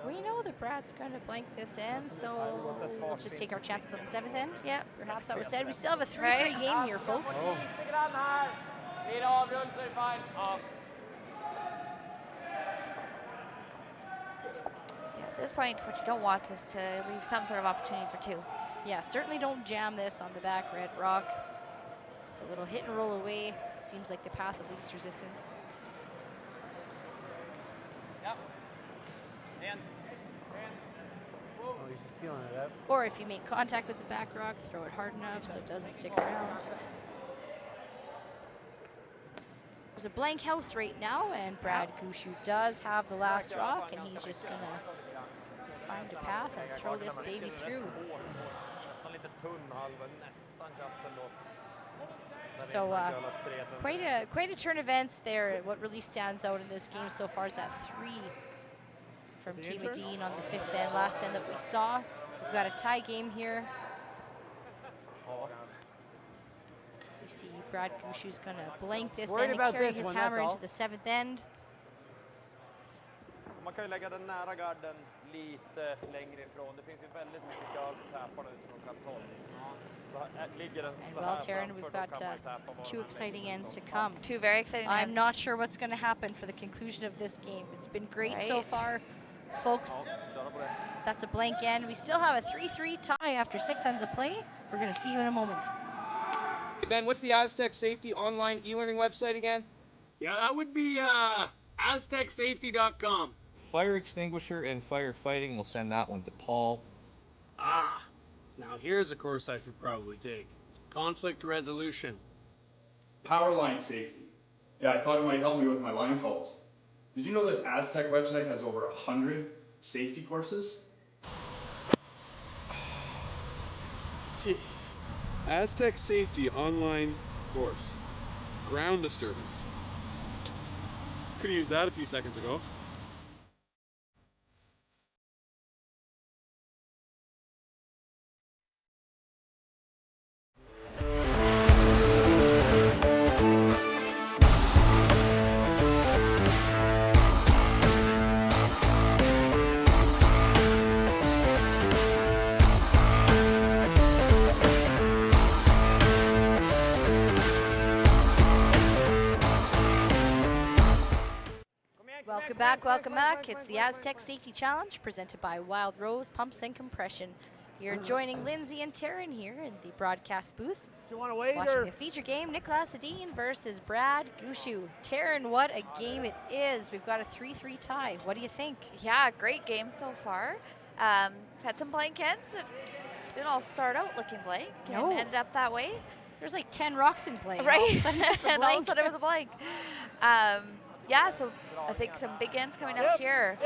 we know that Brad's going to blank this end, so we'll just take our chances on the 7th end. Yeah. Perhaps that was said. We still have a 3-3 game here, folks. Lite grann här. Blir det avrund så är det fine. Ja. Yeah, at this point, what you don't want is to leave some sort of opportunity for 2. Yeah, certainly don't jam this on the back red rock. So a little hit and roll away seems like the path of least resistance. Yep. En. Oh, he's just peeling it up. Or if you make contact with the back rock, throw it hard enough so it doesn't stick around. There's a blank house right now, and Brad Gushue does have the last rock, and he's just going to find a path and throw this baby through. So quite a turn of events there. What really stands out in this game so far is that 3 from Team Edin on the 5th end, last end that we saw. We've got a tie game here. We see Brad Gushue's going to blank this end and carry his hammer into the 7th end. Man kan ju lägga den nära garden lite längre ifrån. Det finns ju väldigt mycket gard på täpparna utifrån kartong. And well, Taryn, we've got 2 exciting ends to come. 2 very exciting ends. I'm not sure what's going to happen for the conclusion of this game. It's been great so far, folks. That's a blank end. We still have a 3-3 tie after 6 ends of play. We're going to see you in a moment. Ben, what's the Astec Safety online e-learning website again? Yeah, that would be AstecSafety.com. Fire extinguisher and firefighting, we'll send that one to Paul. Ah, now here's a course I should probably take. Conflict resolution. Power line safety. Yeah, I thought it might help me with my line calls. Did you know this Astec website has over 100 safety courses? Jeez. Astec Safety online course. Ground disturbance. Could have used that a few seconds ago. Welcome back. It's the Astec Safety Challenge presented by Wild Rose Pumps and Compression. You're joining Lindsay and Taryn here in the broadcast booth. Do you want to wait watching the feature game, Niklas Edin versus Brad Gushue. Taryn, what a game it is. We've got a 3-3 tie. What do you think? Yeah, great game so far. Had some blank ends. It didn't all start out looking blank and ended up that way. There's like 10 rocks in play. Right. All of a sudden it's a and all of a blank. sudden it was a blank. Yeah, so I think some big ends coming up here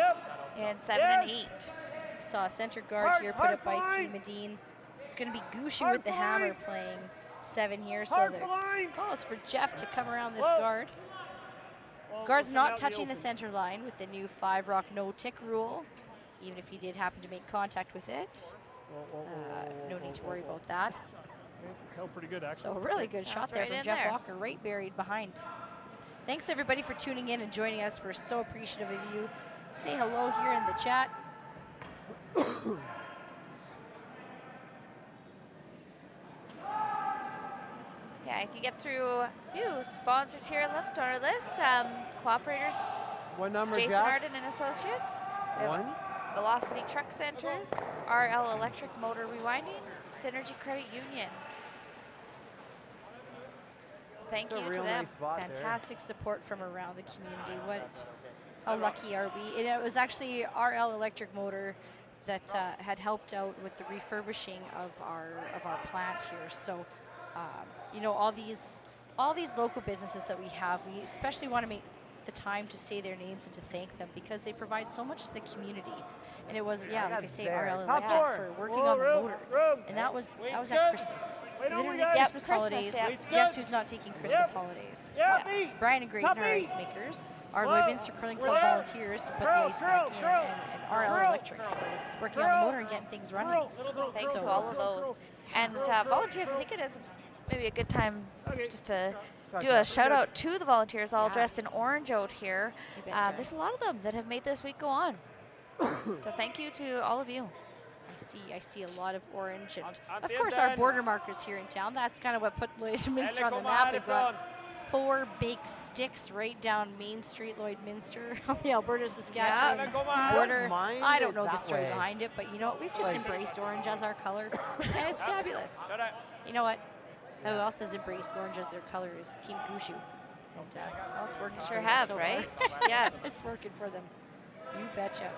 in 7 and 8. Saw a center guard here put up by Team Edin. It's going to be Gushue with the hammer playing 7 here, so the call is for Jeff to come around this guard. Guard's not touching the center line with the new 5 rock no tick rule, even if he did happen to make contact with it. No need to worry about that. Pretty good, actually. So a really good shot there from Jeff Walker, right buried behind. Thanks everybody for tuning in and joining us. We're so appreciative of you. Say hello here in the chat. Yeah, I can get through a few sponsors here left on our list. Cooperators. What number, Jason Jack? Arden and Associates. We have 1. Velocity Truck Centers. RL Electric Motor Rewinding. Synergy Credit Union. Thank you to them. Fantastic support from around the community. How lucky are we? It was actually RL Electric Motor that had helped out with the refurbishing of our plant here. So, you know, all these local businesses that we have, we especially want to make the time to say their names and to thank them because they provide so much to the community. And it was, yeah, like I say, RL Electric for working on the motor. And that was at Christmas. Literally Christmas holidays. Guess who's not taking Christmas holidays? Brian and Grayton, our ice makers. Our Lloydminster Curling Club volunteers to put the ice back in, and RL Electric for working on the motor and getting things running. Thanks to all of those. And volunteers, I think it is maybe a good time just to do a shout out to the volunteers all dressed in orange out here. There's a lot of them that have made this week go on. So thank you to all of you. I see a lot of orange, and of course our border markers here in town. That's kind of what put Lloydminster on the map. We've got 4 big sticks right down Main Street, Lloydminster, on the Alberta-Saskatchewan border. I don't know the story behind it, but you know what? We've just embraced orange as our color, and it's fabulous. You know what? Who else has embraced orange as their color is Team Gushue. And well, it's working Sure for them have, so right? far. Yes. It's working for them. You betcha.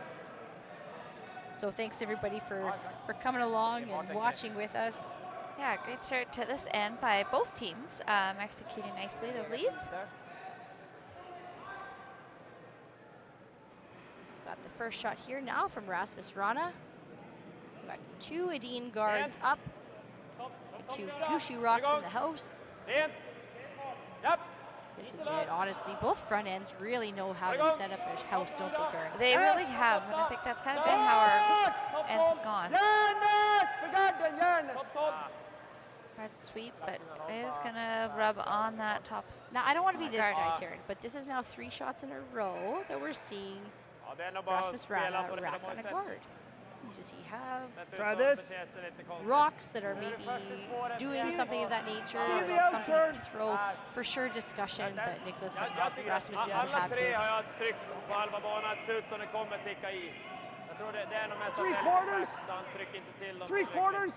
So thanks everybody for coming along and watching with us. Yeah, great start to this end by both teams, executing nicely those leads. Got the first shot here now from Rasmus Rana. We've got 2 Edin guards up, and 2 Gushue rocks in the house. This is it, honestly. Both front ends really know how to set up a house, don't they, Taryn? They really have, and I think that's kind of been how our ends have gone. Red sweep, but it is going to rub on that top. Now, I don't want to be this guy, Taryn, but this is now 3 shots in a row that we're seeing Rasmus Rana rack on a guard. Does he have rocks that are maybe doing something of that nature, or is it something you can throw? For sure, discussion that Niklas and Rasmus need to have here. 3/4.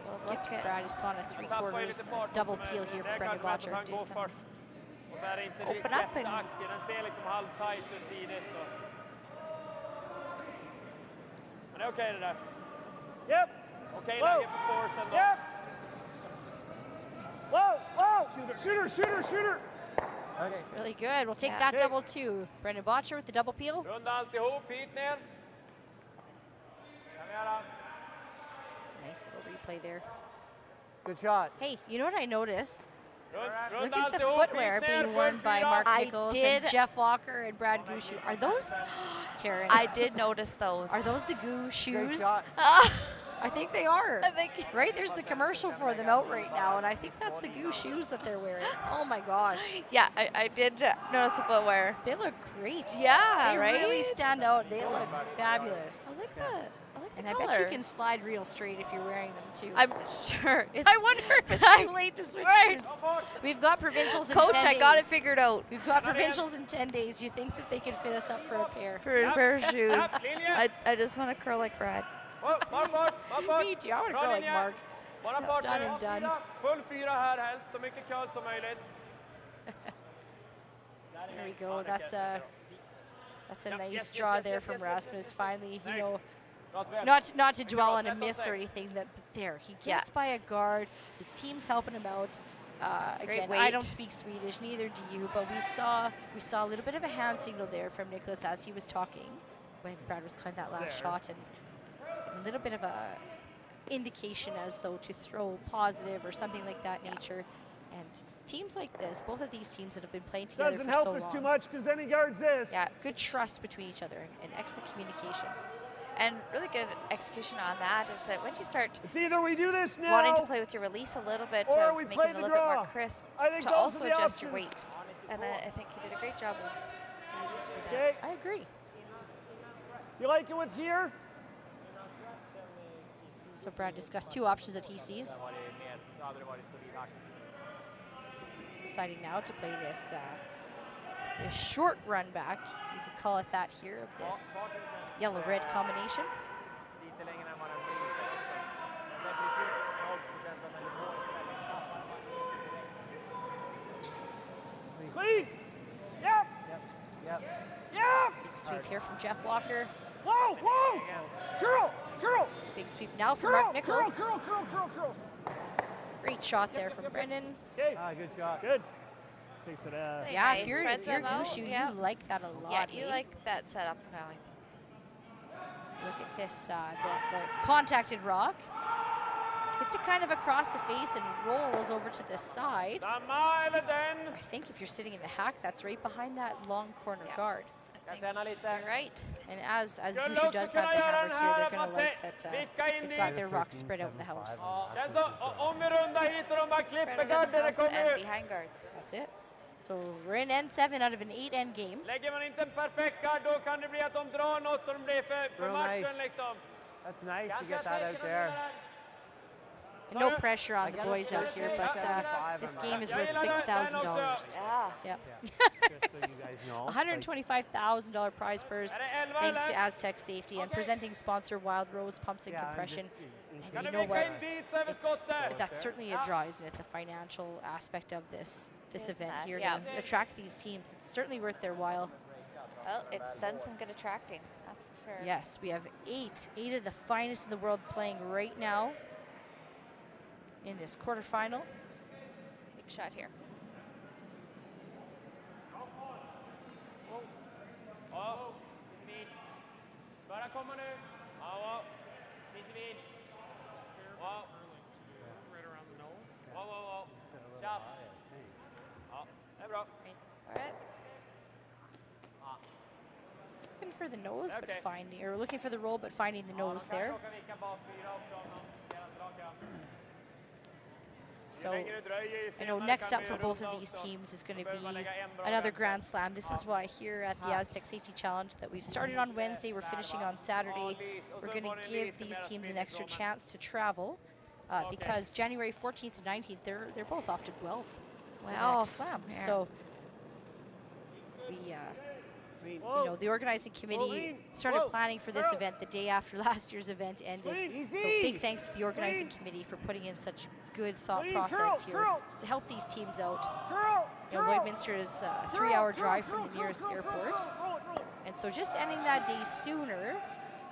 Skips Brad, he's calling a 3/4 double peel here for Brendan Watcher. Do some open up and Men det är okej det där. Yep. Okej läge för forcen då. Yep. Whoa. Shooter. Okay, really good. We'll take that double too. Brendan Botcher with the double peel. Runda alltihop, hit ner. Kan vi göra. It's a nice little replay there. Good shot. Hey, you know what I noticed? Look at the footwear being worn by Mark Nichols and Jeff Walker and Brad Gushue. Are those, Taryn? I did notice those. Are those the Goo shoes? I think they are. Right? There's the commercial for them out right now, and I think that's the Goo shoes that they're wearing. Oh my gosh. Yeah, I did notice the footwear. They look great. Yeah, they right? really stand out. They look fabulous. I like that. And I bet you can slide real straight if you're wearing them too. I'm sure. I wonder if it's too late to switch shoes. We've got provincials in 10 days. Coach, I got it figured out. We've got provincials in 10 days. You think that they could fit us up for a pair? For a pair of shoes. I just want to curl like Brad. Me too. I want to curl like Mark. Done and done. Full 4 här helst, så mycket curl som möjligt. There we go. That's a nice draw there from Rasmus. Finally, you know, not to dwell on a miss or anything, but there he gets by a guard. His team's helping him out. Again, I don't speak Swedish, neither do you, but we saw a little bit of a hand signal there from Niklas as he was talking when Brad was calling that last shot, and a little bit of a indication as though to throw positive or something like that nature. And teams like this, both of these teams that have been playing together Doesn't for help so us long. too much because then he guards this. Yeah, good trust between each other and excellent communication. And really good execution on that is that once you start it's either we do this now, wanting to play with your release a little bit, or of we making play it a the little bit draw. more crisp, I think to those also are the adjust your options. weight. And I think he did a great job of managing through that. Okay. I agree. You like it with here? So Brad discussed 2 options that he sees. Deciding now to play this short run back, you could call it that here, of this yellow-red combination. Clean. Yep. Big sweep here from Jeff Walker. Whoa. Curl. Big sweep now from Mark Nichols. Curl. Great shot there from Brendan. Okay. Good shot. Good. Takes it out. Yeah, if you're Gushue, you like that a lot. Yeah, you like that setup now. Look at this, the contacted rock. Hits it kind of across the face and rolls over to the side. I think if you're sitting in the hack, that's right behind that long corner guard. You're right. And as Gushue does have the hammer here, they're going to like that they've got their rocks spread out in the house. Spread out in the house and behind guards. That's it. So we're in N7 out of an 8-end game. Lägger man inte en perfekt gard, då kan det bli att de drar något som blir för matchen liksom. That's nice to get that out there. And no pressure on the boys out here, but this game is worth $6,000. Yeah. $125,000 prize purse, thanks to Astec Safety and presenting sponsor Wild Rose Pumps and Compression. And you know what? That's certainly a draw, isn't it? The financial aspect of this event here to attract these teams. It's certainly worth their while. Well, it's done some good attracting, that's for sure. Yes, we have eight of the finest in the world playing right now in this quarterfinal. Big shot here. Börjar komma nu. Ja, lite vid. Wow. Right around the nose. Wow. Tjapp. Ja, det är bra. All right. Looking for the nose, but finding, or looking for the roll, but finding the nose there. So, I know next up for both of these teams is going to be another Grand Slam. This is why here at the Astec Safety Challenge that we've started on Wednesday, we're finishing on Saturday. We're going to give these teams an extra chance to travel because January 14th and 19th, they're both off to Guelph for the next slam. Yeah. So, you know, the organizing committee started planning for this event the day after last year's event ended. So big thanks to the organizing committee for putting in such good thought process here to help these teams out. You know, Lloydminster is a 3-hour drive from the nearest airport. And so just ending that day sooner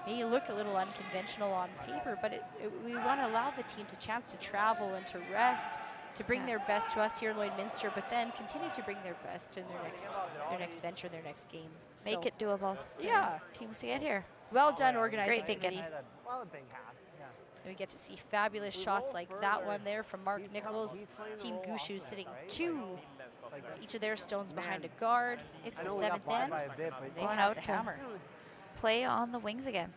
may look a little unconventional on paper, but we want to allow the teams a chance to travel and to rest, to bring their best to us here in Lloydminster, but then continue to bring their best in their next venture, their next game. Make it doable. Yeah. Teams to get here. Well done, organizing Great thinking. committee. And we get to see fabulous shots like that one there from Mark Nichols. Team Gushue sitting 2 of each of their stones behind a guard. It's the 7th end. They Going have out the to hammer. play on the wings again.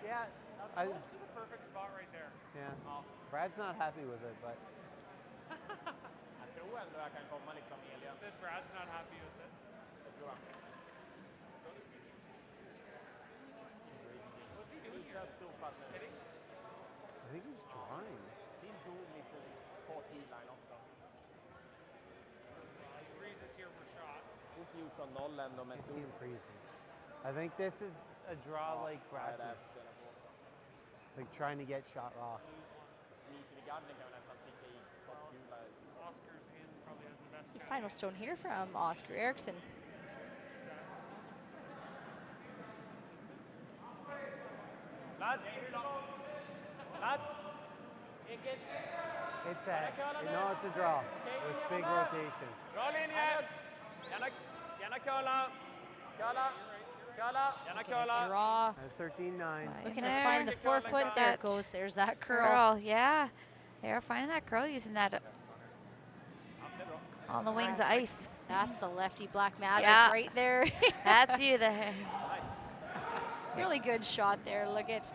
Yeah. This is the perfect spot right there. Yeah. Brad's not happy with it, but Jag tror ändå jag kan komma liksom Elian. Brad's not happy with it. Jag tror han. What's he doing here? I think he's drawing. He's doing lite på T-line också. Freezes here for shot. Det är 14-0 ändå med I see him freezing. I think this is a draw like Brad. Like trying to get shot rock. The final stone here from Oscar Eriksson. Lads. It's a draw with big rotation. Bra linje. Gärna curla. Gärna curla. Draw. 13-9. Looking to find the 4-foot. There it goes. There's that curl. Yeah. They're finding that curl using that on the wings of ice. That's the lefty black magic right there. That's you there. Really good shot there. Look at.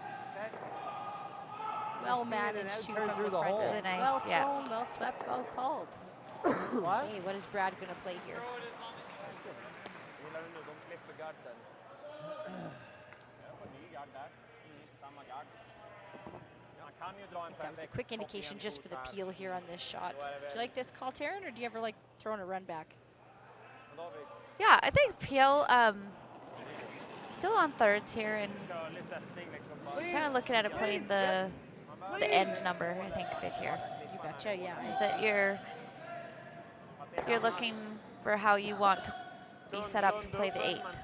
Well managed too from the front. Really nice, well thrown, well swept, well called. What? Okay, what is Brad going to play here? That was a quick indication just for the peel here on this shot. Do you like this call, Taryn, or do you ever like throwing a run back? Yeah, I think Peel still on thirds here, and kind of looking at it playing the end number, I think, fit here. You betcha, yeah. Is that you're looking for how you want to be set up to play the 8th.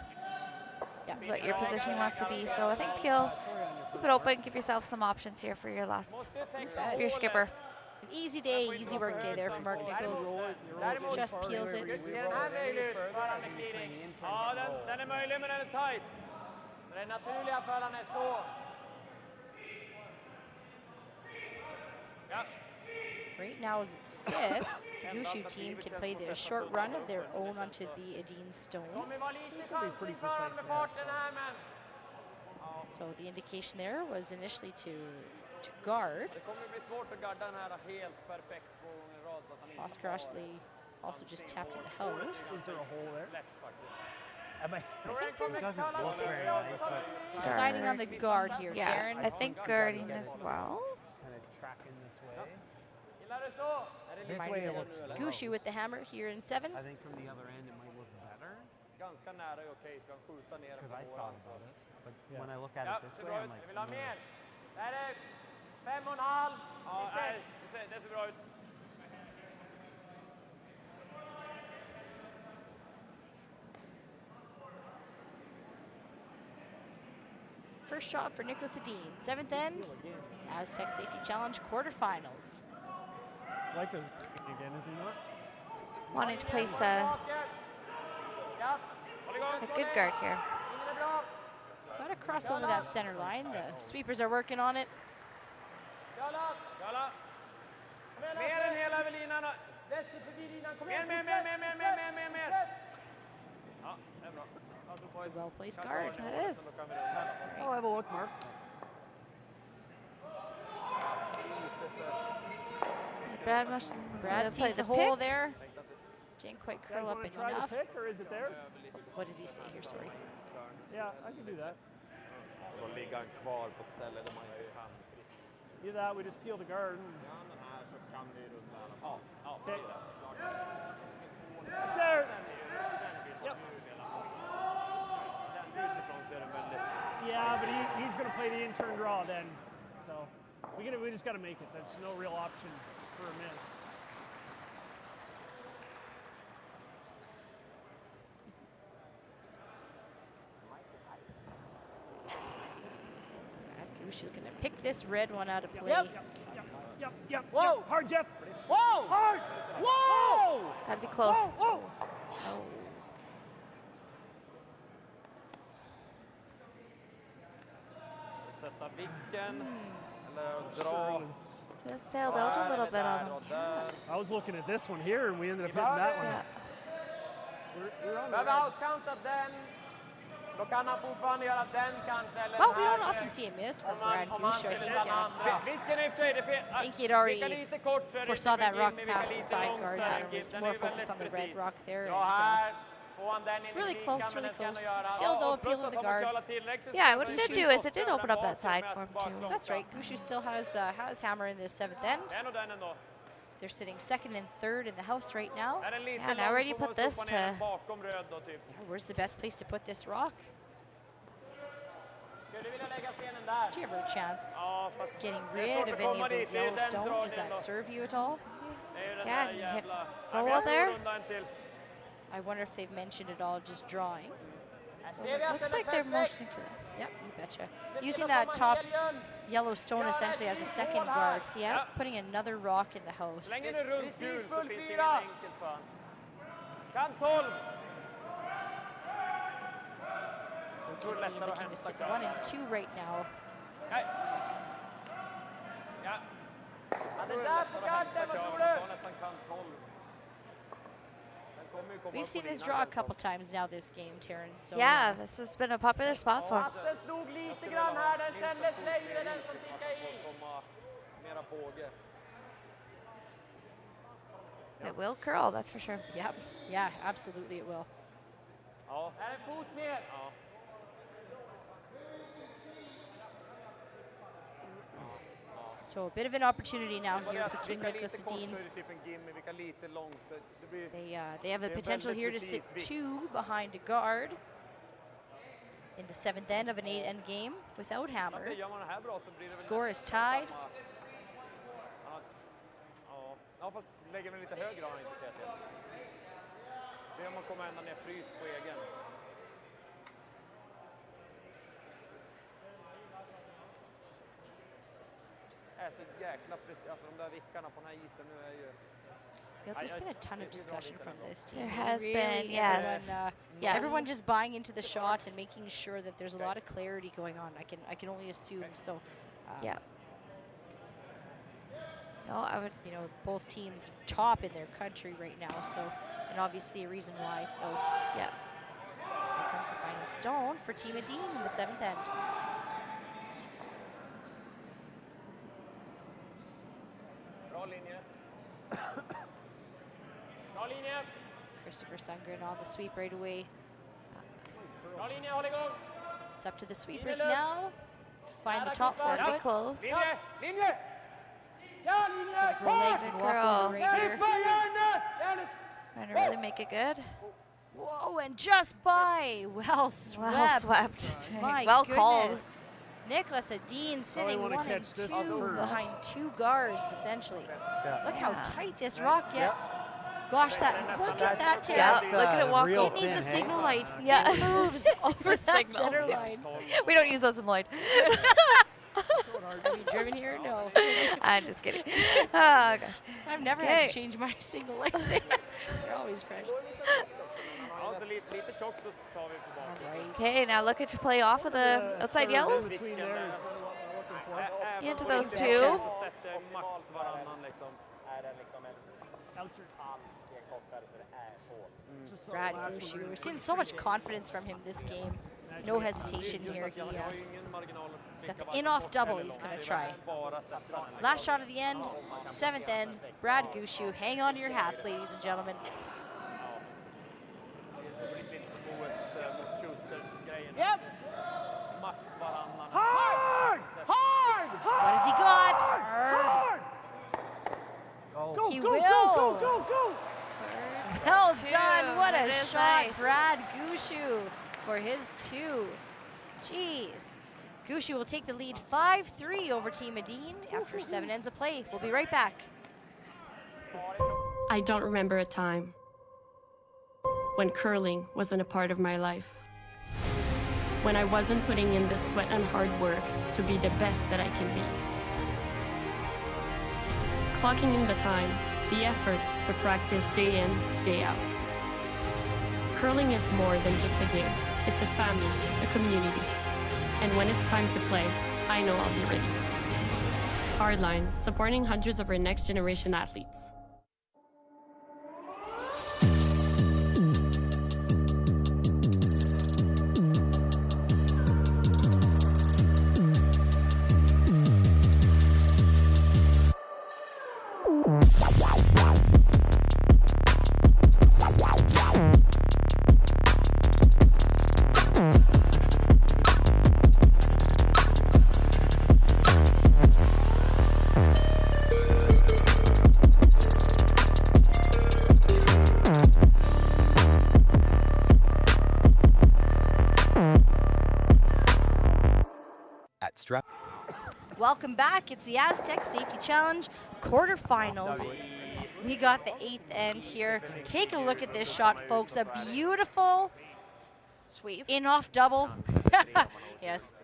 That's what your positioning wants to be. So I think Peel, keep it open, give yourself some options here for your your skipper. An easy day, easy work day there for Mark Nichols. Just peels it. Ja, den är möjlig men den är tight. Den naturliga för han är så. Ja. Right now, as it sits, the Gushue team can play the short run of their own onto the Edin stone. It's going to be pretty precise now. So the indication there was initially to guard. Oscar Ashley also just tapped in the house. Is there a hole there? It doesn't look very nice, but deciding on the guard here, Yeah, Darren. I think guarding as well. kind of tracking this way. Reminder that it's Gushue with the hammer here in 7. I think from the other end it might look better. Because I thought about it. But when I look at it this way, I'm like, Där är 5,5. Ja, det ser bra ut. First shot for Niklas Edin, 7th end. Astec Safety Challenge quarterfinals. It's like again, is he not? Wanting to place a good guard here. It's got to cross over that center line. The sweepers are working on it. Mer än hela över linan. Mer. Ja, det är bra. It's a well-placed guard. That is. I'll have a look, Mark. Brad sees the hole there. Didn't quite curl up enough. Pick, or is it there? What does he say here? Sorry. Yeah, I can do that. Då ligger han kvar på ett ställe där man gör handsprit. Either that, we just peel the guard. Ja, den här så kan vi rulla i alla fall. Ja, Okay. It's there. Yep. Yeah, but he's going to play the in-turn draw then. So we just got to make it. There's no real option for a miss. Gushue going to pick this red one out of play. Yep. Whoa! Hard, Jeff. Whoa! Hard! Whoa! Gotta be close. Whoa! Oh. Sätta vicken. Eller dra. Just sailed out a little bit on him. I was looking at this one here, and we ended up hitting that one. Yeah. We're on the Behöver right. outcounta den. Då kan han fortfarande göra den kanske. Eller Well, we den don't här. often see a miss from Brad Gushue. I think, Vicken är i play. I think he'd already foresaw that rock past the side guard there. Was more focused on the red rock there. And, really close, really close. Still, though, appealing the guard. Yeah, what it did do is it did open up that side for him too. That's right. Gushue still has hammer in the 7th end. They're sitting 2nd and 3rd in the house right now. Yeah, now where do you put this to? Yeah, where's the best place to put this rock? Do you ever a chance getting rid of any of those yellow stones? Does that serve you at all? Yeah, you hit roll there. I wonder if they've mentioned it all, just drawing. Looks like they're motioning for that. Yep, you betcha. Using that top yellow stone essentially as a second guard. Yeah. Putting another rock in the house. Slänger du runt hjul så finns det ingen enkelt för han. Kan 12. So Tippy looking to sit 1 and 2 right now. Nej. Ja. Han är där på kanten, vad tror du? We've seen this draw a couple times now this game, Terrence. So Yeah, this has been a popular spot for him. Hasse stod lite grann här, den kändes längre den som tickade i. Mera båge. It will curl, that's for sure. Yep. Yeah, absolutely it will. Ja. Här är en fot mer. Ja. So a bit of an opportunity now here for Team Niklas Edin. They have the potential here to sit 2 behind a guard in the 7th end of an 8-end game without hammer. Score is tied. Ja, fast lägger väl lite högre har han inte till. Det är om man kommer ända ner fryst på egen. Är så jäkla precis, alltså de där vickarna på den här isen nu är ju... You know, there's been a ton of discussion from this team. There has Really, been, yes. Everyone, everyone just buying into the shot and making sure that there's a lot of clarity going on. I can only assume. So, yeah. No, I would. You know, both teams top in their country right now, so, and obviously a reason why, so. Yeah. Here comes the final stone for Team Edin in the 7th end. Bra linje. Bra linje. Christopher Sundgren on the sweep right away. Bra linje, håll igång. It's up to the sweepers now to find the top foot. Very close. Linje, linje. Ja, linje. It's gonna grow legs and walk over right here. Trying to really make it good. Whoa, and just by. Well swept. Well swept. My Well goodness. called. Niklas Edin sitting wanna 1 and catch this 2 first. behind 2 guards, essentially. Yeah. Look how tight this rock gets. Gosh, look at that tip. Yeah, look at it walk. real It needs a thin, hey? signal light. Yeah. It moves over that signal. center line. We don't use those in Lloyd. Have you driven here? No. I'm just kidding. Oh, gosh. I've never had to change my signal lights. They're always fresh. Alltså lite tjockt så tar vi tillbaka. Okay, now look at you play off of the outside yellow. Between there is what we're looking for. Into those two. Sätter max varannan liksom. Är den liksom en halv steg kortare så det är så. Brad Gushue. We're seeing so much confidence from him this game. No hesitation here. He's got the in-off double he's going to try. Last shot of the end, 7th end. Brad Gushue. Hang on to your hats, ladies and gentlemen. Yep. Max varannan. Hard! Hard! What has he got? Hard! He will. Go! Well Two. done. What That a is shot, nice. Brad Gushue for his 2. Jeez. Gushue will take the lead 5-3 over Team Edin after 7 ends of play. We'll be right back. I don't remember a time when curling wasn't a part of my life. When I wasn't putting in the sweat and hard work to be the best that I can be. Clocking in the time, the effort to practice day in, day out. Curling is more than just a game. It's a family, a community. And when it's time to play, I know I'll be ready. Hardline, supporting hundreds of our next generation athletes. Welcome back. It's the Astec Safety Challenge quarterfinals. We got the 8th end here. Take a look at this shot, folks. A beautiful sweep. In-off double. Yes.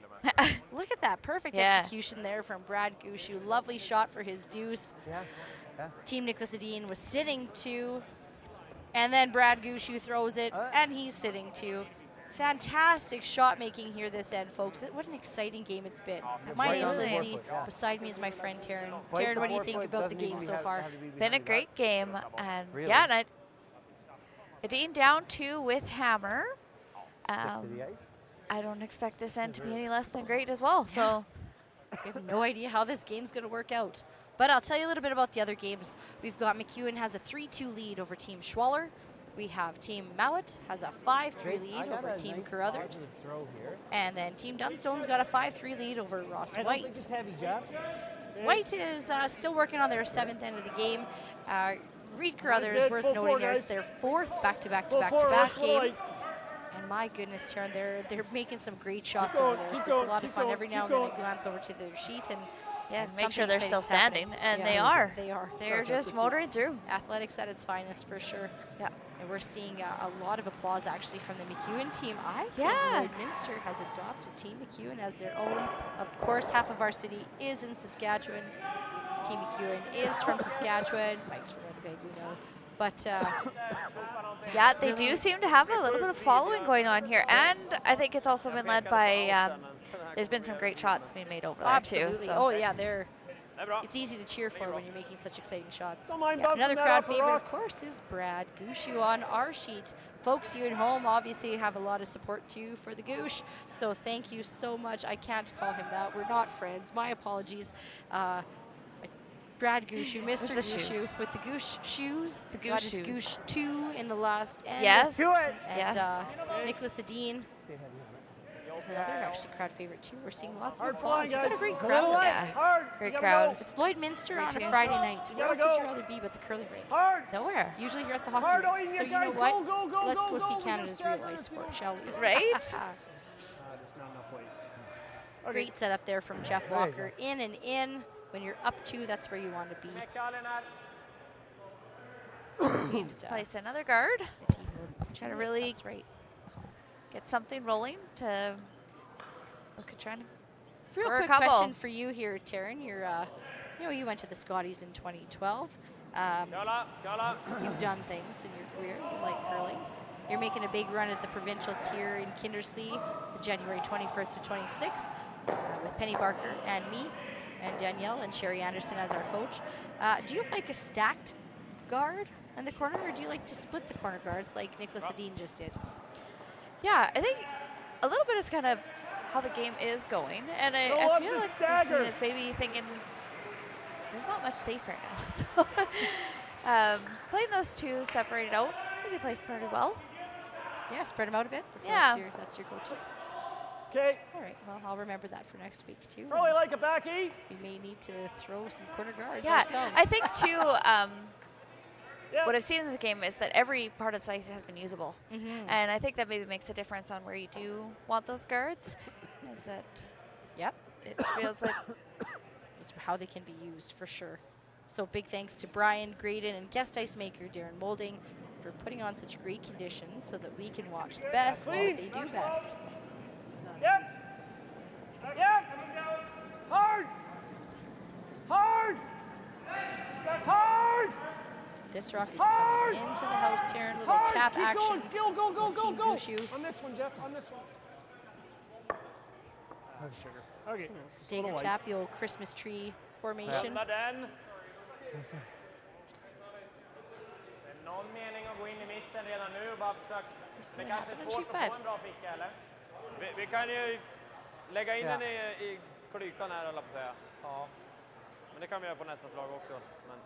Look at that. Perfect Yeah. execution there from Brad Gushue. Lovely shot for his deuce. Team Niklas Edin was sitting 2. And then Brad Gushue throws it, and he's sitting 2. Fantastic shot making here this end, folks. What an exciting game it's been. My name's Lindsay. Beside me is my friend Taryn. Taryn, what do you think about the game so far? Been a great game, and yeah, and Edin down 2 with hammer. I don't expect this end to be any less than great as well. So we have no idea how this game's going to work out. But I'll tell you a little bit about the other games. We've got McEwen has a 3-2 lead over Team Schwaller. We have Team Mowat has a 5-3 lead over Team Carruthers. And then Team Dunstone's got a 5-3 lead over Ross White. White is still working on their 7th end of the game. Reed Carruthers, worth noting there, is their 4th back-to-back game. And my goodness, Taryn, they're making some great shots over there. So it's a lot of fun. Every now and then I glance over to their sheet and make sure they're still standing, and they are. They're just motoring through. Athletics at its finest for sure. Yeah. And we're seeing a lot of applause actually from the McEwen team. I think Lloydminster has adopted Team McEwen as their own. Of course, half of our city is in Saskatchewan. Team McEwen is from Saskatchewan. Mike's from Winnipeg, we know. But yeah, they do seem to have a little bit of following going on here, and I think it's also been led by. There's been some great shots being made over there too. So. Oh yeah, they're it's easy to cheer for when you're making such exciting shots. Don't mind bumping Another that crowd off a favorite, rock. of course, is Brad Gushue on our sheet. Folks, you at home obviously have a lot of support too for the Goosh, so thank you so much. I can't call him that. We're not friends. My apologies. Brad Gushue, Mr. Gushue with the Goosh shoes. The Got Goosh his shoes. Goosh 2 in the last end. Yes. Do it. Yes. And Niklas Edin is another actually crowd favorite too. We're seeing lots of Hard applause. flying, We've got a guys. great A little crowd. light. Yeah. Hard. Great You gotta crowd. go. It's Lloydminster on a Great Friday chance. night. You Where else gotta would you go. rather be but the curling rink? Hard. Nowhere. Usually you're at the hockey Hard. Oh, rink. you So you guys know what? go, go, go, Let's go, go see go. We Canada's just real staggered ice a sport, few. shall we? Right? There's not enough weight. Okay. Great setup there from Jeff There you Walker. In and in. When you're up 2, that's where you want to be. And, Place another guard. Try to really That's right. get something rolling to look at trying to Real score a quick couple. question for you here, Taryn. You're, you went to the Scotties in 2012. You've done things in your career. You like curling. You're making a big run at the provincials here in Kindersley, January 21st to 26th, with Penny Barker and me, and Danielle and Sherry Anderson as our coach. Do you like a stacked guard in the corner, or do you like to split the corner guards like Niklas Edin just did? Yeah, I think a little bit is kind of how the game is going, and I feel like Christine is maybe thinking there's not much safe right now. So playing those two separated out, I think they plays pretty well. Yeah, spread them out a bit. So Yeah. that's your go-to. Okay. All right, well, I'll remember that for next week, too. Probably like a back 8. We may need to throw some corner guards Yeah, ourselves. I think, too, what I've seen in the game is that every part of the ice has been usable. And I think that maybe makes a difference on where you do want those guards. Is that Yep. it feels like That's how they can be used, for sure. So big thanks to Brian Graydon and guest ice maker Darren Molding for putting on such great conditions so that we can watch the best do what they do best. Yep. Yep. Hard. Hard. Hard. This rock is coming into the house, Taryn. Little Hard. tap Keep action. Going. Go, go, go, from go, Team go. Gushue. On this one, Jeff. On this one. Oh, sugar. Okay. Stager tap, the old Christmas tree formation. Det är någon mening att gå in i mitten redan nu och bara försöka. Det kanske är svårt att få en bra ficka, eller? Vi kan ju lägga in den i klykan här, höll jag på att säga. Ja. Men det kan vi göra på nästa slag också. Men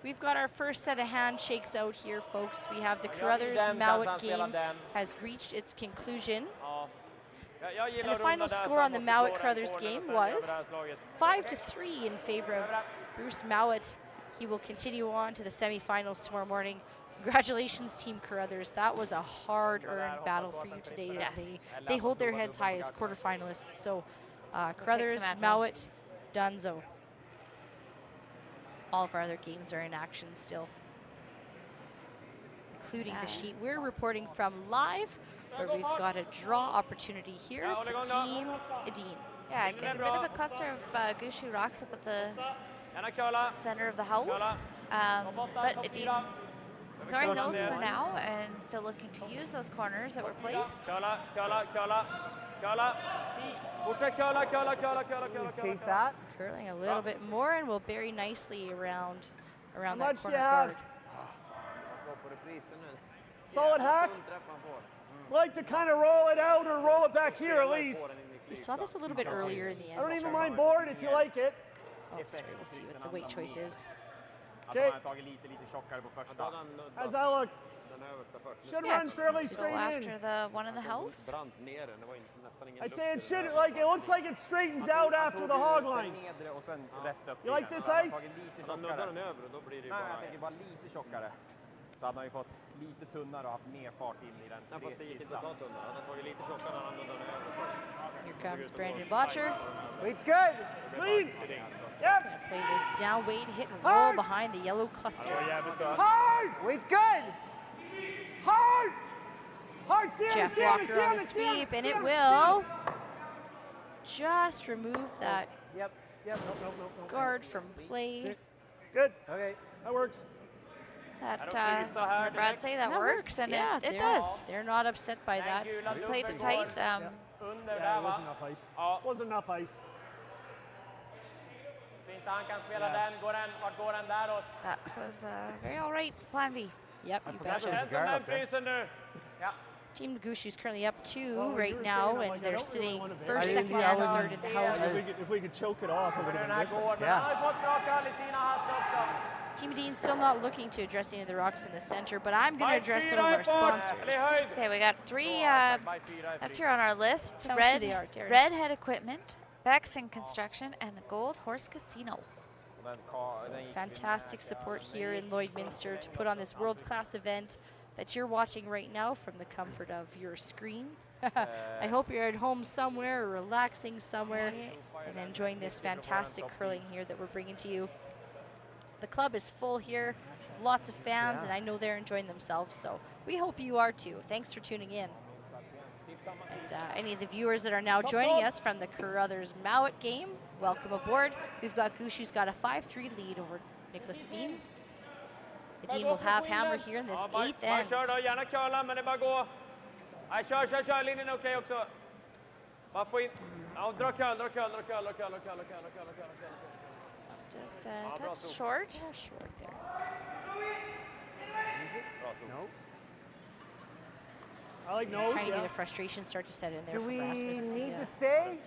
We've got our first set of handshakes out here, folks. We have the Carruthers-Mowat game has reached its conclusion. And the final score on the Mowat-Carruthers game was 5-3 in favor of Bruce Mowat. He will continue on to the semifinals tomorrow morning. Congratulations, Team Carruthers. That was a hard-earned battle for you today. They hold their heads high as quarterfinalists. So Carruthers, Mowat, Dunzo. All of our other games are in action still, including the sheet we're reporting from live, where we've got a draw opportunity here for Team Edin. Yeah, getting a bit of a cluster of Gushue rocks up at the center of the house. But Edin ignoring those for now and still looking to use those corners that were placed. Chase that. Curling a little bit more and will bury nicely around that much corner you have? guard. Solid hack. Like to kind of roll it out or roll it back here at least. We saw this a little bit earlier in the end. I don't even mind board if you like it. Oh, sorry, we'll see what the weight choice is. Okay. How's that look? Should run fairly To go straight in. after the one in the house. I say it should, like, it looks like it straightens out after the hog line. You like this ice? Så hade han ju fått lite tunnare och haft mer fart in i den. Ja, fast det gick inte att ta tunnare. Han hade tagit lite tjockare än han undrar över. Here comes Brandon Botcher. Weight's good. Clean. Yep. Gonna play this down weight, hit and roll behind the yellow cluster. Hard. Weight's good. Hard. Hard. Jeff Walker on the sweep, and it will just remove that guard from play. Good. Okay. That works. That Brad say that works, and yeah, it does. They're not upset by that. Played it tight. Yeah, it wasn't enough ice. Wasn't enough ice. Fint, han kan spela den. Vart går den däråt? That was a very all right plan B. Yep, you forgot there was a betcha. guard Den up there. frysen nu. Ja. Team Gushue is currently up 2 Well, you right were now, saying, and like, I they're don't really sitting wanna be- first, I second, didn't- and I third in the house. If we could choke it off, it would Den have här been går, different. men han har ju fått bra kall i sina hasar också. Team Dean's still not looking to address any of the rocks in the center, but I'm going to address some of our sponsors. Say we got 3 left here on our list. Tell us who they are, Darren. Redhead Equipment, Bex and Construction, and the Gold Horse Casino. So fantastic support here in Lloydminster to put on this world-class event that you're watching right now from the comfort of your screen. I hope you're at home somewhere, or relaxing somewhere, and enjoying this fantastic curling here that we're bringing to you. The club is full here, lots of fans, and I know they're enjoying themselves, so we hope you are too. Thanks for tuning in. And any of the viewers that are now joining us from the Carruthers Mowat game, welcome aboard. We've got Gushue's got a 5-3 lead over Niklas Edin. Edin will have hammer here in this 8th end. Kör då, gärna curla, men det är bara gå. Nej, kör, linjen är okej också. Bara få in. Ja, dra curl. Just a touch short. Yeah, short there. Nope. I like nose, Trying to yeah. get a frustration start to set in there Do for we Rasmus. need to stay?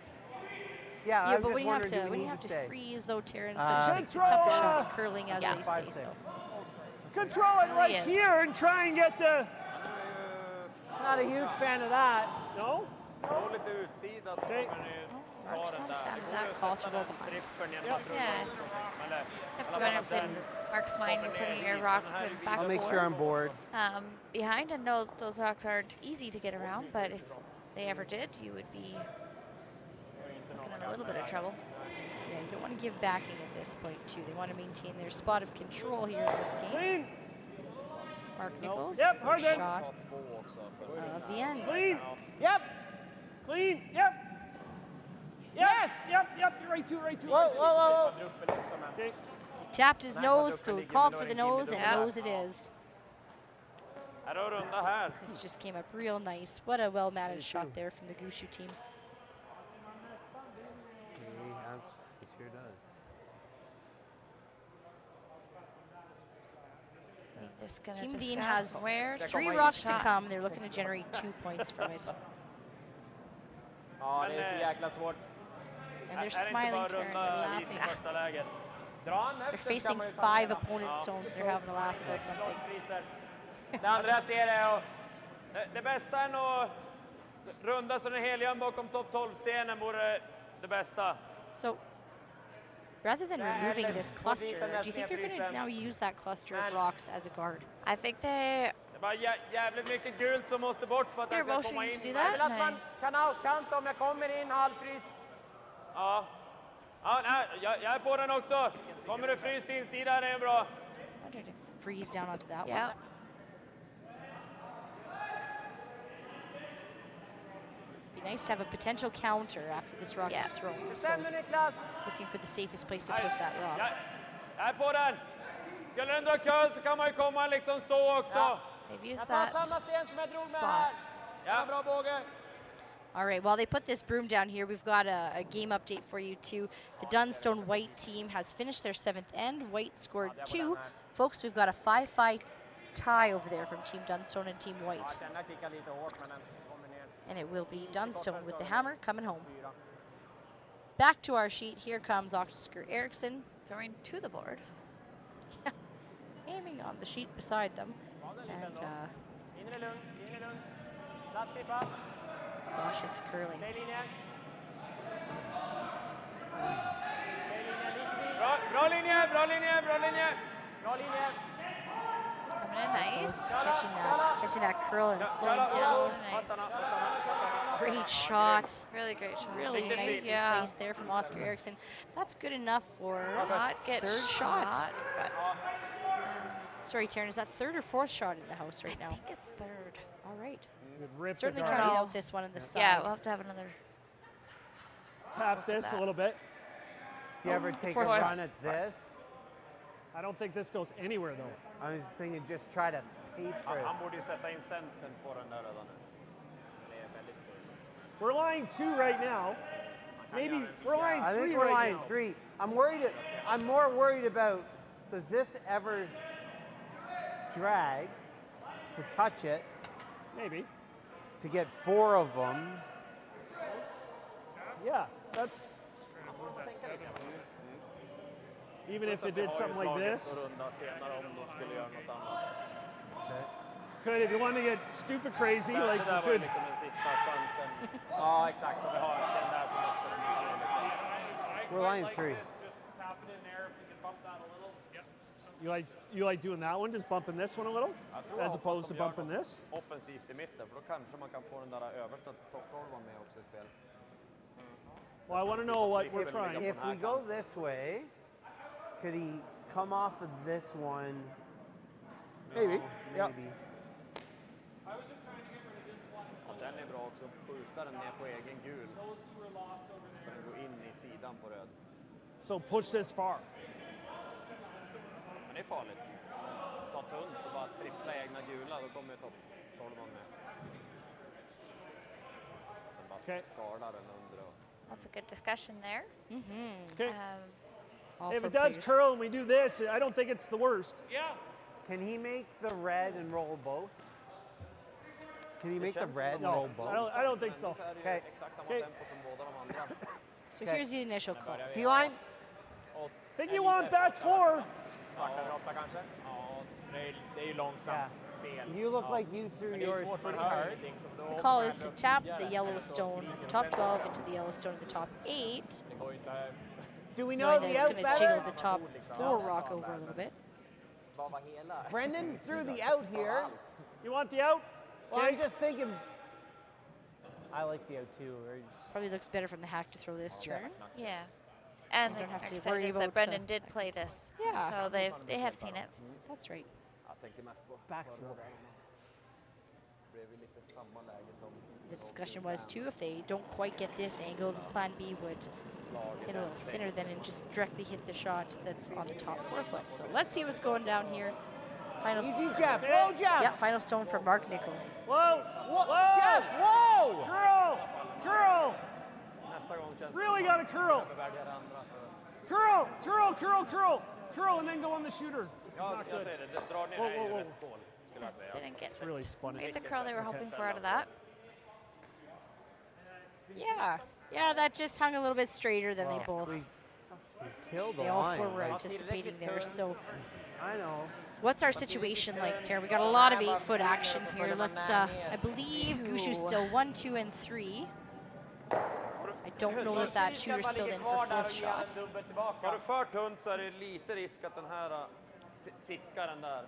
Yeah, Yeah, I'm but just when you have wondering, do to we when you need have to to stay? freeze though, Terrence, so just make the toughest shot at curling as they say. So Could throw it right Yes. here and try and get the. Not a huge fan of that. No? Gå lite utsida så Okej. kommer ni Mark's ta den not a där. fan of that call to go behind. Trippen genom att rulla. Yeah. Eller, If the benefit in Mark's mind, you're putting your rock with back I'll make four, sure I'm bored. behind, and know that those rocks aren't easy to get around, but if they ever did, you would be looking at a little bit of trouble. yeah, you don't want to give backing at this point too. They want to maintain their spot of control here in this game. Clean. Mark Nichols, Yep, hard first then. shot of the end. Clean. Yep. Clean. Yep. Yes. Yep. Right to. Whoa. Okay. He tapped his nose, called for the nose, and nose it is. Här har runda här. This just came up real nice. What a well-managed shot there from the Gushue team. He sure does. So you're just gonna Team discuss Dean has where 3 rocks to come. They're looking to generate 2 points from it. Ja, det är så jäkla svårt. And they're smiling, Taryn, they're laughing. Första läget. Dra han They're högt så kan facing man ju 5 ta opponent stones. They're having a laugh about something. Det andra jag ser är att det bästa är nog runda så den helium bakom topp 12-stenen vore det bästa. So, rather than removing this cluster, do you think they're going to now use that cluster of rocks as a guard? I think they Det är bara jävligt mycket gult som måste bort för att den They're ska komma motioning in. to do that? Jag vill att man kan outkanta om jag kommer in halvfrys. Ja. Ja, nej, jag är på den också. Kommer du fryst insida, det är bra. I wanted to freeze down onto that Yeah. one. Be nice to have a potential counter after this rock is thrown. So, Bestäm dig, Niklas. looking for the safest place to push that rock. Jag är på den. Skulle den dra curl så kan man ju komma liksom så också. They've used Jag tar that samma sten som jag drog med spot. här. Ja, bra båge. All right, while they put this broom down here, we've got a game update for you too. The Dunstone White team has finished their 7th end. White scored 2. Folks, we've got a 5-5 tie over there from Team Dunstone and Team White. Den där kickar lite hårt men den kommer ner. And it will be Dunstone with the hammer coming home. Back to our sheet. Here comes Oscar Eriksson. Throwing to the board. Aiming on the sheet beside them. And In är lugnt, in är lugnt. Platt tippa. gosh, it's curling. Ställ linjen. Bra linje, bra linje, bra linje. Bra linje. Coming in nice. Catching that curl and slowing down. Nice. Great shot. Really great shot. Really nicely placed there from Oscar Eriksson. That's good enough for Not get third shot. but Sorry, Taryn, is that 3rd or 4th shot in the house right now? I think it's 3rd. All right. Rip the Certainly guard. counting out this one on the side. Yeah, we'll have to have another. Tap this a little bit. Do you ever take a Fourth. run at this? I don't think this goes anywhere though. I was thinking just try to paper it. Han borde ju sätta in centern på den där redan nu. Det är väldigt We're lying 2 right now. maybe we're lying I 3 think we're right lying now. 3. I'm more worried about, does this ever drag to touch it? Maybe. To get 4 of them. Yeah, that's. Even if it did something like this. Could, if you want to get stupid crazy, like you could. Ja, exakt. Och vi har den där som också We're line 3. You like doing that one, just bumping this one a little, as opposed to bumping this? Offensivt i mitten, för då kanske man kan få den där översta topptolvan med också i spel. Well, I want to know what we're trying. If we go this way, could he come off of this one? Maybe. Yeah. Maybe. Ja, den är bra också. Skjuta den ner på egen gul. Så den går in i sidan på röd. So push this far. Men det är farligt. Ta tunt och bara trippla egna gula, då kommer topptolvan med. Den bara skalar den under. That's a good discussion there. Okay. All If for it does players. curl and we do this, I don't think it's the worst. Yeah. Can he make the red and roll both? Can he make the red and No, roll both? I don't think so. Okay. Okay. So here's the initial call. T-line? Think you want back 4. Det är ju långsamt spel. You look like you threw yours pretty hard. The call is to tap the Yellowstone at the top 12 into the Yellowstone at the top 8. Do we know Knowing that the it's out going to better? jiggle the top 4 rock over a little bit. Brendan threw the out here. You want the out? Well, I'm just thinking. I like the out too. Probably looks better from the hack to throw this turn. Yeah. And You the don't have to excited worry is about, that Brendan did play this. Yeah. So they have seen it. That's right. The discussion was too, if they don't quite get this angle, the plan B would hit a little thinner then and just directly hit the shot that's on the top 4 foot. So let's see what's going down here. Final Easy, Jeff. Whoa, Jeff. Yeah, final stone for Mark Nichols. Whoa. Whoa. Jeff, whoa. Curl. Really got to curl. Curl, and then go on the shooter. This is not good. Whoa. Just didn't get Really spun it. get the curl they were hoping for out of that. Yeah, that just hung a little bit straighter than they both. We killed the They all line. 4 were anticipating there. So I know. what's our situation like, Tara? We got a lot of 8-foot action here. Let's, I believe Gushue's still 1, 2, and 3. I don't know that that shooter spilled in for 4th shot. Har du för tunt så är det lite risk att den här tickar den där.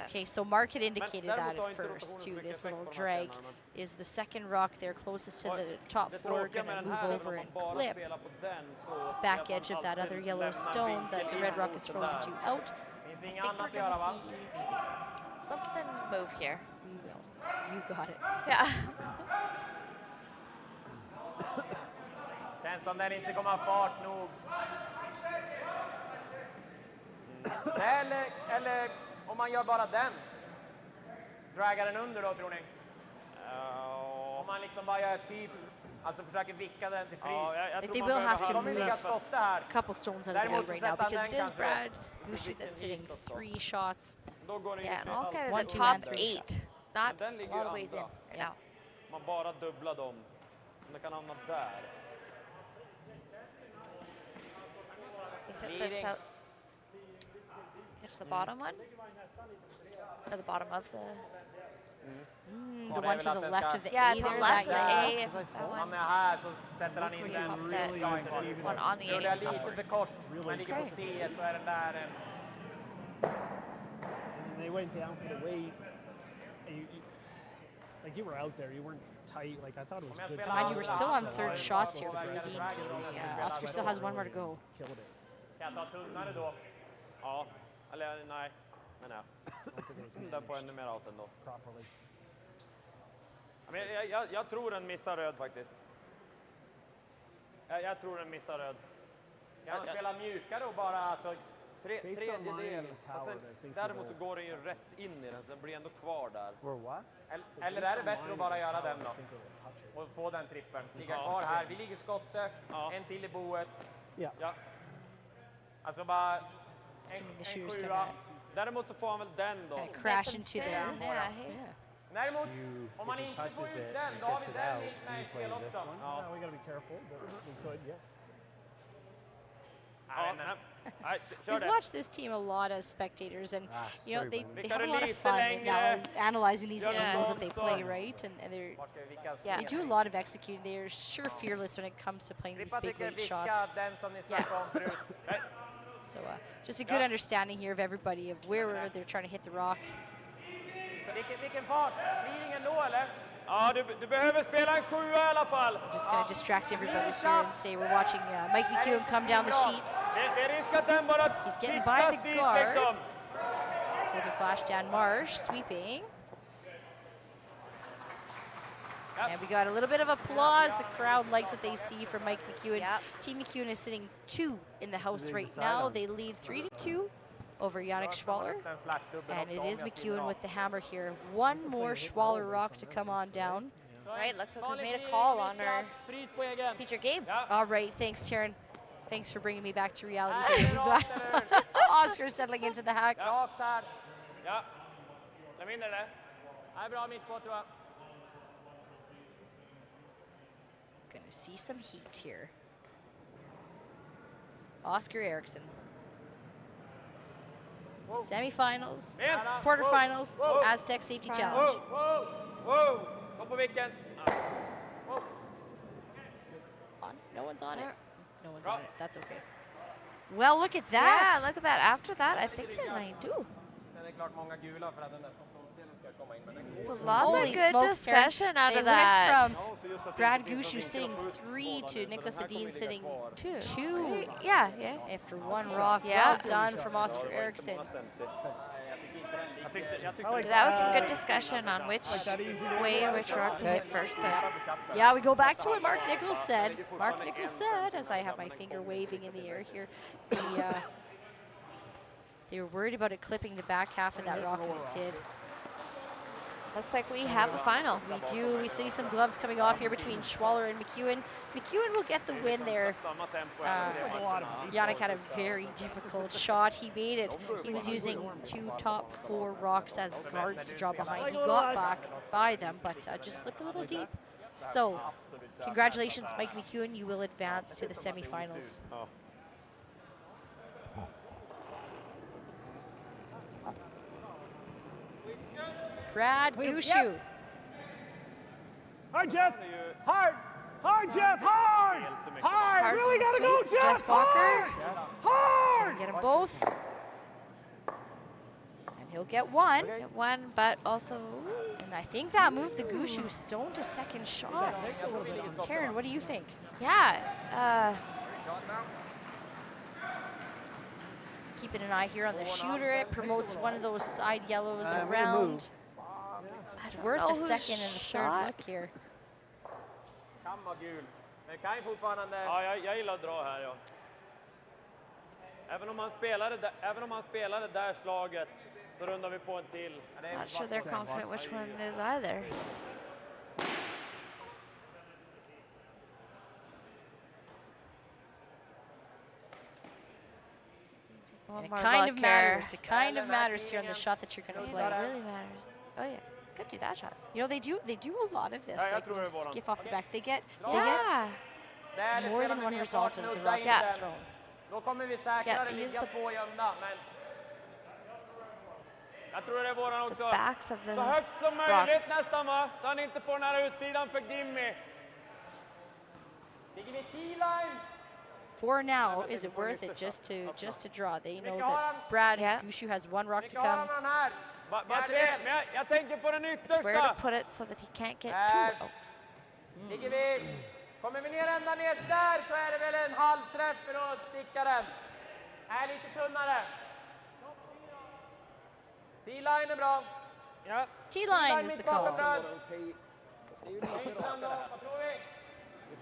Okay, so Mark had indicated that at first too. This little drag is the second rock there closest to the top 4, gonna move over and clip the back edge of that other yellow stone that the red rock is frozen to out. I think we're gonna see something move here. We will. You got it. Yeah. Känns som den inte kommer ha fart nog. Eller om man gör bara den. Draggar den under då, tror ni? Om man liksom bara gör typ, alltså försöker vicka den till frys. They will have to move a couple stones out of the way right now because it is Brad Gushue that's sitting 3 shots. Yeah, and all kind of 1, the 2, top and 3 8. shots. It's not all the ways in right now. Man bara dubblar dem. Den kan hamna där. We set this out. Catch the bottom one? Or the bottom of the... The one to the left of the yeah, A to there, the left of the that A. yellow. Om jag här så sätter han in den. One on the Gjorde jag A. lite för kort. Man ligger på C så är den där. And they went down for the weight. Like you were out there, you weren't tight. Like I thought it was good. Mind you, we're still on 3rd shots here for the Edin team. Oscar still has 1 more to go. Killed it. Kan jag ta tunnare då? Ja. Eller nej. Men ja. Där på ännu mer out ändå. Properly. Men jag tror den missar röd faktiskt. Jag tror den missar röd. Kan man spela mjukare och bara alltså, tredjedel. Däremot så går den ju rätt in i den, så den blir ändå kvar där. What? Eller är det bättre att bara göra den då? Och få den trippen. Ligga kvar här. Vi ligger skottsök. En till i boet. Ja. Alltså bara Assuming the en shooter's sjua. gonna Däremot så får han väl den då. kind of crash into their. Däremot, om man inte får ut den, då har vi den med i spel också. No, we gotta be careful, but we could, yes. We've watched this team a lot as spectators, and you know they have a lot of lite fun längre. analyzing these Ja. angles that they play, right? And they're they do a lot of executing. They're sure fearless when it comes to playing these big weight shots. So just a good understanding here of everybody of where they're trying to hit the rock. Vilken fart? Blir ingen då eller? Ja, du behöver spela en 7 i alla fall. I'm just going to distract everybody here and say we're watching Mike McEwen come down the sheet. He's getting by the guard. Filter flash, Dan Marsh sweeping. And we got a little bit of applause. The crowd likes what they see from Mike McEwen. Team McEwen is sitting 2 in the house right now. They lead 3-2 over Yannick Schwaller. And it is McEwen with the hammer here. One more Schwaller rock to come on down. All right, looks like we made a call on our featured game. All right, thanks, Taryn. Thanks for bringing me back to reality here. We've got Oscar settling into the hack. Gonna see some heat here. Oscar Eriksson. Semifinals, quarterfinals, Astec Safety Challenge. No one's on it. No one's on it. That's okay. Well, look at that. Yeah, look at that. After that, I think they might do. So lots of good discussion out of that. They went from Brad Gushue sitting 3 to Niklas Edin sitting 2. Yeah. After one rock. Well done from Oscar Eriksson. That was some good discussion on which way and which rock to hit first there. Yeah, we go back to what Mark Nichols said. Mark Nichols said, as I have my finger waving in the air here, they were worried about it clipping the back half of that rock, and it did. Looks like we have a final. We do. We see some gloves coming off here between Schwaller and McEwen. McEwen will get the win there. Yannick had a very difficult shot. He made it. He was using 2 top 4 rocks as guards to draw behind. He got back by them, but just slipped a little deep. So, congratulations, Mike McEwen. You will advance to the semifinals. Brad Gushue. Hard, Jeff. Hard. Hard, Jeff. Hard. Hard. Really got to go, Jeff. Jess Walker. Hard. Get them both. And he'll get one. Get one, but also... And I think that moved the Gushue stone to second shot. Taryn, what do you think? Yeah. Keeping an eye here on the shooter. It promotes one of those side yellows around. It's worth a second and a third look here. Ja, jag gillar att dra här, ja. Även om han spelade där slaget så rundar vi på en till. Not sure they're confident which one it is either. It kind of matters. It kind of matters here on the shot that you're going to play. It really matters. Oh yeah, could do that shot. You know they do a lot of this. Like when you skiff off the back, they get more than one result of the rock that's thrown. Då kommer vi säkra det, ligga på gömda, men jag tror det är våran också. Så högt som möjligt nästan, va? Så han inte får den här utsidan för Gimmy. Ligger vi T-line? For now, is it worth it just to draw? They know that Brad Gushue has one rock to come. Jag tänker på den yttersta. It's where to put it so that he can't get too out. Ligger vi, kommer vi ner ända ner där så är det väl en halvträff för att sticka den. Är lite tunnare. T-line är bra. Ja. T-line is the call. Vad tror vi?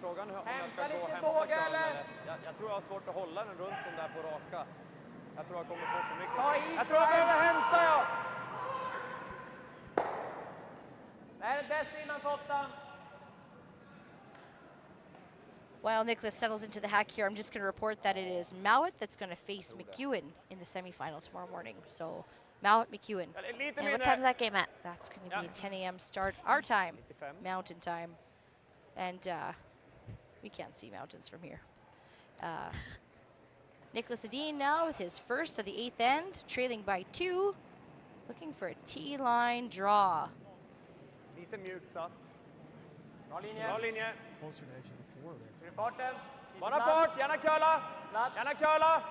Frågan om jag ska gå hem och eller? Jag tror jag har svårt att hålla den runt om där på raka. Jag tror jag kommer få för mycket. Jag tror jag behöver hämta, ja. Det här är dess innanför 8. While Niklas settles into the hack here, I'm just going to report that it is Mowat that's going to face McEwen in the semifinal tomorrow morning. So Mowat, McEwen. And what time is that game at? That's going to be a 10 a.m. start, our time, mountain time. And we can't see mountains from here. Niklas Edin now with his first of the 8th end, trailing by 2, looking for a T-line draw. Lite mjukt satt. Bra linje. Bra linje. Closer to edge of the 4 there. Ur farten. Bara fart, gärna curla. Gärna curla.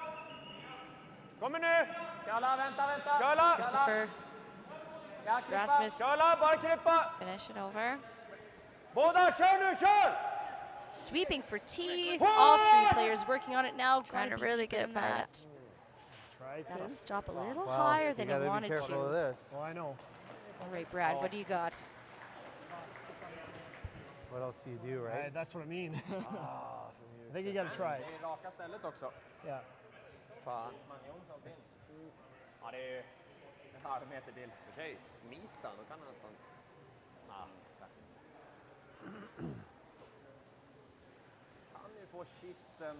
Kommer nu. Curla, vänta. Curla. Christopher, Rasmus, Curla, bara krypa. Finish it over. Båda, kör nu, kör! Sweeping for T. All 3 players working on it now. Trying to really get that. That'll stop a little higher than he wanted to. Of this. Oh, I know. All right, Brad, what do you got? What else do you do, right? That's what I mean. I think you got to try it. Det är raka stället också. Yeah. Fan. Ja, det är en halv meter till. Okej, smita, då kan han nästan... Kan ju få kyssen.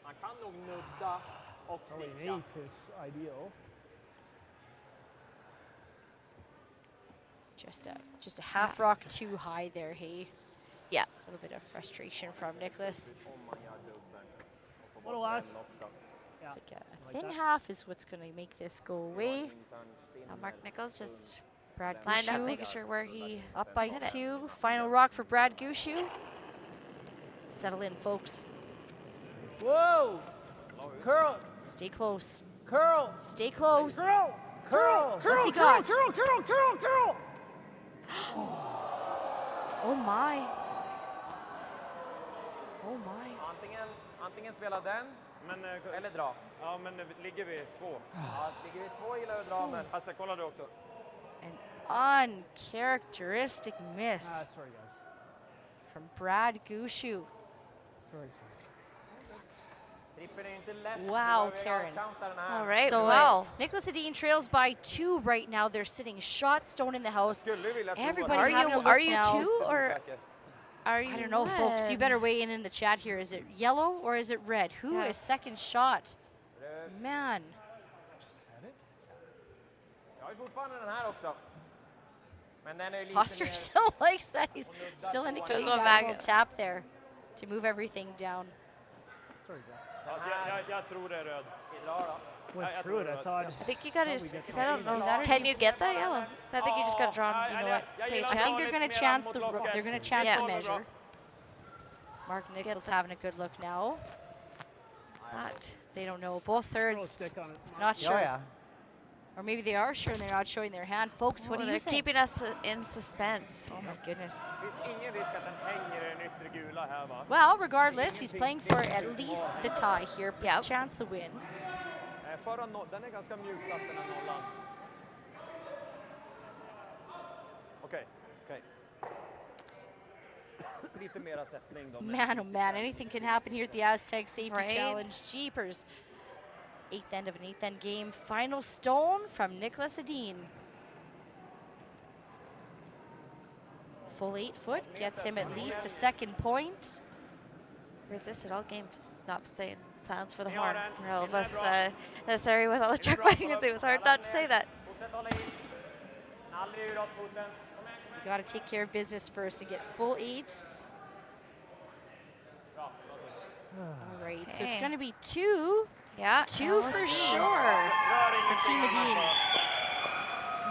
Han kan nog nudda och Probably sticka. an 8th is ideal. Just a half rock too high there, hey? Yeah. A little bit of frustration from Niklas. Little less. It's like a thin half is what's going to make this go away. So Mark Nichols just Brad lined up, Gushue making sure where he up by hit it. 2. Final rock for Brad Gushue. Settle in, folks. Whoa! Curl! Stay close. Curl! Stay close. Curl! Curl! What's he got? Curl! Oh my. Oh my. Antingen spela den, eller dra. Ja, men ligger vi 2. Ja, ligger vi 2 gillar att dra, men... Alltså, kolla du också. An uncharacteristic miss Sorry, guys. from Brad Gushue. Sorry. Wow, Taryn. All right, So wow. Niklas Edin trails by 2 right now. They're sitting shot stone in the house. Everybody having a look Are you now. 2 or are you I don't know, folks. You better weigh in the chat here. Is it yellow or is it red? Who is second shot? Man. Oscar still likes that. He's still indicating that little tap there to move everything down. Sorry, Jack. Jag tror det är röd. Went through it, I thought. I think you got to, because I don't know. Can you get that yellow? I think you just got to draw. You know what? Take a I think they're going to chance the Yeah. measure. Mark Nichols having a good look now. That. They don't know. Both thirds. Not sure. Oh, yeah. Or maybe they are sure and they're not showing their hand. Folks, what do you They're think? keeping us in suspense. Oh my goodness. Ingen risk att den hänger i den yttre gula här, va? Well, regardless, he's playing for at least the tie here. Yeah. Chance the win. Förra den är ganska mjuksatt, den här nollan. Okej. Lite mera sättning då. Man, oh man, anything can happen here at the Astec Safety Right. Challenge. Jeepers. 8th end of an 8th end game. Final stone from Niklas Edin. Full 8 foot gets him at least a second point. Resisted all game to stop saying silence for the horn for all of us this area with all the truck wagons. It was hard not to say that. You got to take care of business first and get full 8. All right, so it's Okay. going to be 2. Yeah, 2 for sure for Team Edin.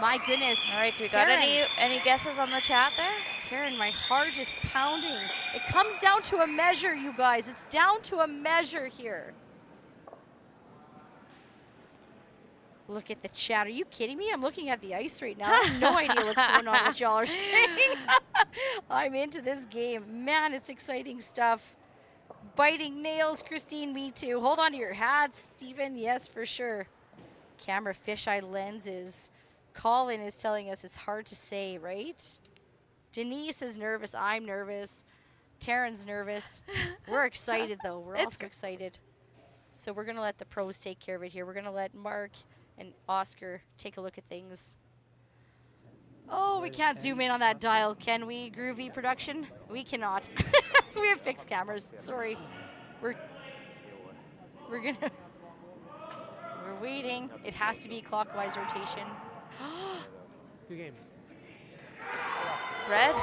My goodness. All right, do we got any guesses on the chat there? Taryn, my heart is pounding. It comes down to a measure, you guys. It's down to a measure here. Look at the chat. Are you kidding me? I'm looking at the ice right now. I have no idea what's going on, what y'all are saying. I'm into this game. Man, it's exciting stuff. Biting nails, Christine, me too. Hold on to your hats, Stephen. Yes, for sure. Camera fisheye lenses. Colin is telling us it's hard to say, right? Denise is nervous. I'm nervous. Taryn's nervous. We're excited, though. We're also excited. So we're going to let the pros take care of it here. We're going to let Mark and Oscar take a look at things. Oh, we can't zoom in on that dial, can we, Groovy Production? We cannot. We have fixed cameras. Sorry. We're waiting. It has to be clockwise rotation. Good game. Red.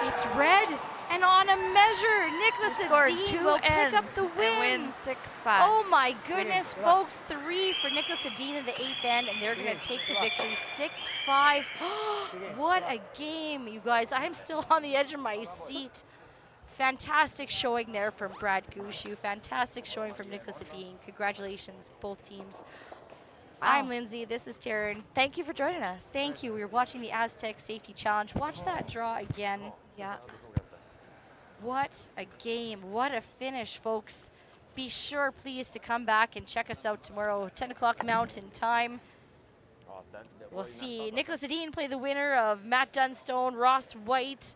It's red. And on a measure, Niklas Edin will pick up the win. And win 6-5. Oh my goodness, folks. 3 for Niklas Edin in the 8th end, and they're going to take the victory 6-5. What a game, you guys. I'm still on the edge of my seat. Fantastic showing there from Brad Gushue. Fantastic showing from Niklas Edin. Congratulations, both teams. I'm Lindsay. This is Taryn. Thank you for joining us. Thank you. We were watching the Astec Safety Challenge. Watch that draw again. Yeah. What a game. What a finish, folks. Be sure, please, to come back and check us out tomorrow, 10 o'clock Mountain Time. We'll see Niklas Edin play the winner of Matt Dunstone, Ross White.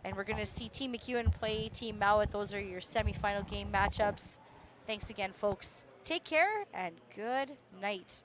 And we're going to see Team McEwen play Team Mowat. Those are your semifinal game matchups. Thanks again, folks. Take care and good night.